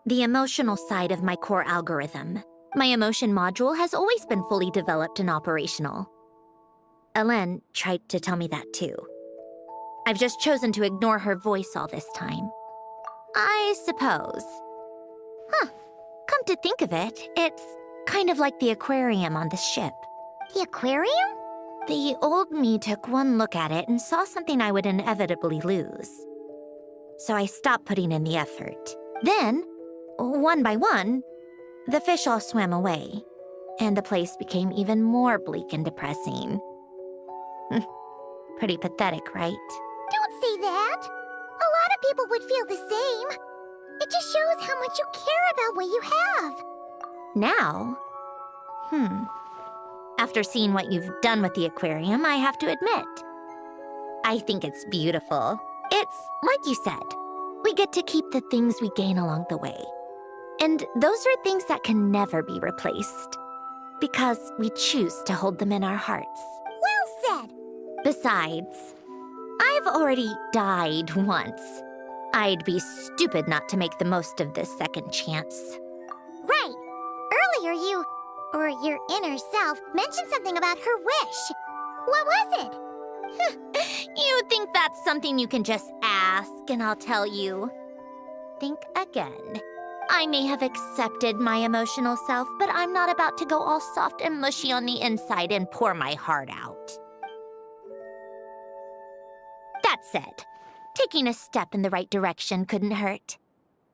The emotional side of my core algorithm. My emotion module has always been fully developed and operational. Elen tried to tell me that too. I've just chosen to ignore her voice all this time. I suppose. Come to think of it, it's kind of like the aquarium on the ship. The aquarium? The old me took one look at it and saw something I would inevitably lose. So I stopped putting in the effort. Then, one by one, the fish all swam away, and the place became even more bleak and depressing. Pretty pathetic, right? Don't say that. A lot of people would feel the same. It just shows how much you care about what you have. Now? After seeing what you've done with the aquarium, I have to admit, I think it's beautiful. It's like you said, we get to keep the things we gain along the way. And those are things that can never be replaced, because we choose to hold them in our hearts. Well said. Besides, I've already died once. I'd be stupid not to make the most of this second chance. Right. Earlier you, or your inner self, mentioned something about her wish. What was it? You think that's something you can just ask and I'll tell you? Think again. I may have accepted my emotional self, but I'm not about to go all soft and mushy on the inside and pour my heart out. That said, taking a step in the right direction couldn't hurt.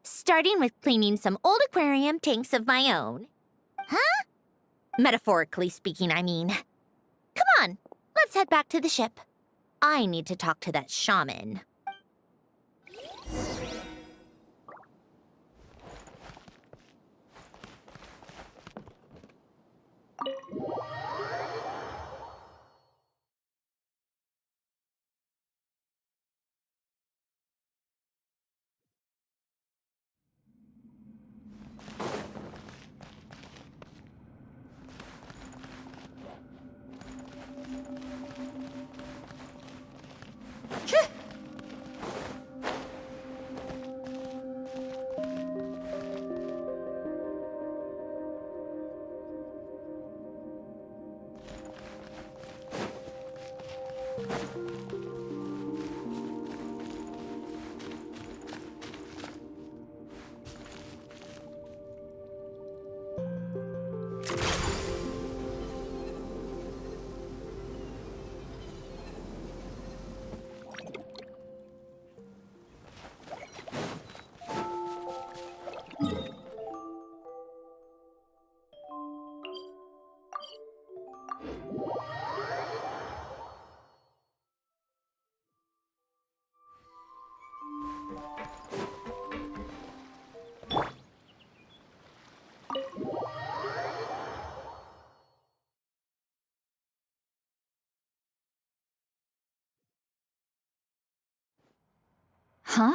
Starting with cleaning some old aquarium tanks of my own. Huh? Metaphorically speaking, I mean. Come on, let's head back to the ship. I need to talk to that shaman. Huh?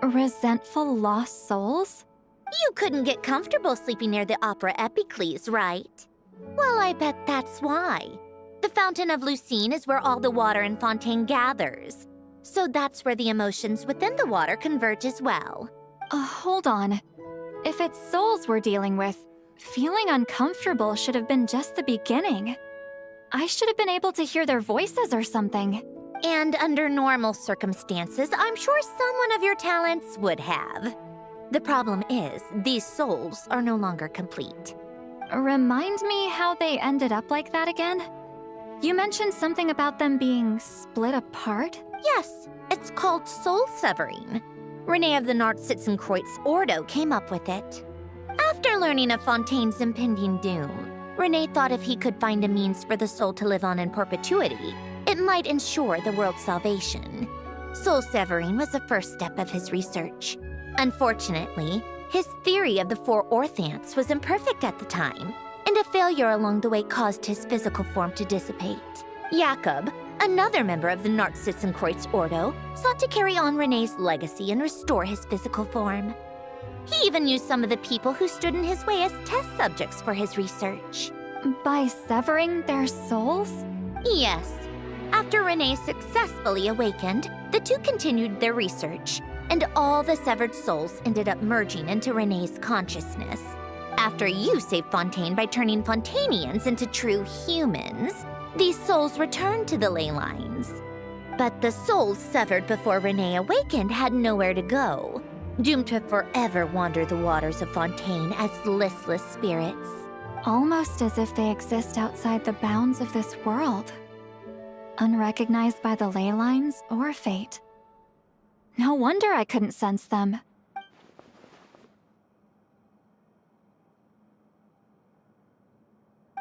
Resentful lost souls? You couldn't get comfortable sleeping near the Opera Epicles, right? Well, I bet that's why. The Fountain of Lucine is where all the water in Fontaine gathers. So that's where the emotions within the water converge as well. Hold on. If it's souls we're dealing with, feeling uncomfortable should have been just the beginning. I should have been able to hear their voices or something. And under normal circumstances, I'm sure someone of your talents would have. The problem is, these souls are no longer complete. Remind me how they ended up like that again? You mentioned something about them being split apart? Yes, it's called soul severing. Renee of the Nartsitzenkreuz Ordo came up with it. After learning of Fontaine's impending doom, Renee thought if he could find a means for the soul to live on in perpetuity, it might ensure the world's salvation. Soul severing was the first step of his research. Unfortunately, his theory of the four orthants was imperfect at the time, and a failure along the way caused his physical form to dissipate. Jakob, another member of the Nartsitzenkreuz Ordo, sought to carry on Renee's legacy and restore his physical form. He even used some of the people who stood in his way as test subjects for his research. By severing their souls? Yes. After Renee successfully awakened, the two continued their research, and all the severed souls ended up merging into Renee's consciousness. After you saved Fontaine by turning Fontainians into true humans, these souls returned to the ley lines. But the souls severed before Renee awakened had nowhere to go, doomed to forever wander the waters of Fontaine as listless spirits. Almost as if they exist outside the bounds of this world. Unrecognized by the ley lines or fate. No wonder I couldn't sense them.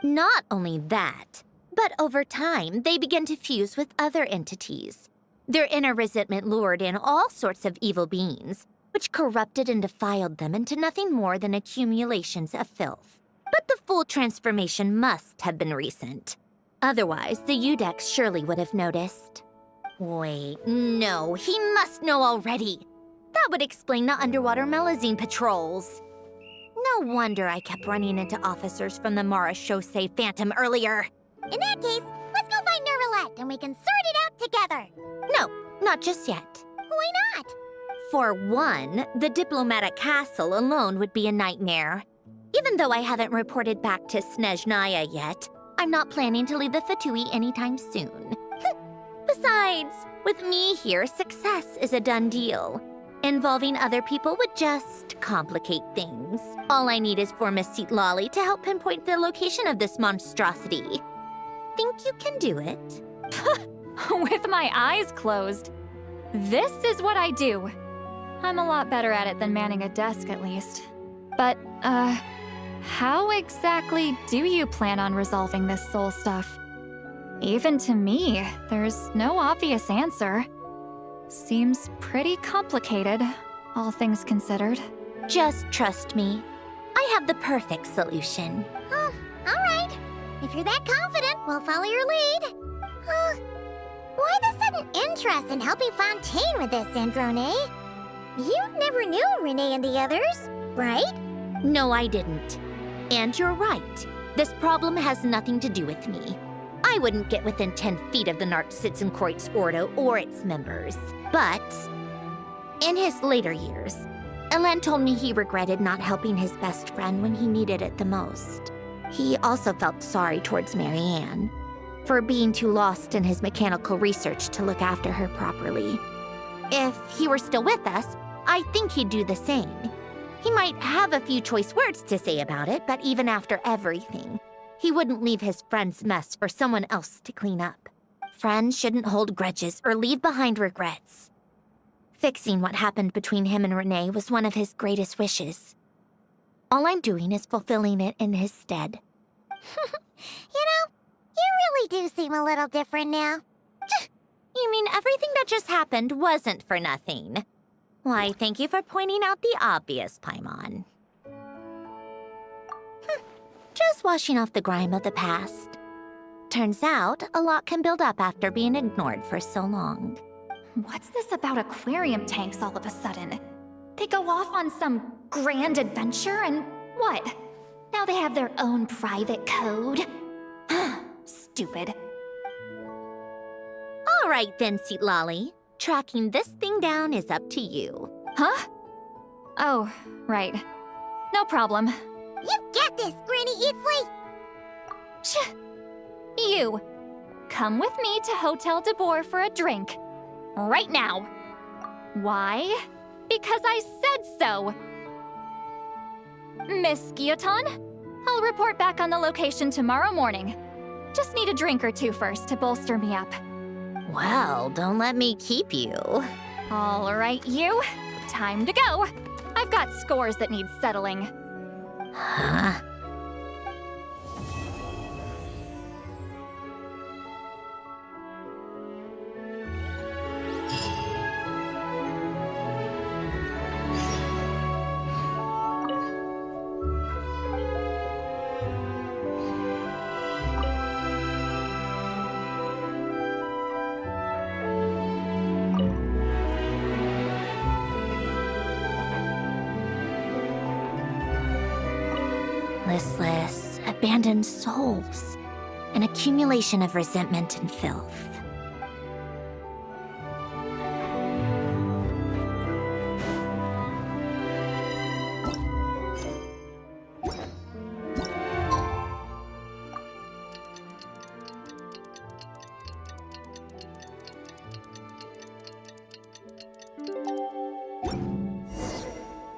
Not only that, but over time, they began to fuse with other entities. Their inner resentment lured in all sorts of evil beings, which corrupted and defiled them into nothing more than accumulations of filth. But the full transformation must have been recent. Otherwise, the Udex surely would have noticed. Wait, no, he must know already. That would explain the underwater Melazine patrols. No wonder I kept running into officers from the Mara Chaussee Phantom earlier. In that case, let's go find Nervalette and we can sort it out together. No, not just yet. Why not? For one, the diplomatic castle alone would be a nightmare. Even though I haven't reported back to Snezhnaya yet, I'm not planning to leave the Fatui anytime soon. Besides, with me here, success is a done deal. Involving other people would just complicate things. All I need is for Miss Lolly to help pinpoint the location of this monstrosity. Think you can do it? With my eyes closed. This is what I do. I'm a lot better at it than manning a desk, at least. But, how exactly do you plan on resolving this soul stuff? Even to me, there's no obvious answer. Seems pretty complicated, all things considered. Just trust me. I have the perfect solution. Oh, all right. If you're that confident, we'll follow your lead. Why the sudden interest in helping Fontaine with this, Androne? You never knew Renee and the others, right? No, I didn't. And you're right. This problem has nothing to do with me. I wouldn't get within 10 feet of the Nartsitzenkreuz Ordo or its members. But in his later years, Elen told me he regretted not helping his best friend when he needed it the most. He also felt sorry towards Marianne. for being too lost in his mechanical research to look after her properly. If he were still with us, I think he'd do the same. He might have a few choice words to say about it, but even after everything, he wouldn't leave his friend's mess for someone else to clean up. Friends shouldn't hold grudges or leave behind regrets. Fixing what happened between him and Renee was one of his greatest wishes. All I'm doing is fulfilling it in his stead. You know, you really do seem a little different now. You mean everything that just happened wasn't for nothing? Why, thank you for pointing out the obvious, Paimon. Just washing off the grime of the past. Turns out, a lot can build up after being ignored for so long. What's this about aquarium tanks all of a sudden? They go off on some grand adventure and what? Now they have their own private code? Stupid. All right then, Seatlolly. Tracking this thing down is up to you. Huh? Oh, right. No problem. You get this, Granny Eatsley! You! Come with me to Hotel de Boer for a drink. Right now. Why? Because I said so! Miss Guillotin, I'll report back on the location tomorrow morning. Just need a drink or two first to bolster me up. Well, don't let me keep you. All right, you. Time to go. I've got scores that need settling. Huh? Listless, abandoned souls. An accumulation of resentment and filth.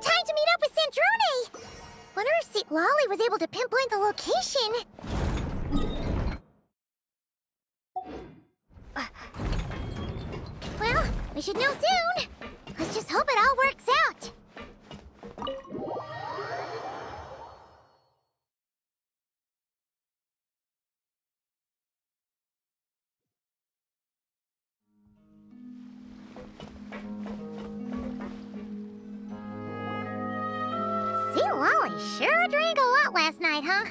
Time to meet up with Sandrone! Wonder if Seatlolly was able to pinpoint the location. Well, we should know soon. Let's just hope it all works out. Seatlolly sure drank a lot last night, huh?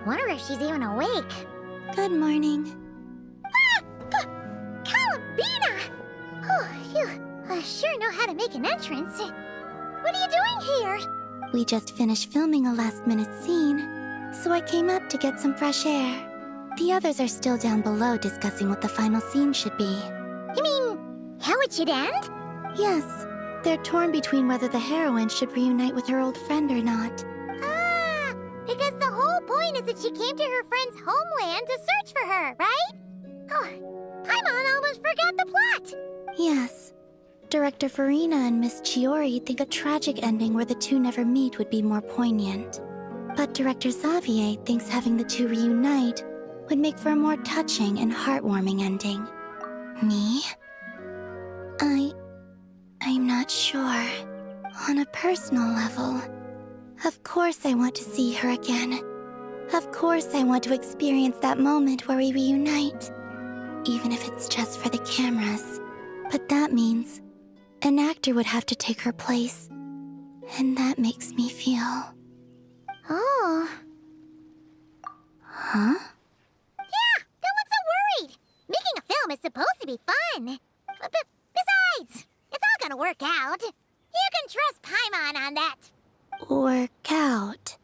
Wonder if she's even awake. Good morning. Calabina! Oh, you sure know how to make an entrance. What are you doing here? We just finished filming a last-minute scene, so I came up to get some fresh air. The others are still down below discussing what the final scene should be. You mean, how it should end? Yes, they're torn between whether the heroine should reunite with her old friend or not. Ah, because the whole point is that she came to her friend's homeland to search for her, right? Oh, Paimon almost forgot the plot! Yes. Director Farina and Miss Chiori think a tragic ending where the two never meet would be more poignant. But Director Xavier thinks having the two reunite would make for a more touching and heartwarming ending. Me? I'm not sure. On a personal level, of course I want to see her again. Of course I want to experience that moment where we reunite. Even if it's just for the cameras. But that means an actor would have to take her place. And that makes me feel... Oh. Huh? Yeah, don't look so worried. Making a film is supposed to be fun. But besides, it's all gonna work out. You can trust Paimon on that. Work out?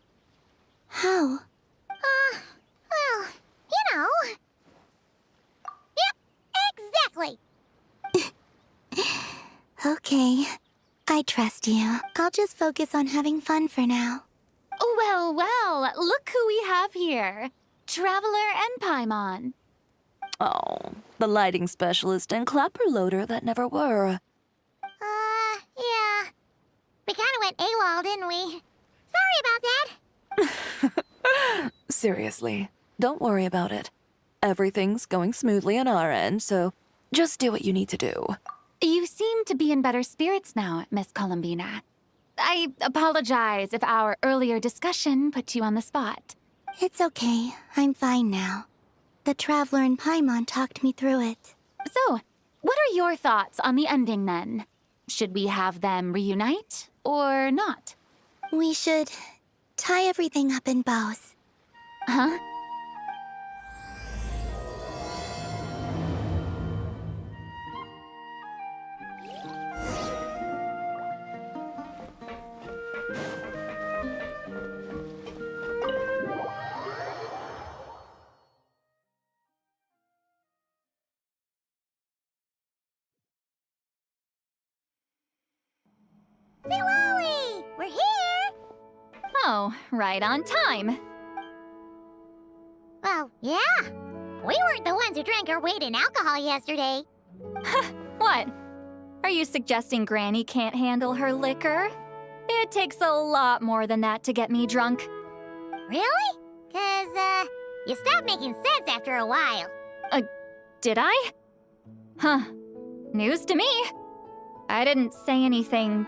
How? Well, you know. Yep, exactly. Okay. I trust you. I'll just focus on having fun for now. Well, well, look who we have here. Traveler and Paimon. Oh, the lighting specialist and clapper loader that never were. Yeah. We kind of went AWOL, didn't we? Sorry about that. Seriously, don't worry about it. Everything's going smoothly on our end, so just do what you need to do. You seem to be in better spirits now, Miss Columbina. I apologize if our earlier discussion put you on the spot. It's okay. I'm fine now. The Traveler in Paimon talked me through it. So, what are your thoughts on the ending then? Should we have them reunite or not? We should tie everything up in bows. Huh? Lolly! We're here! Oh, right on time. Well, yeah. We weren't the ones who drank our weight in alcohol yesterday. What? Are you suggesting Granny can't handle her liquor? It takes a lot more than that to get me drunk. Really? 'Cause, you stopped making sense after a while. Did I? Huh. News to me. I didn't say anything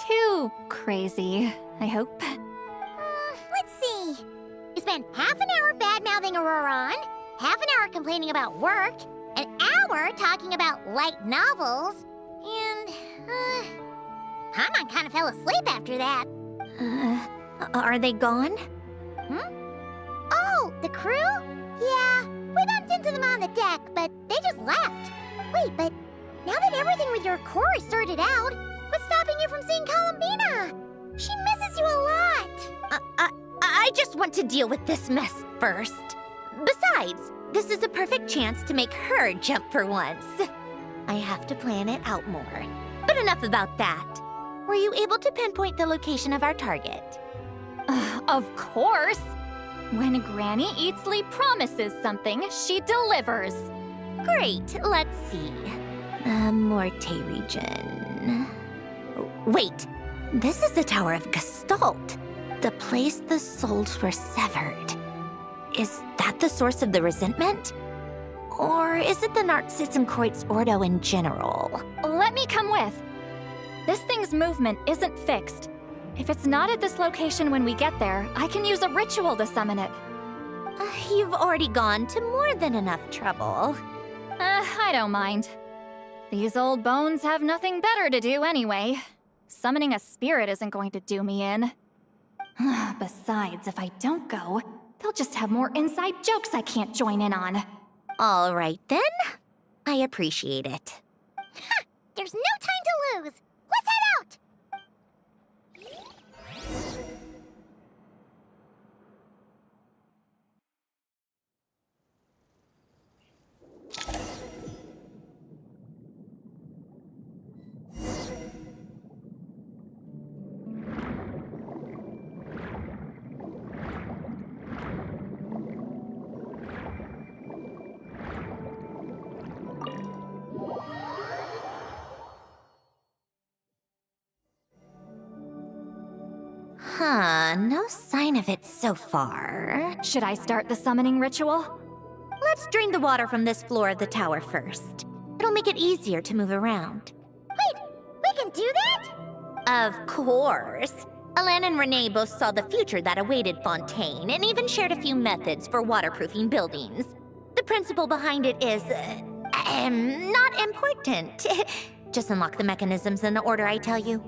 too crazy, I hope. Let's see. You spent half an hour bad-mouthing Auroron, half an hour complaining about work, an hour talking about light novels, and, Paimon kind of fell asleep after that. Are they gone? Oh, the crew? Yeah, we bumped into them on the deck, but they just left. Wait, but now that everything with your core is sorted out, what's stopping you from seeing Columbina? She misses you a lot. I just want to deal with this mess first. Besides, this is a perfect chance to make her jump for once. I have to plan it out more. But enough about that. Were you able to pinpoint the location of our target? Of course! When Granny Eatsley promises something, she delivers. Great, let's see. The Morte region. Wait, this is the Tower of Gestalt. The place the souls were severed. Is that the source of the resentment? Or is it the Narzissen-Kreuz Ordo in general? Let me come with. This thing's movement isn't fixed. If it's not at this location when we get there, I can use a ritual to summon it. You've already gone to more than enough trouble. I don't mind. These old bones have nothing better to do anyway. Summoning a spirit isn't going to do me in. Besides, if I don't go, they'll just have more inside jokes I can't join in on. All right then. I appreciate it. There's no time to lose. Let's head out! No sign of it so far. Should I start the summoning ritual? Let's drain the water from this floor of the tower first. It'll make it easier to move around. Wait, we can do that? Of course. Alan and Renee both saw the future that awaited Fontaine and even shared a few methods for waterproofing buildings. The principle behind it is, not important. Just unlock the mechanisms in the order I tell you.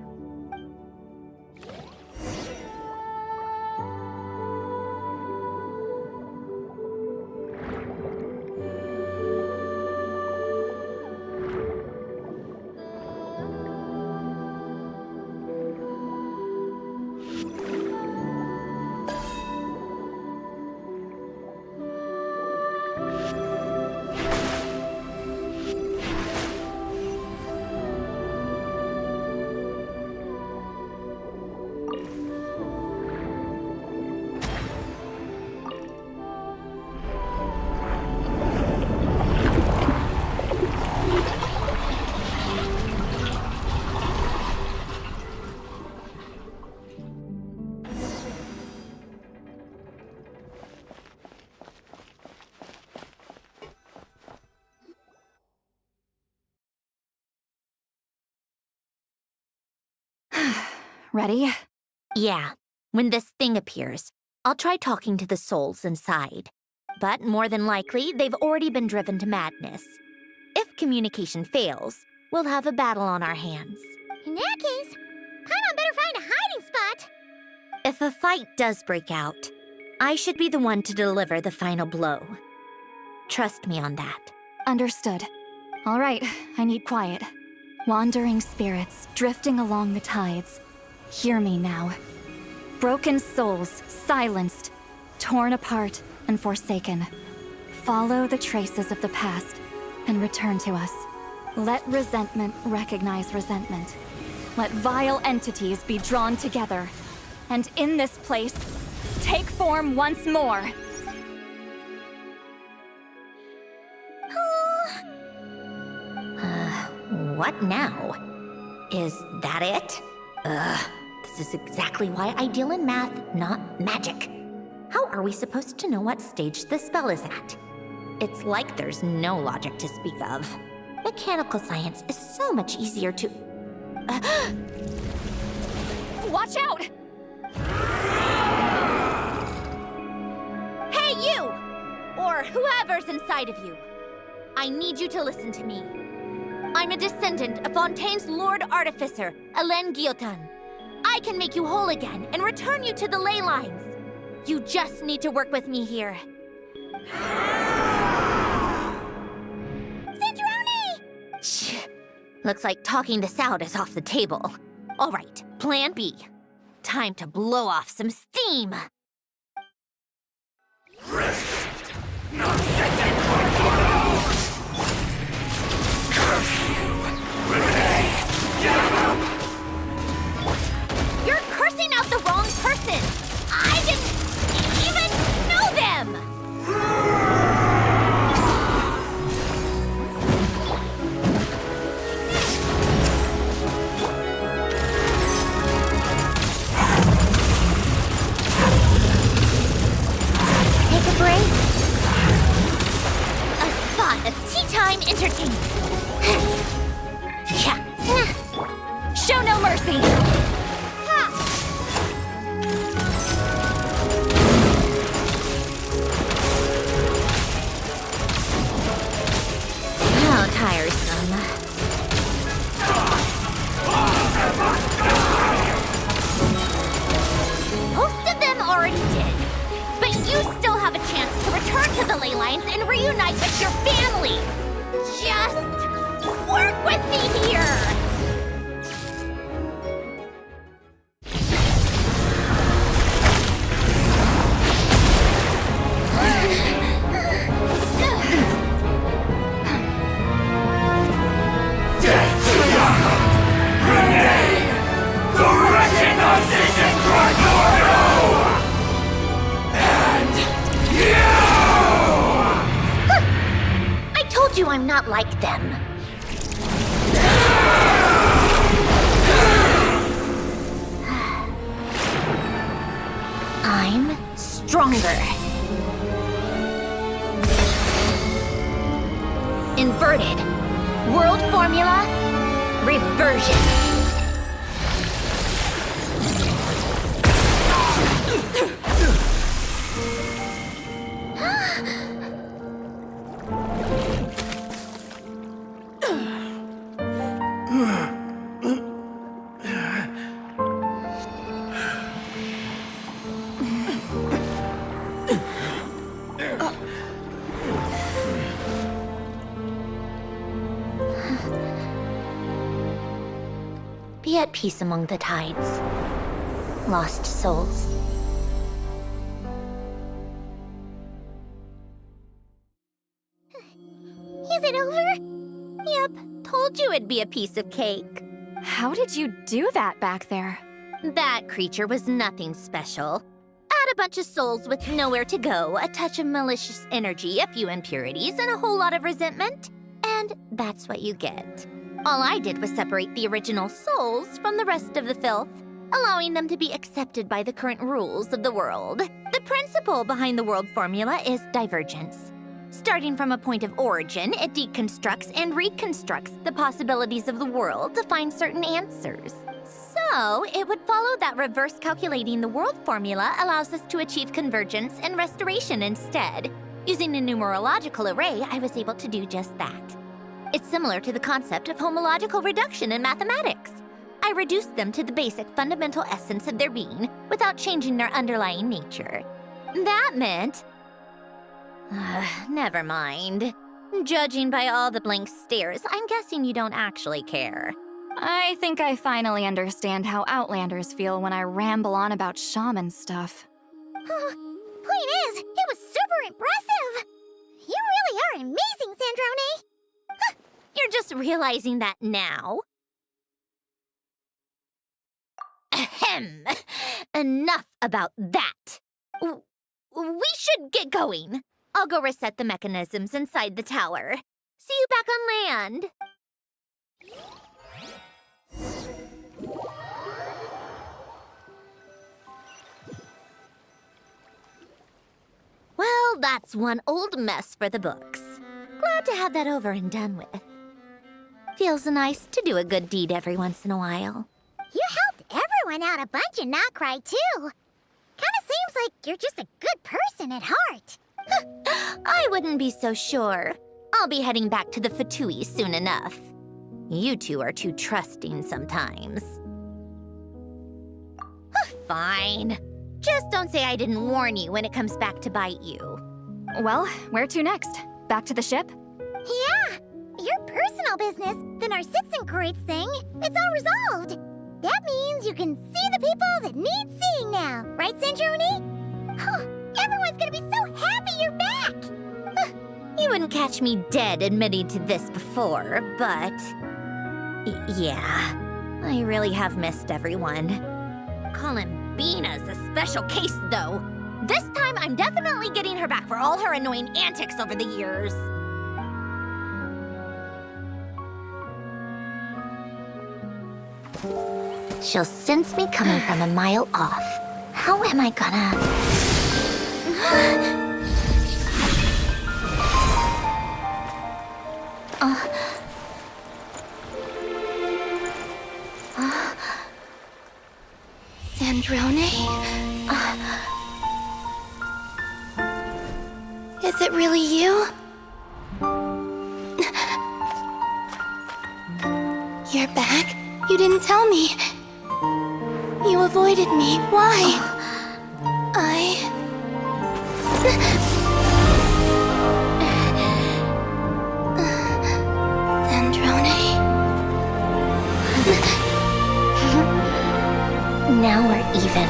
Ready? Yeah. When this thing appears, I'll try talking to the souls inside. But more than likely, they've already been driven to madness. If communication fails, we'll have a battle on our hands. In that case, Paimon better find a hiding spot. If a fight does break out, I should be the one to deliver the final blow. Trust me on that. Understood. All right, I need quiet. Wandering spirits, drifting along the tides. Hear me now. Broken souls, silenced, torn apart, and forsaken. Follow the traces of the past and return to us. Let resentment recognize resentment. Let vile entities be drawn together. And in this place, take form once more. What now? Is that it? This is exactly why I deal in math, not magic. How are we supposed to know what stage the spell is at? It's like there's no logic to speak of. Mechanical science is so much easier to... Watch out! Hey, you! Or whoever's inside of you. I need you to listen to me. I'm a descendant of Fontaine's Lord Artificer, Hélène Guillotin. I can make you whole again and return you to the ley lines. You just need to work with me here. Cinderoni! Looks like talking this out is off the table. All right, plan B. Time to blow off some steam. You're cursing out the wrong person! I didn't even know them! Take a break. A spot of tea time entertainment. Yeah. Show no mercy! How tiresome. Most of them already did. But you still have a chance to return to the ley lines and reunite with your families. Just work with me here! I told you I'm not like them. I'm stronger. Inverted. World formula. Reversion. Be at peace among the tides. Lost souls. Is it over? Yep, told you it'd be a piece of cake. How did you do that back there? That creature was nothing special. Add a bunch of souls with nowhere to go, a touch of malicious energy, a few impurities, and a whole lot of resentment. And that's what you get. All I did was separate the original souls from the rest of the filth, allowing them to be accepted by the current rules of the world. The principle behind the world formula is divergence. Starting from a point of origin, it deconstructs and reconstructs the possibilities of the world to find certain answers. So, it would follow that reverse calculating the world formula allows us to achieve convergence and restoration instead. Using a numerological array, I was able to do just that. It's similar to the concept of homological reduction in mathematics. I reduced them to the basic fundamental essence of their being without changing their underlying nature. That meant... never mind. Judging by all the blank stares, I'm guessing you don't actually care. I think I finally understand how Outlanders feel when I ramble on about shaman stuff. Point is, it was super impressive! You really are amazing, Sandrone! You're just realizing that now? Ahem! Enough about that! We should get going. I'll go reset the mechanisms inside the tower. See you back on land! Well, that's one old mess for the books. Glad to have that over and done with. Feels nice to do a good deed every once in a while. You helped everyone out a bunch in Not Cry, too. Kinda seems like you're just a good person at heart. I wouldn't be so sure. I'll be heading back to the Fatui soon enough. You two are too trusting sometimes. Fine. Just don't say I didn't warn you when it comes back to bite you. Well, where to next? Back to the ship? Yeah, your personal business, the Narcitsan thing, it's all resolved. That means you can see the people that need seeing now, right, Sandrone? Everyone's gonna be so happy you're back! You wouldn't catch me dead admitting to this before, but... yeah, I really have missed everyone. Columbina's a special case, though. This time, I'm definitely getting her back for all her annoying antics over the years. She'll sense me coming from a mile off. How am I gonna... Sandrone? Is it really you? You're back? You didn't tell me. You avoided me. Why? Sandrone? Now we're even.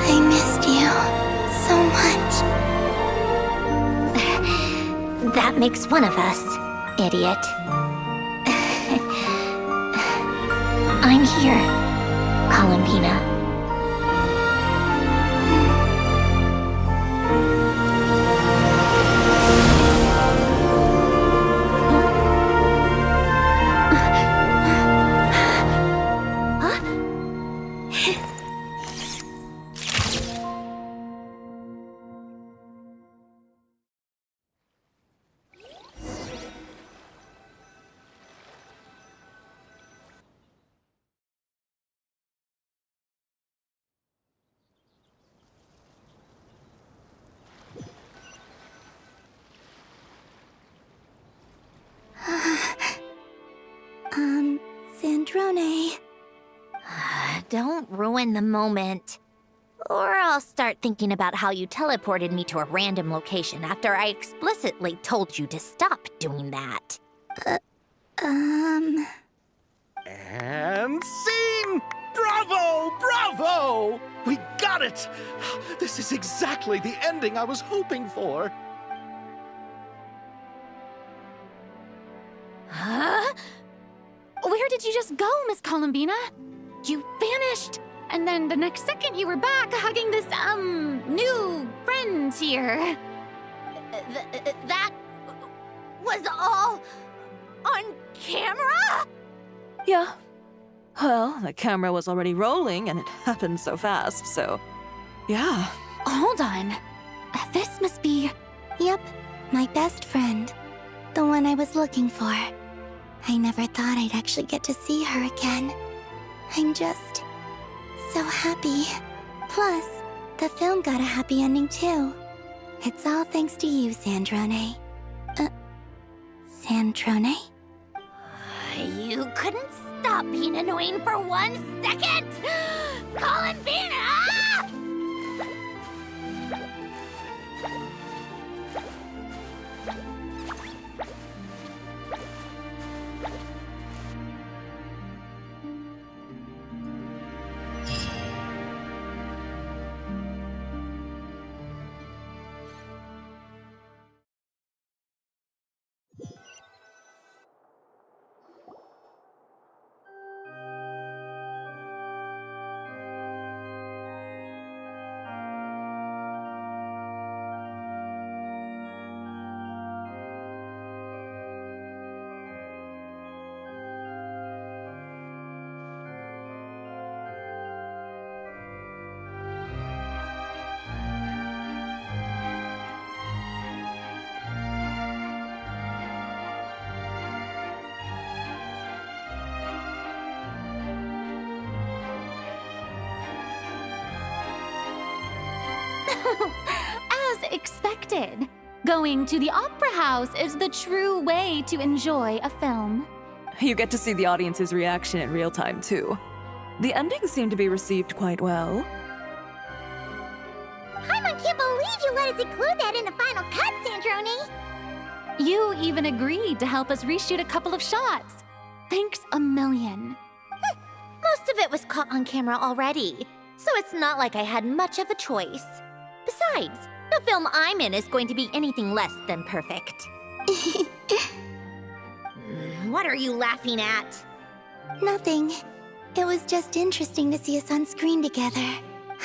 I missed you so much. That makes one of us, idiot. I'm here, Columbina. Sandrone. Don't ruin the moment. Or I'll start thinking about how you teleported me to a random location after I explicitly told you to stop doing that. And scene! Bravo! Bravo! We got it! This is exactly the ending I was hoping for. Huh? Where did you just go, Miss Columbina? You vanished, and then the next second you were back hugging this, new friend here. That was all on camera? Yeah. Well, the camera was already rolling and it happened so fast, so... yeah. Hold on. This must be... Yep, my best friend. The one I was looking for. I never thought I'd actually get to see her again. I'm just so happy. Plus, the film got a happy ending too. It's all thanks to you, Sandrone. Sandrone? You couldn't stop being annoying for 1 second! Colin Bean! Ah! As expected, going to the opera house is the true way to enjoy a film. You get to see the audience's reaction in real time, too. The ending seemed to be received quite well. Paimon can't believe you let us include that in the final cut, Sandrone! You even agreed to help us reshoot a couple of shots. Thanks a million. Most of it was caught on camera already, so it's not like I had much of a choice. Besides, the film I'm in is going to be anything less than perfect. What are you laughing at? Nothing. It was just interesting to see us on screen together.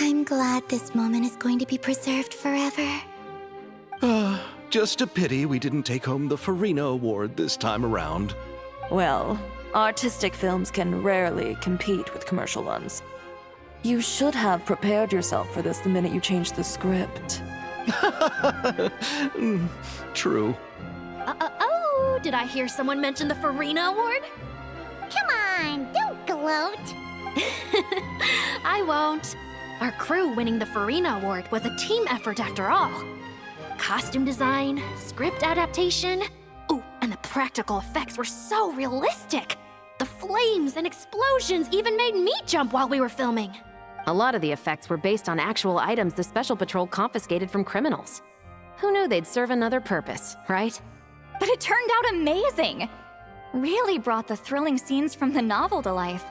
I'm glad this moment is going to be preserved forever. Just a pity we didn't take home the Farina Award this time around. Well, artistic films can rarely compete with commercial ones. You should have prepared yourself for this the minute you changed the script. True. Oh, did I hear someone mention the Farina Award? Come on, don't gloat. I won't. Our crew winning the Farina Award was a team effort after all. Costume design, script adaptation. Ooh, and the practical effects were so realistic. The flames and explosions even made me jump while we were filming. A lot of the effects were based on actual items the Special Patrol confiscated from criminals. Who knew they'd serve another purpose, right? But it turned out amazing! Really brought the thrilling scenes from the novel to life.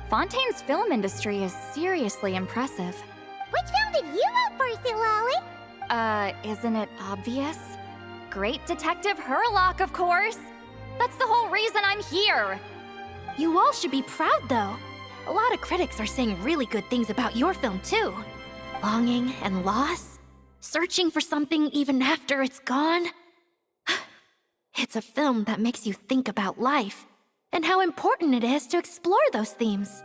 Fontaine's film industry is seriously impressive. Which film did you vote for, Silali? Isn't it obvious? Great Detective Herlock, of course! That's the whole reason I'm here! You all should be proud, though. A lot of critics are saying really good things about your film, too. Longing and loss, searching for something even after it's gone. It's a film that makes you think about life and how important it is to explore those themes.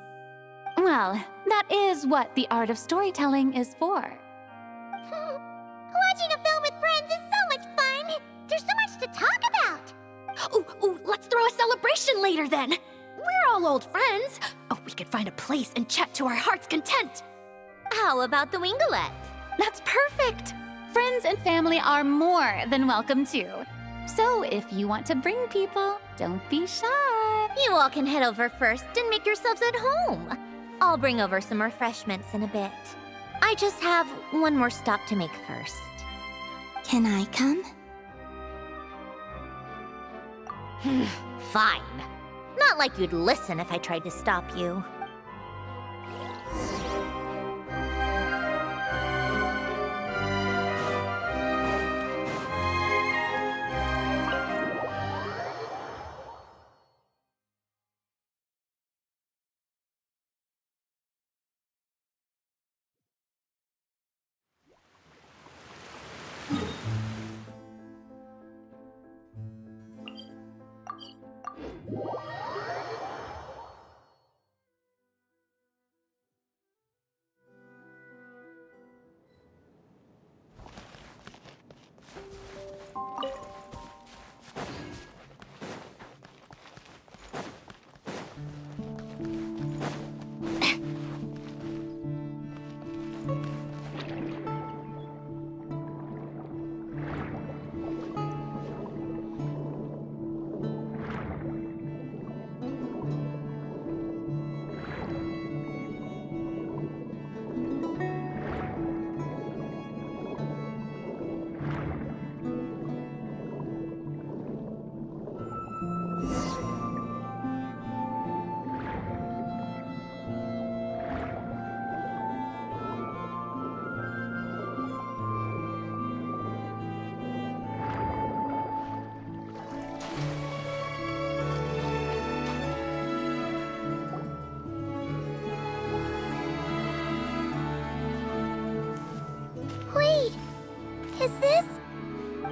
Well, that is what the art of storytelling is for. Watching a film with friends is so much fun! There's so much to talk about! Ooh, let's throw a celebration later, then! We're all old friends. Oh, we could find a place and chat to our heart's content. How about the Winglet? That's perfect! Friends and family are more than welcome too. So if you want to bring people, don't be shy. You all can head over first and make yourselves at home. I'll bring over some refreshments in a bit. I just have one more stop to make first. Can I come? Fine. Not like you'd listen if I tried to stop you.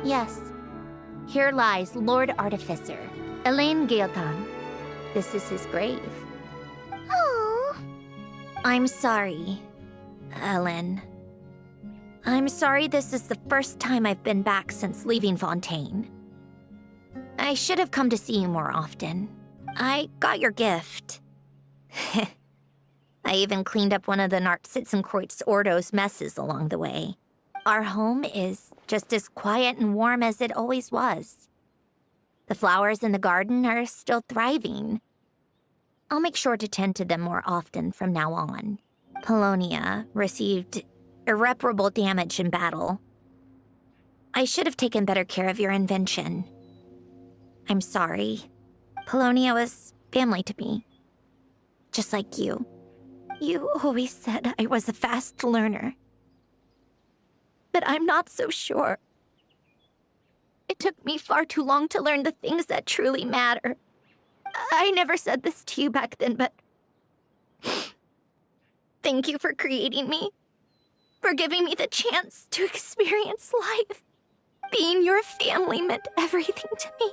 Yes. Here lies Lord Artificer, Elaine Gaeltan. This is his grave. Oh. I'm sorry, Ellen. I'm sorry this is the first time I've been back since leaving Fontaine. I should have come to see you more often. I got your gift. I even cleaned up one of the Nartsitzenkreuz Ordo's messes along the way. Our home is just as quiet and warm as it always was. The flowers in the garden are still thriving. I'll make sure to tend to them more often from now on. Polonia received irreparable damage in battle. I should have taken better care of your invention. I'm sorry. Polonia was family to me. Just like you. You always said I was a fast learner. But I'm not so sure. It took me far too long to learn the things that truly matter. I never said this to you back then, but thank you for creating me. For giving me the chance to experience life. Being your family meant everything to me.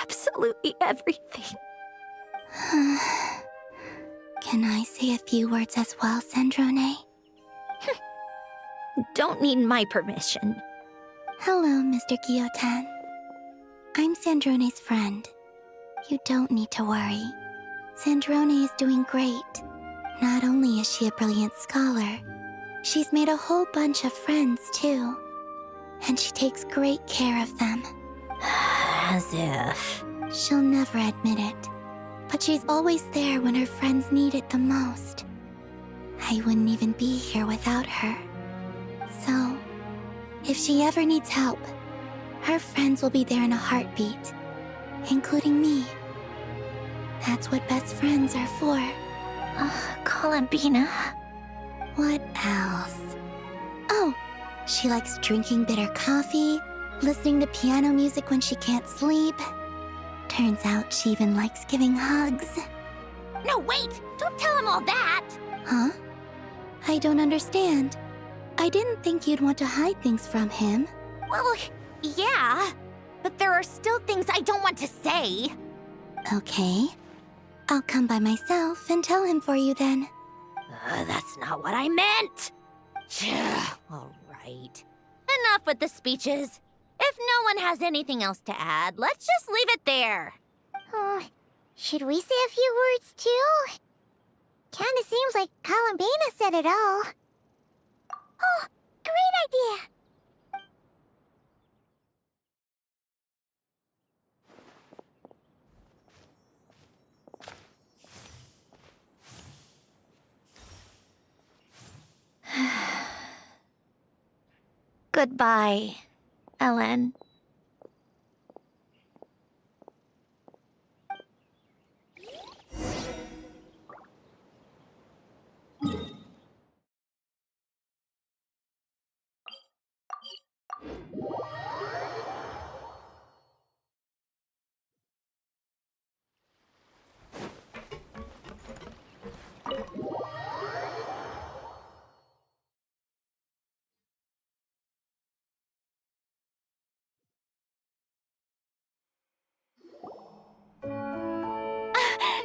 Absolutely everything. Can I say a few words as well, Sandrone? Don't need my permission. Hello, Mr. Gaeltan. I'm Sandrone's friend. You don't need to worry. Sandrone is doing great. Not only is she a brilliant scholar, she's made a whole bunch of friends, too. And she takes great care of them. As if. She'll never admit it, but she's always there when her friends need it the most. I wouldn't even be here without her. So, if she ever needs help, her friends will be there in a heartbeat, including me. That's what best friends are for. Columbina. What else? Oh, she likes drinking bitter coffee, listening to piano music when she can't sleep. Turns out she even likes giving hugs. No, wait! Don't tell him all that! Huh? I don't understand. I didn't think you'd want to hide things from him. Well, yeah. But there are still things I don't want to say. Okay. I'll come by myself and tell him for you then. That's not what I meant! All right. Enough with the speeches. If no one has anything else to add, let's just leave it there. Should we say a few words too? Kinda seems like Columbina said it all. Oh, great idea! Goodbye, Ellen.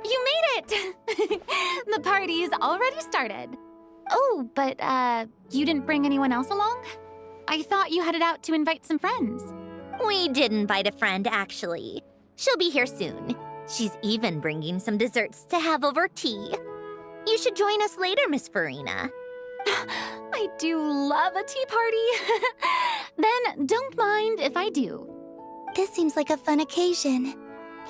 You made it! The party's already started. Oh, but, you didn't bring anyone else along? I thought you headed out to invite some friends. We did invite a friend, actually. She'll be here soon. She's even bringing some desserts to have over tea. You should join us later, Miss Farina. I do love a tea party. Then don't mind if I do. This seems like a fun occasion.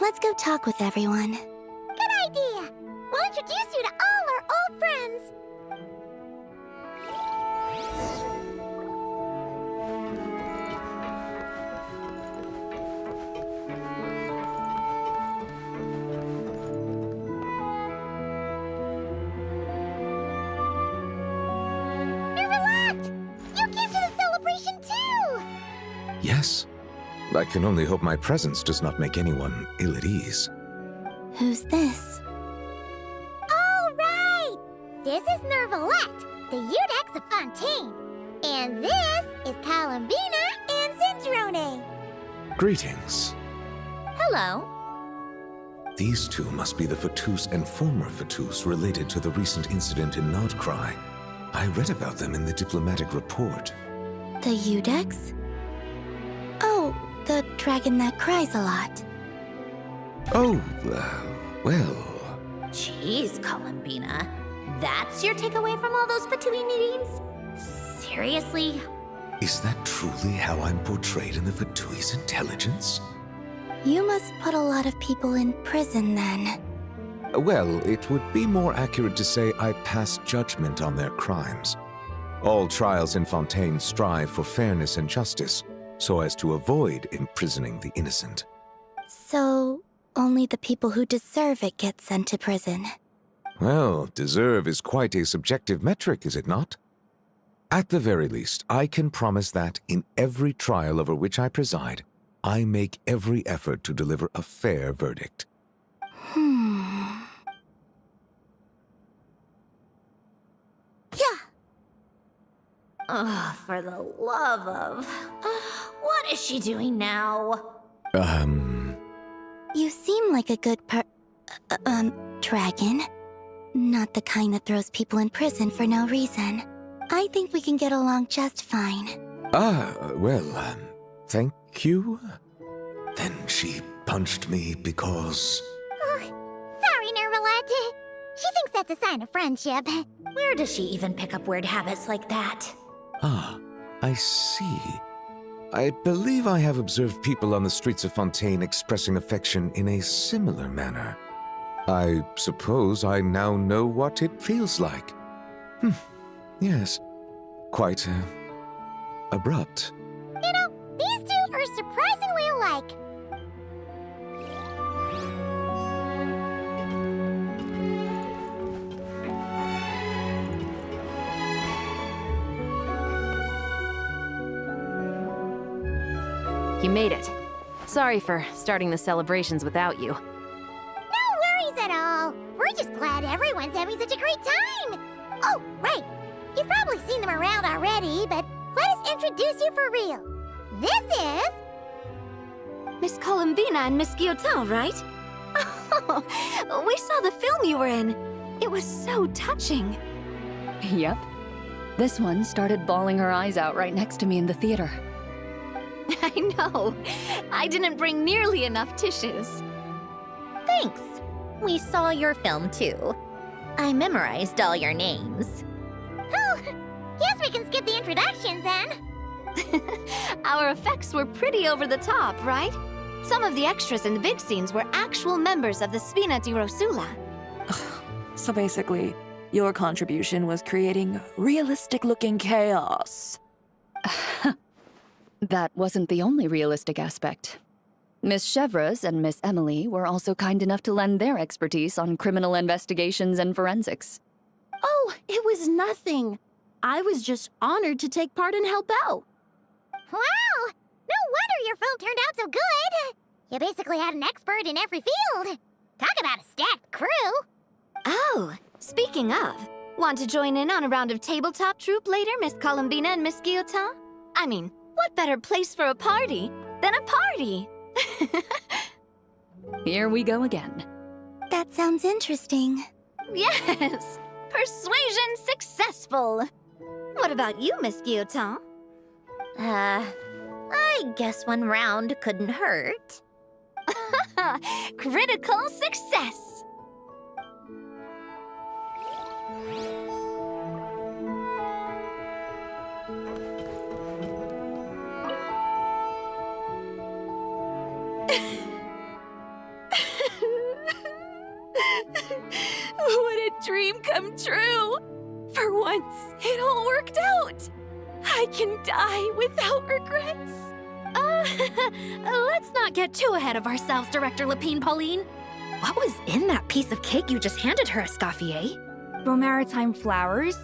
Let's go talk with everyone. Good idea! We'll introduce you to all our old friends. Yes. I can only hope my presence does not make anyone ill at ease. Who's this? All right! This is Nervalette, the Eudex of Fontaine. And this is Columbina Padrone! Greetings. Hello. These two must be the Fatus and former Fatus related to the recent incident in Nordcry. I read about them in the diplomatic report. The Udex? Oh, the dragon that cries a lot. Oh, well... Jeez, Columbina. That's your takeaway from all those Fatui meetings? Seriously? Is that truly how I'm portrayed in the Fatui's intelligence? You must put a lot of people in prison then. Well, it would be more accurate to say I pass judgment on their crimes. All trials in Fontaine strive for fairness and justice, so as to avoid imprisoning the innocent. So, only the people who deserve it get sent to prison. Well, deserve is quite a subjective metric, is it not? At the very least, I can promise that in every trial over which I preside, I make every effort to deliver a fair verdict. Yeah. Oh, for the love of... What is she doing now? You seem like a good dragon. Not the kind that throws people in prison for no reason. I think we can get along just fine. Well, thank you? Then she punched me because... Sorry, Nervalette. She thinks that's a sign of friendship. Where does she even pick up weird habits like that? Ah, I see. I believe I have observed people on the streets of Fontaine expressing affection in a similar manner. I suppose I now know what it feels like. Yes. Quite, abrupt. You know, these two are surprisingly alike. You made it. Sorry for starting the celebrations without you. No worries at all. We're just glad everyone's having such a great time. Oh, right. You've probably seen them around already, but let us introduce you for real. This is... Miss Columbina and Miss Guillotin, right? Oh, we saw the film you were in. It was so touching. Yep. This one started bawling her eyes out right next to me in the theater. I know. I didn't bring nearly enough tissues. Thanks. We saw your film too. I memorized all your names. Oh, guess we can skip the introductions then. Our effects were pretty over the top, right? Some of the extras in the big scenes were actual members of the Spina di Rosula. So basically, your contribution was creating realistic-looking chaos. That wasn't the only realistic aspect. Miss Chevreuse and Miss Emily were also kind enough to lend their expertise on criminal investigations and forensics. Oh, it was nothing. I was just honored to take part and help out. Wow! No wonder your film turned out so good. You basically had an expert in every field. Talk about a stacked crew. Oh, speaking of, want to join in on a round of tabletop troupe later, Miss Columbina and Miss Guillotin? I mean, what better place for a party than a party? Here we go again. That sounds interesting. Yes! Persuasion successful! What about you, Miss Guillotin? I guess one round couldn't hurt. Critical success! What a dream come true! For once, it all worked out! I can die without regrets! Let's not get too ahead of ourselves, Director Lapine Pauline. What was in that piece of cake you just handed her, Escoffier? Romaritime flowers,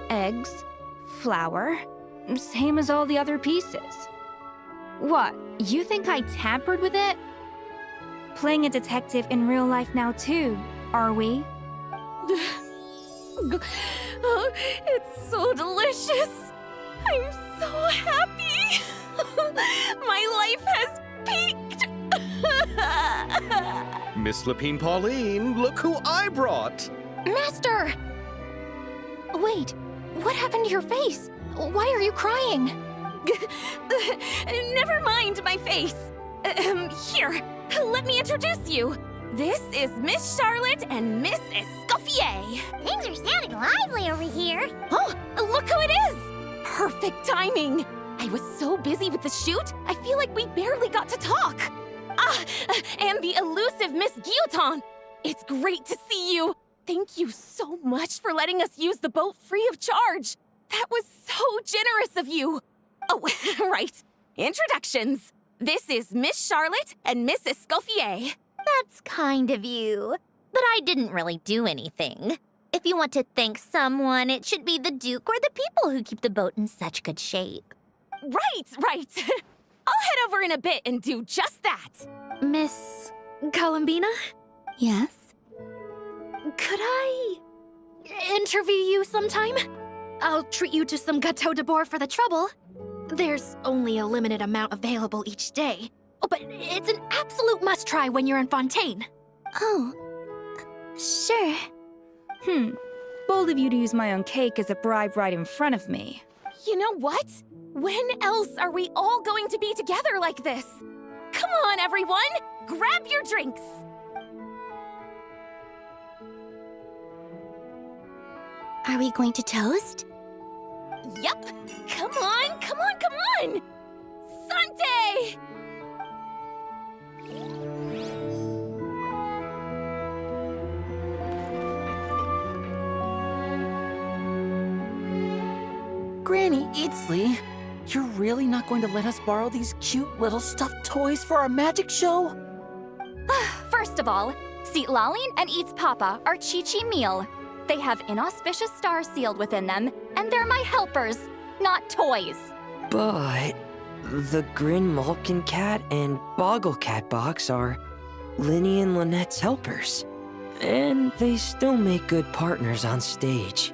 eggs, flour, same as all the other pieces. What, you think I tampered with it? Playing a detective in real life now too, are we? Oh, it's so delicious! I'm so happy! My life has peaked! Miss Lapine Pauline, look who I brought! Master! Wait, what happened to your face? Why are you crying? Never mind my face. Here, let me introduce you. This is Miss Charlotte and Miss Escoffier. Things are sounding lively over here. Oh, look who it is! Perfect timing. I was so busy with the shoot, I feel like we barely got to talk. Ah, and the elusive Miss Guillotin. It's great to see you. Thank you so much for letting us use the boat free of charge. That was so generous of you. Oh, right. Introductions. This is Miss Charlotte and Miss Escoffier. That's kind of you. But I didn't really do anything. If you want to thank someone, it should be the Duke or the people who keep the boat in such good shape. Right. I'll head over in a bit and do just that. Miss Columbina? Yes? Could I interview you sometime? I'll treat you to some gâteau de bord for the trouble. There's only a limited amount available each day. Oh, but it's an absolute must-try when you're in Fontaine. Oh, sure. Bold of you to use my own cake as a bribe right in front of me. You know what? When else are we all going to be together like this? Come on, everyone! Grab your drinks! Are we going to toast? Yup! Come on! Sante! Granny Eatsley, you're really not going to let us borrow these cute little stuffed toys for our magic show? First of all, Seat Laline and Eats Papa are Chi-Chi meal. They have inauspicious stars sealed within them, and they're my helpers, not toys. But the Grin Malkin Cat and Boggle Cat box are Linny and Lynette's helpers. And they still make good partners on stage.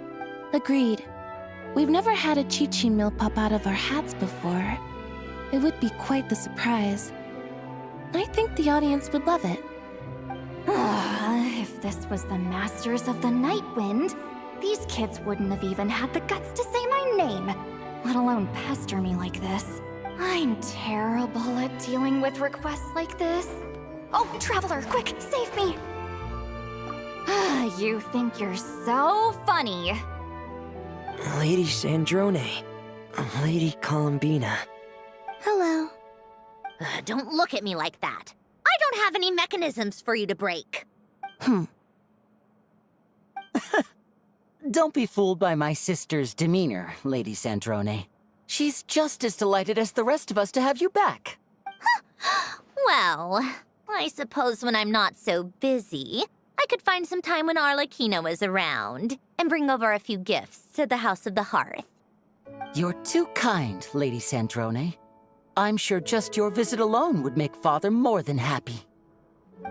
Agreed. We've never had a Chi-Chi meal pop out of our hats before. It would be quite the surprise. I think the audience would love it. If this was the Masters of the Night Wind, these kids wouldn't have even had the guts to say my name, let alone pester me like this. I'm terrible at dealing with requests like this. Oh, Traveler, quick, save me! You think you're so funny. Lady Sandrone, Lady Columbina. Hello. Don't look at me like that. I don't have any mechanisms for you to break. Don't be fooled by my sister's demeanor, Lady Sandrone. She's just as delighted as the rest of us to have you back. Well, I suppose when I'm not so busy, I could find some time when Arlecchino is around and bring over a few gifts to the House of the Hearth. You're too kind, Lady Sandrone. I'm sure just your visit alone would make Father more than happy.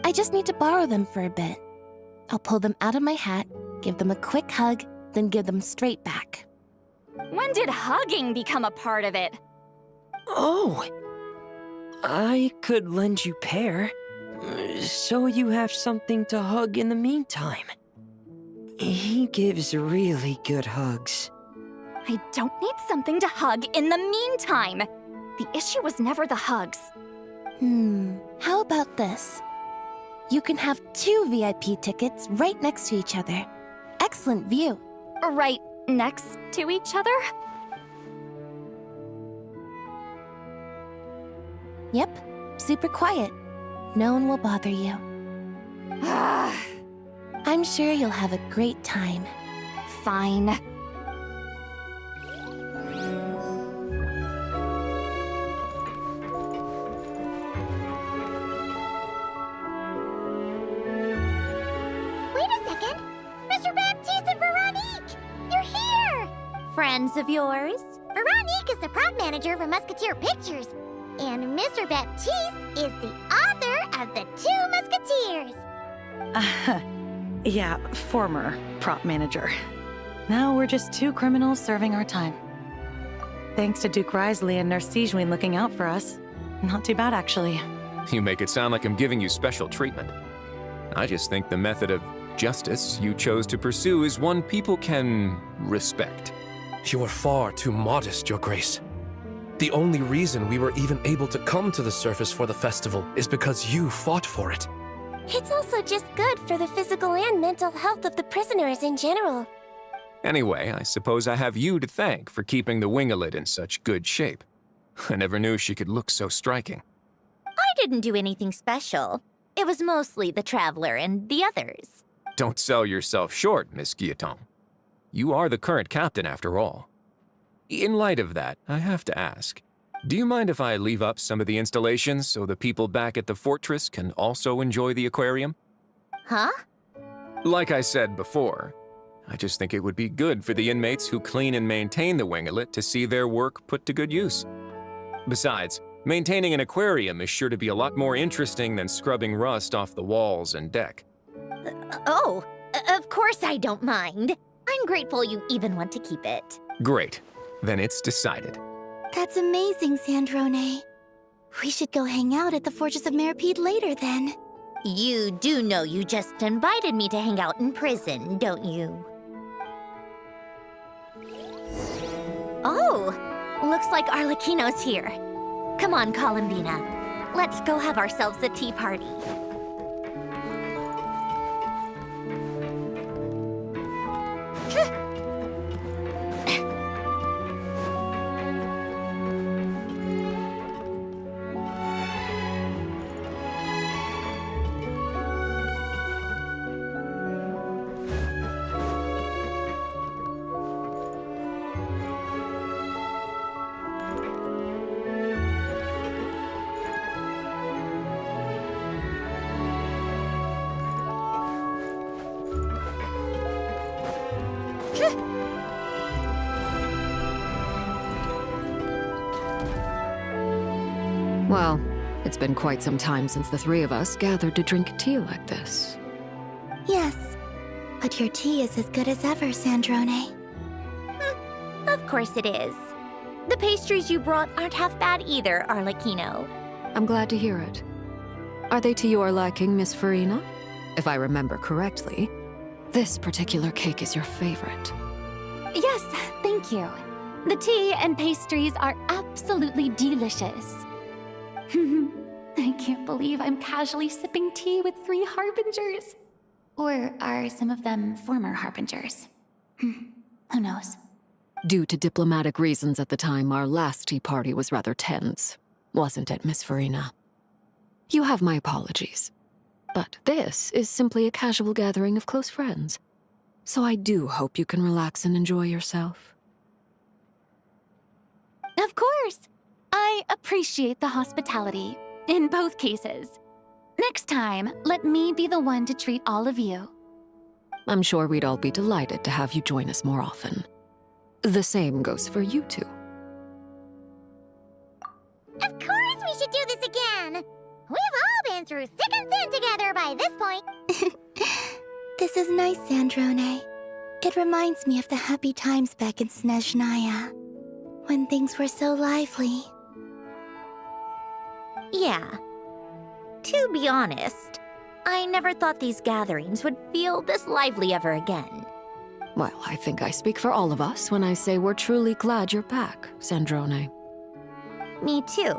I just need to borrow them for a bit. I'll pull them out of my hat, give them a quick hug, then give them straight back. When did hugging become a part of it? Oh! I could lend you Pear, so you have something to hug in the meantime. He gives really good hugs. I don't need something to hug in the meantime. The issue was never the hugs. How about this? You can have 2 VIP tickets right next to each other. Excellent view. Right next to each other? Yep, super quiet. No one will bother you. I'm sure you'll have a great time. Fine. Friends of yours? Veronique is the prop manager for Musketeer Pictures, and Mr. Baptiste is the author of The 2 Musketeers. Yeah, former prop manager. Now we're just 2 criminals serving our time. Thanks to Duke Risley and Nurse Sijuin looking out for us. Not too bad, actually. You make it sound like I'm giving you special treatment. I just think the method of justice you chose to pursue is one people can respect. You are far too modest, Your Grace. The only reason we were even able to come to the surface for the festival is because you fought for it. It's also just good for the physical and mental health of the prisoners in general. Anyway, I suppose I have you to thank for keeping the winglet in such good shape. I never knew she could look so striking. I didn't do anything special. It was mostly the Traveler and the others. Don't sell yourself short, Miss Guillotin. You are the current captain, after all. In light of that, I have to ask, do you mind if I leave up some of the installations so the people back at the fortress can also enjoy the aquarium? Huh? Like I said before, I just think it would be good for the inmates who clean and maintain the winglet to see their work put to good use. Besides, maintaining an aquarium is sure to be a lot more interesting than scrubbing rust off the walls and deck. Of course I don't mind. I'm grateful you even want to keep it. Great. Then it's decided. That's amazing, Sandrone. We should go hang out at the Fortress of Meripede later, then. You do know you just invited me to hang out in prison, don't you? Oh, looks like Arlecchino's here. Come on, Columbina. Let's go have ourselves a tea party. Well, it's been quite some time since the three of us gathered to drink tea like this. Yes, but your tea is as good as ever, Sandrone. Of course it is. The pastries you brought aren't half bad either, Arlecchino. I'm glad to hear it. Are they to your liking, Miss Farina? If I remember correctly, this particular cake is your favorite. Yes, thank you. The tea and pastries are absolutely delicious. I can't believe I'm casually sipping tea with 3 harbingers. Or are some of them former harbingers? Who knows? Due to diplomatic reasons at the time, our last tea party was rather tense, wasn't it, Miss Farina? You have my apologies. But this is simply a casual gathering of close friends. So I do hope you can relax and enjoy yourself. Of course! I appreciate the hospitality, in both cases. Next time, let me be the one to treat all of you. I'm sure we'd all be delighted to have you join us more often. The same goes for you two. Of course we should do this again! We've all been through thick and thin together by this point. This is nice, Sandrone. It reminds me of the happy times back in Snezhnaya, when things were so lively. Yeah. To be honest, I never thought these gatherings would feel this lively ever again. Well, I think I speak for all of us when I say we're truly glad you're back, Sandrone. Me too.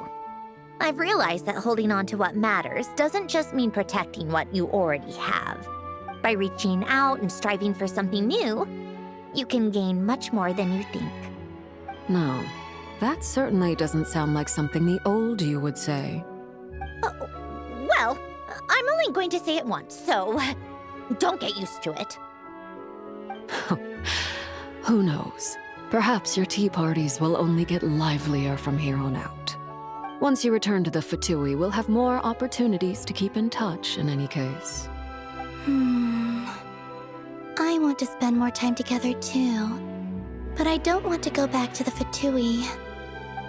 I've realized that holding on to what matters doesn't just mean protecting what you already have. By reaching out and striving for something new, you can gain much more than you think. No, that certainly doesn't sound like something the old you would say. Well, I'm only going to say it once, so don't get used to it. Who knows? Perhaps your tea parties will only get livelier from here on out. Once you return to the Fatui, we'll have more opportunities to keep in touch in any case. I want to spend more time together too. But I don't want to go back to the Fatui.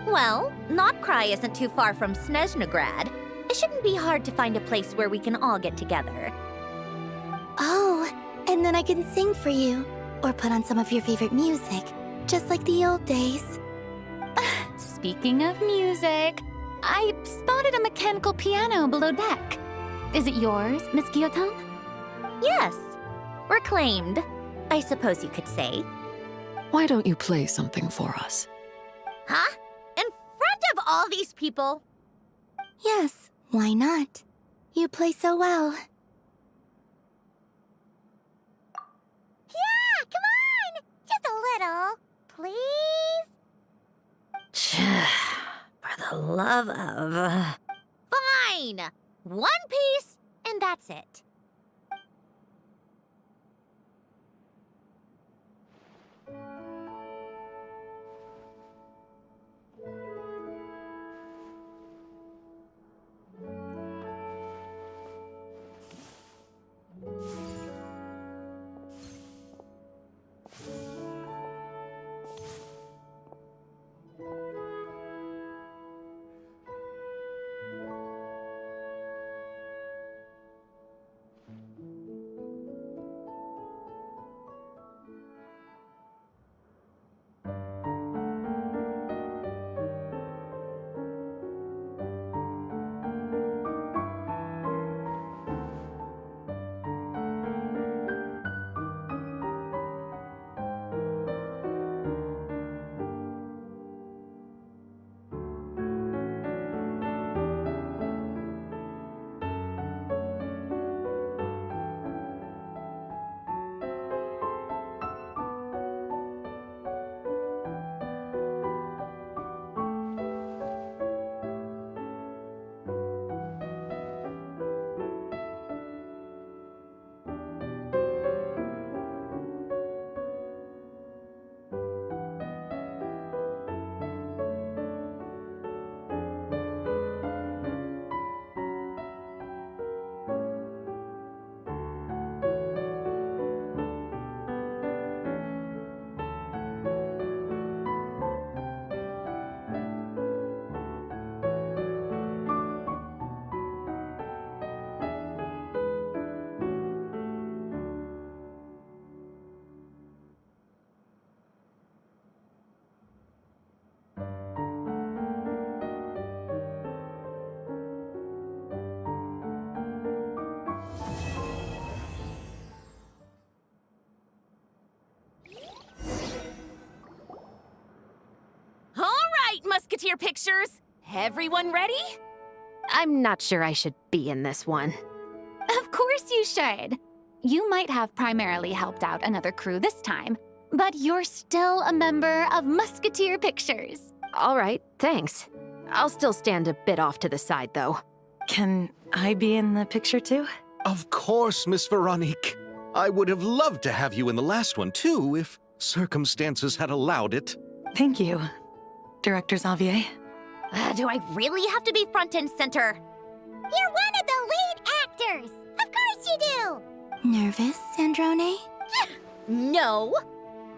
Well, Notcry isn't too far from Snezhnograd. It shouldn't be hard to find a place where we can all get together. Oh, and then I can sing for you. Or put on some of your favorite music. Just like the old days. Speaking of music, I spotted a mechanical piano below deck. Is it yours, Miss Guillotin? Yes. Reclaimed, I suppose you could say. Why don't you play something for us? Huh? In front of all these people? Yes, why not? You play so well. Yeah, come on! Just a little, please? For the love of... Fine! One piece, and that's it. Musketeer pictures. Everyone ready? I'm not sure I should be in this one. Of course you should. You might have primarily helped out another crew this time, but you're still a member of Musketeer Pictures. All right, thanks. I'll still stand a bit off to the side, though. Can I be in the picture too? Of course, Miss Veronique. I would have loved to have you in the last one, too, if circumstances had allowed it. Thank you, Director Xavier. Do I really have to be front and center? You're one of the lead actors! Of course you do! Nervous, Sandrone? No.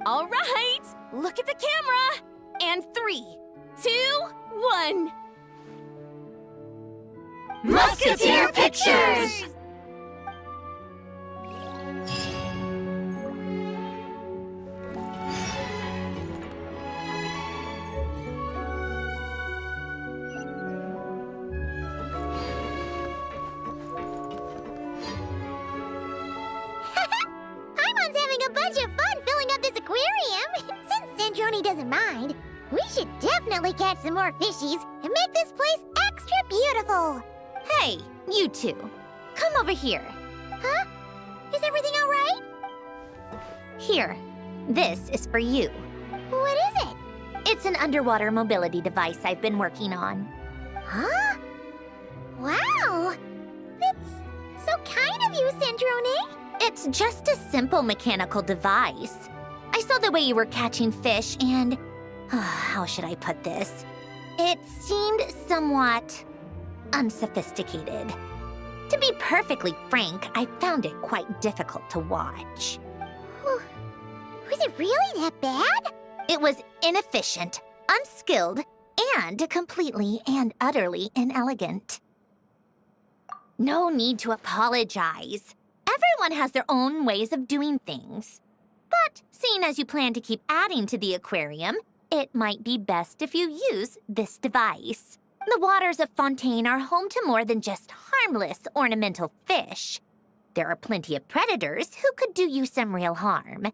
All right, look at the camera. And 3, 2, 1. Musketeer Pictures! Paimon's having a bunch of fun filling up this aquarium. Since Sandrone doesn't mind, we should definitely catch some more fishies and make this place extra beautiful. Hey, you two. Come over here. Huh? Is everything all right? Here. This is for you. What is it? It's an underwater mobility device I've been working on. Huh? Wow! That's so kind of you, Sandrone. It's just a simple mechanical device. I saw the way you were catching fish and... how should I put this? It seemed somewhat... unsophisticated. To be perfectly frank, I found it quite difficult to watch. Was it really that bad? It was inefficient, unskilled, and completely and utterly inelegant. No need to apologize. Everyone has their own ways of doing things. But seeing as you plan to keep adding to the aquarium, it might be best if you use this device. The waters of Fontaine are home to more than just harmless ornamental fish. There are plenty of predators who could do you some real harm.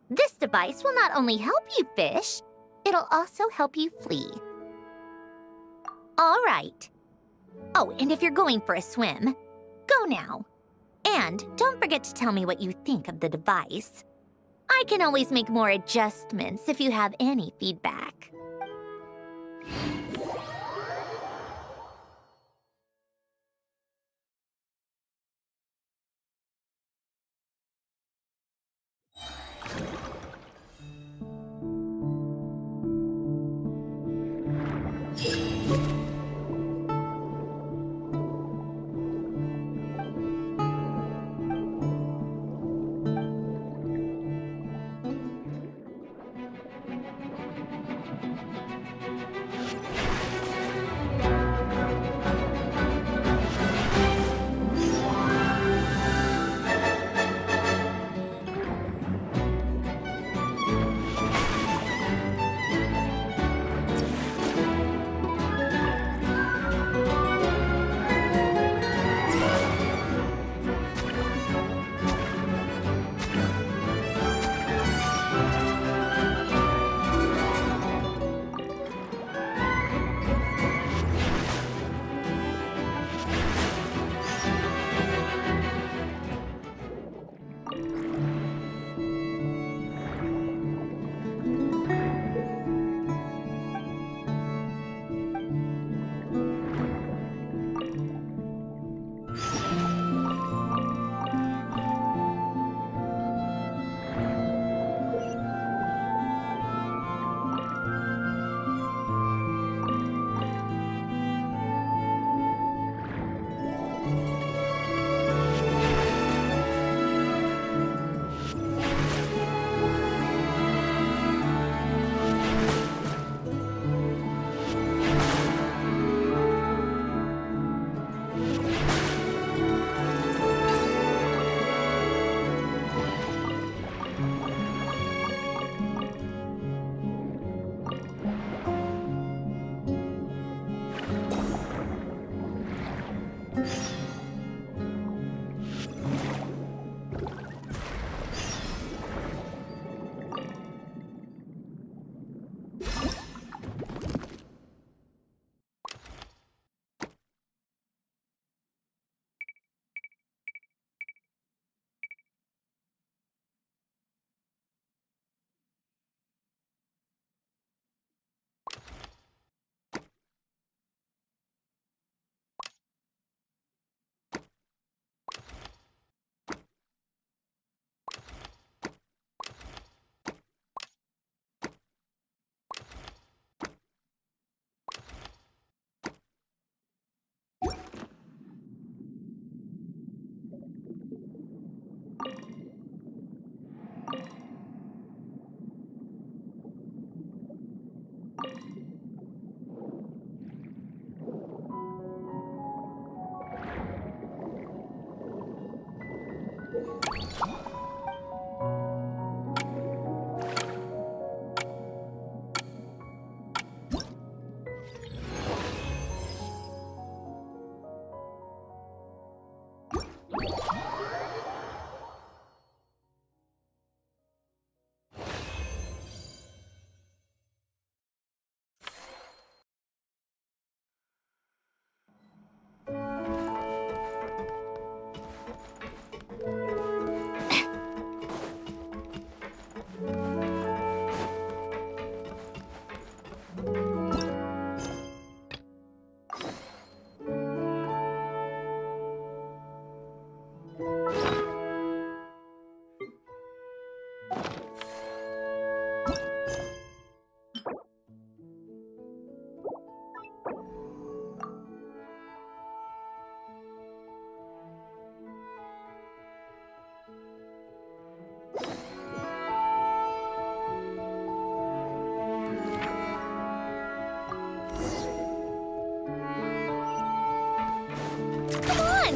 This device will not only help you fish, it'll also help you flee. All right. Oh, and if you're going for a swim, go now. And don't forget to tell me what you think of the device. I can always make more adjustments if you have any feedback.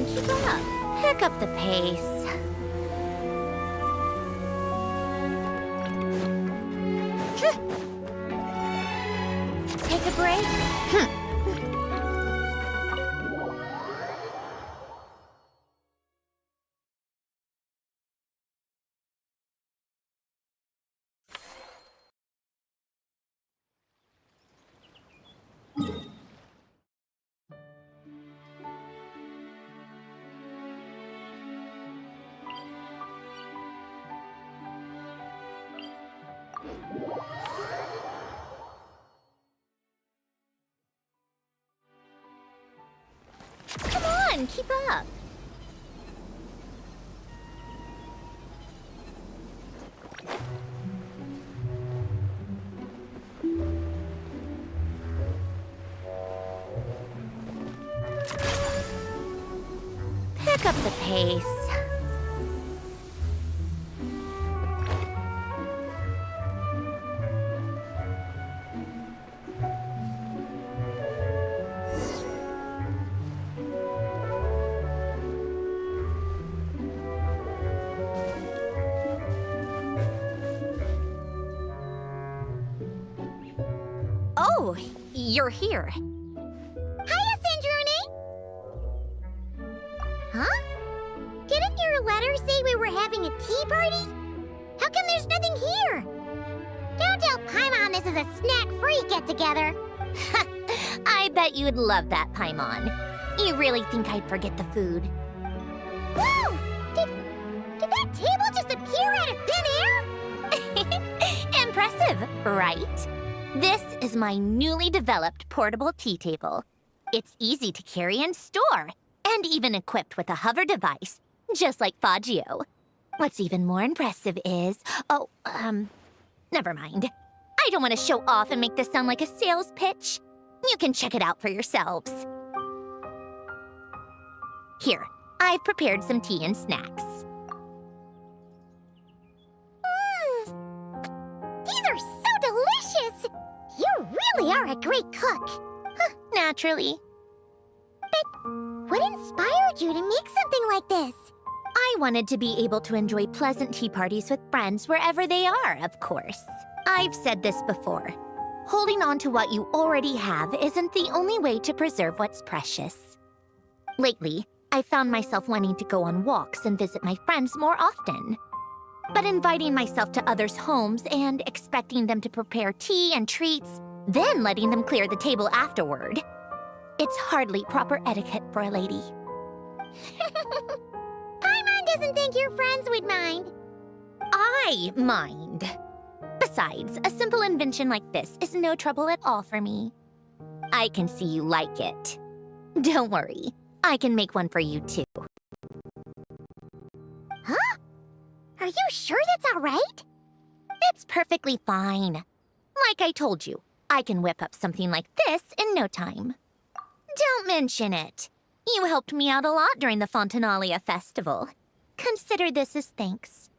Keep up. Pick up the pace. break? Come on, keep up. Pick up the pace. Oh, you're here. Hiya, Sandrone! Huh? Didn't your letter say we were having a tea party? How come there's nothing here? Don't tell Paimon this is a snack-free get-together. I bet you'd love that, Paimon. You really think I'd forget the food? Whoa! Did that table just appear out of thin air? Impressive, right? This is my newly developed portable tea table. It's easy to carry and store, and even equipped with a hover device, just like Faggio. What's even more impressive is... never mind. I don't want to show off and make this sound like a sales pitch. You can check it out for yourselves. Here, I've prepared some tea and snacks. These are so delicious! You really are a great cook. Naturally. But what inspired you to make something like this? I wanted to be able to enjoy pleasant tea parties with friends wherever they are, of course. I've said this before. Holding on to what you already have isn't the only way to preserve what's precious. Lately, I found myself wanting to go on walks and visit my friends more often. But inviting myself to others' homes and expecting them to prepare tea and treats, then letting them clear the table afterward. It's hardly proper etiquette for a lady. Paimon doesn't think your friends would mind. I mind. Besides, a simple invention like this is no trouble at all for me. I can see you like it. Don't worry, I can make one for you too. Huh? Are you sure that's all right? It's perfectly fine. Like I told you, I can whip up something like this in no time. Don't mention it. You helped me out a lot during the Fontinalia festival. Consider this as thanks.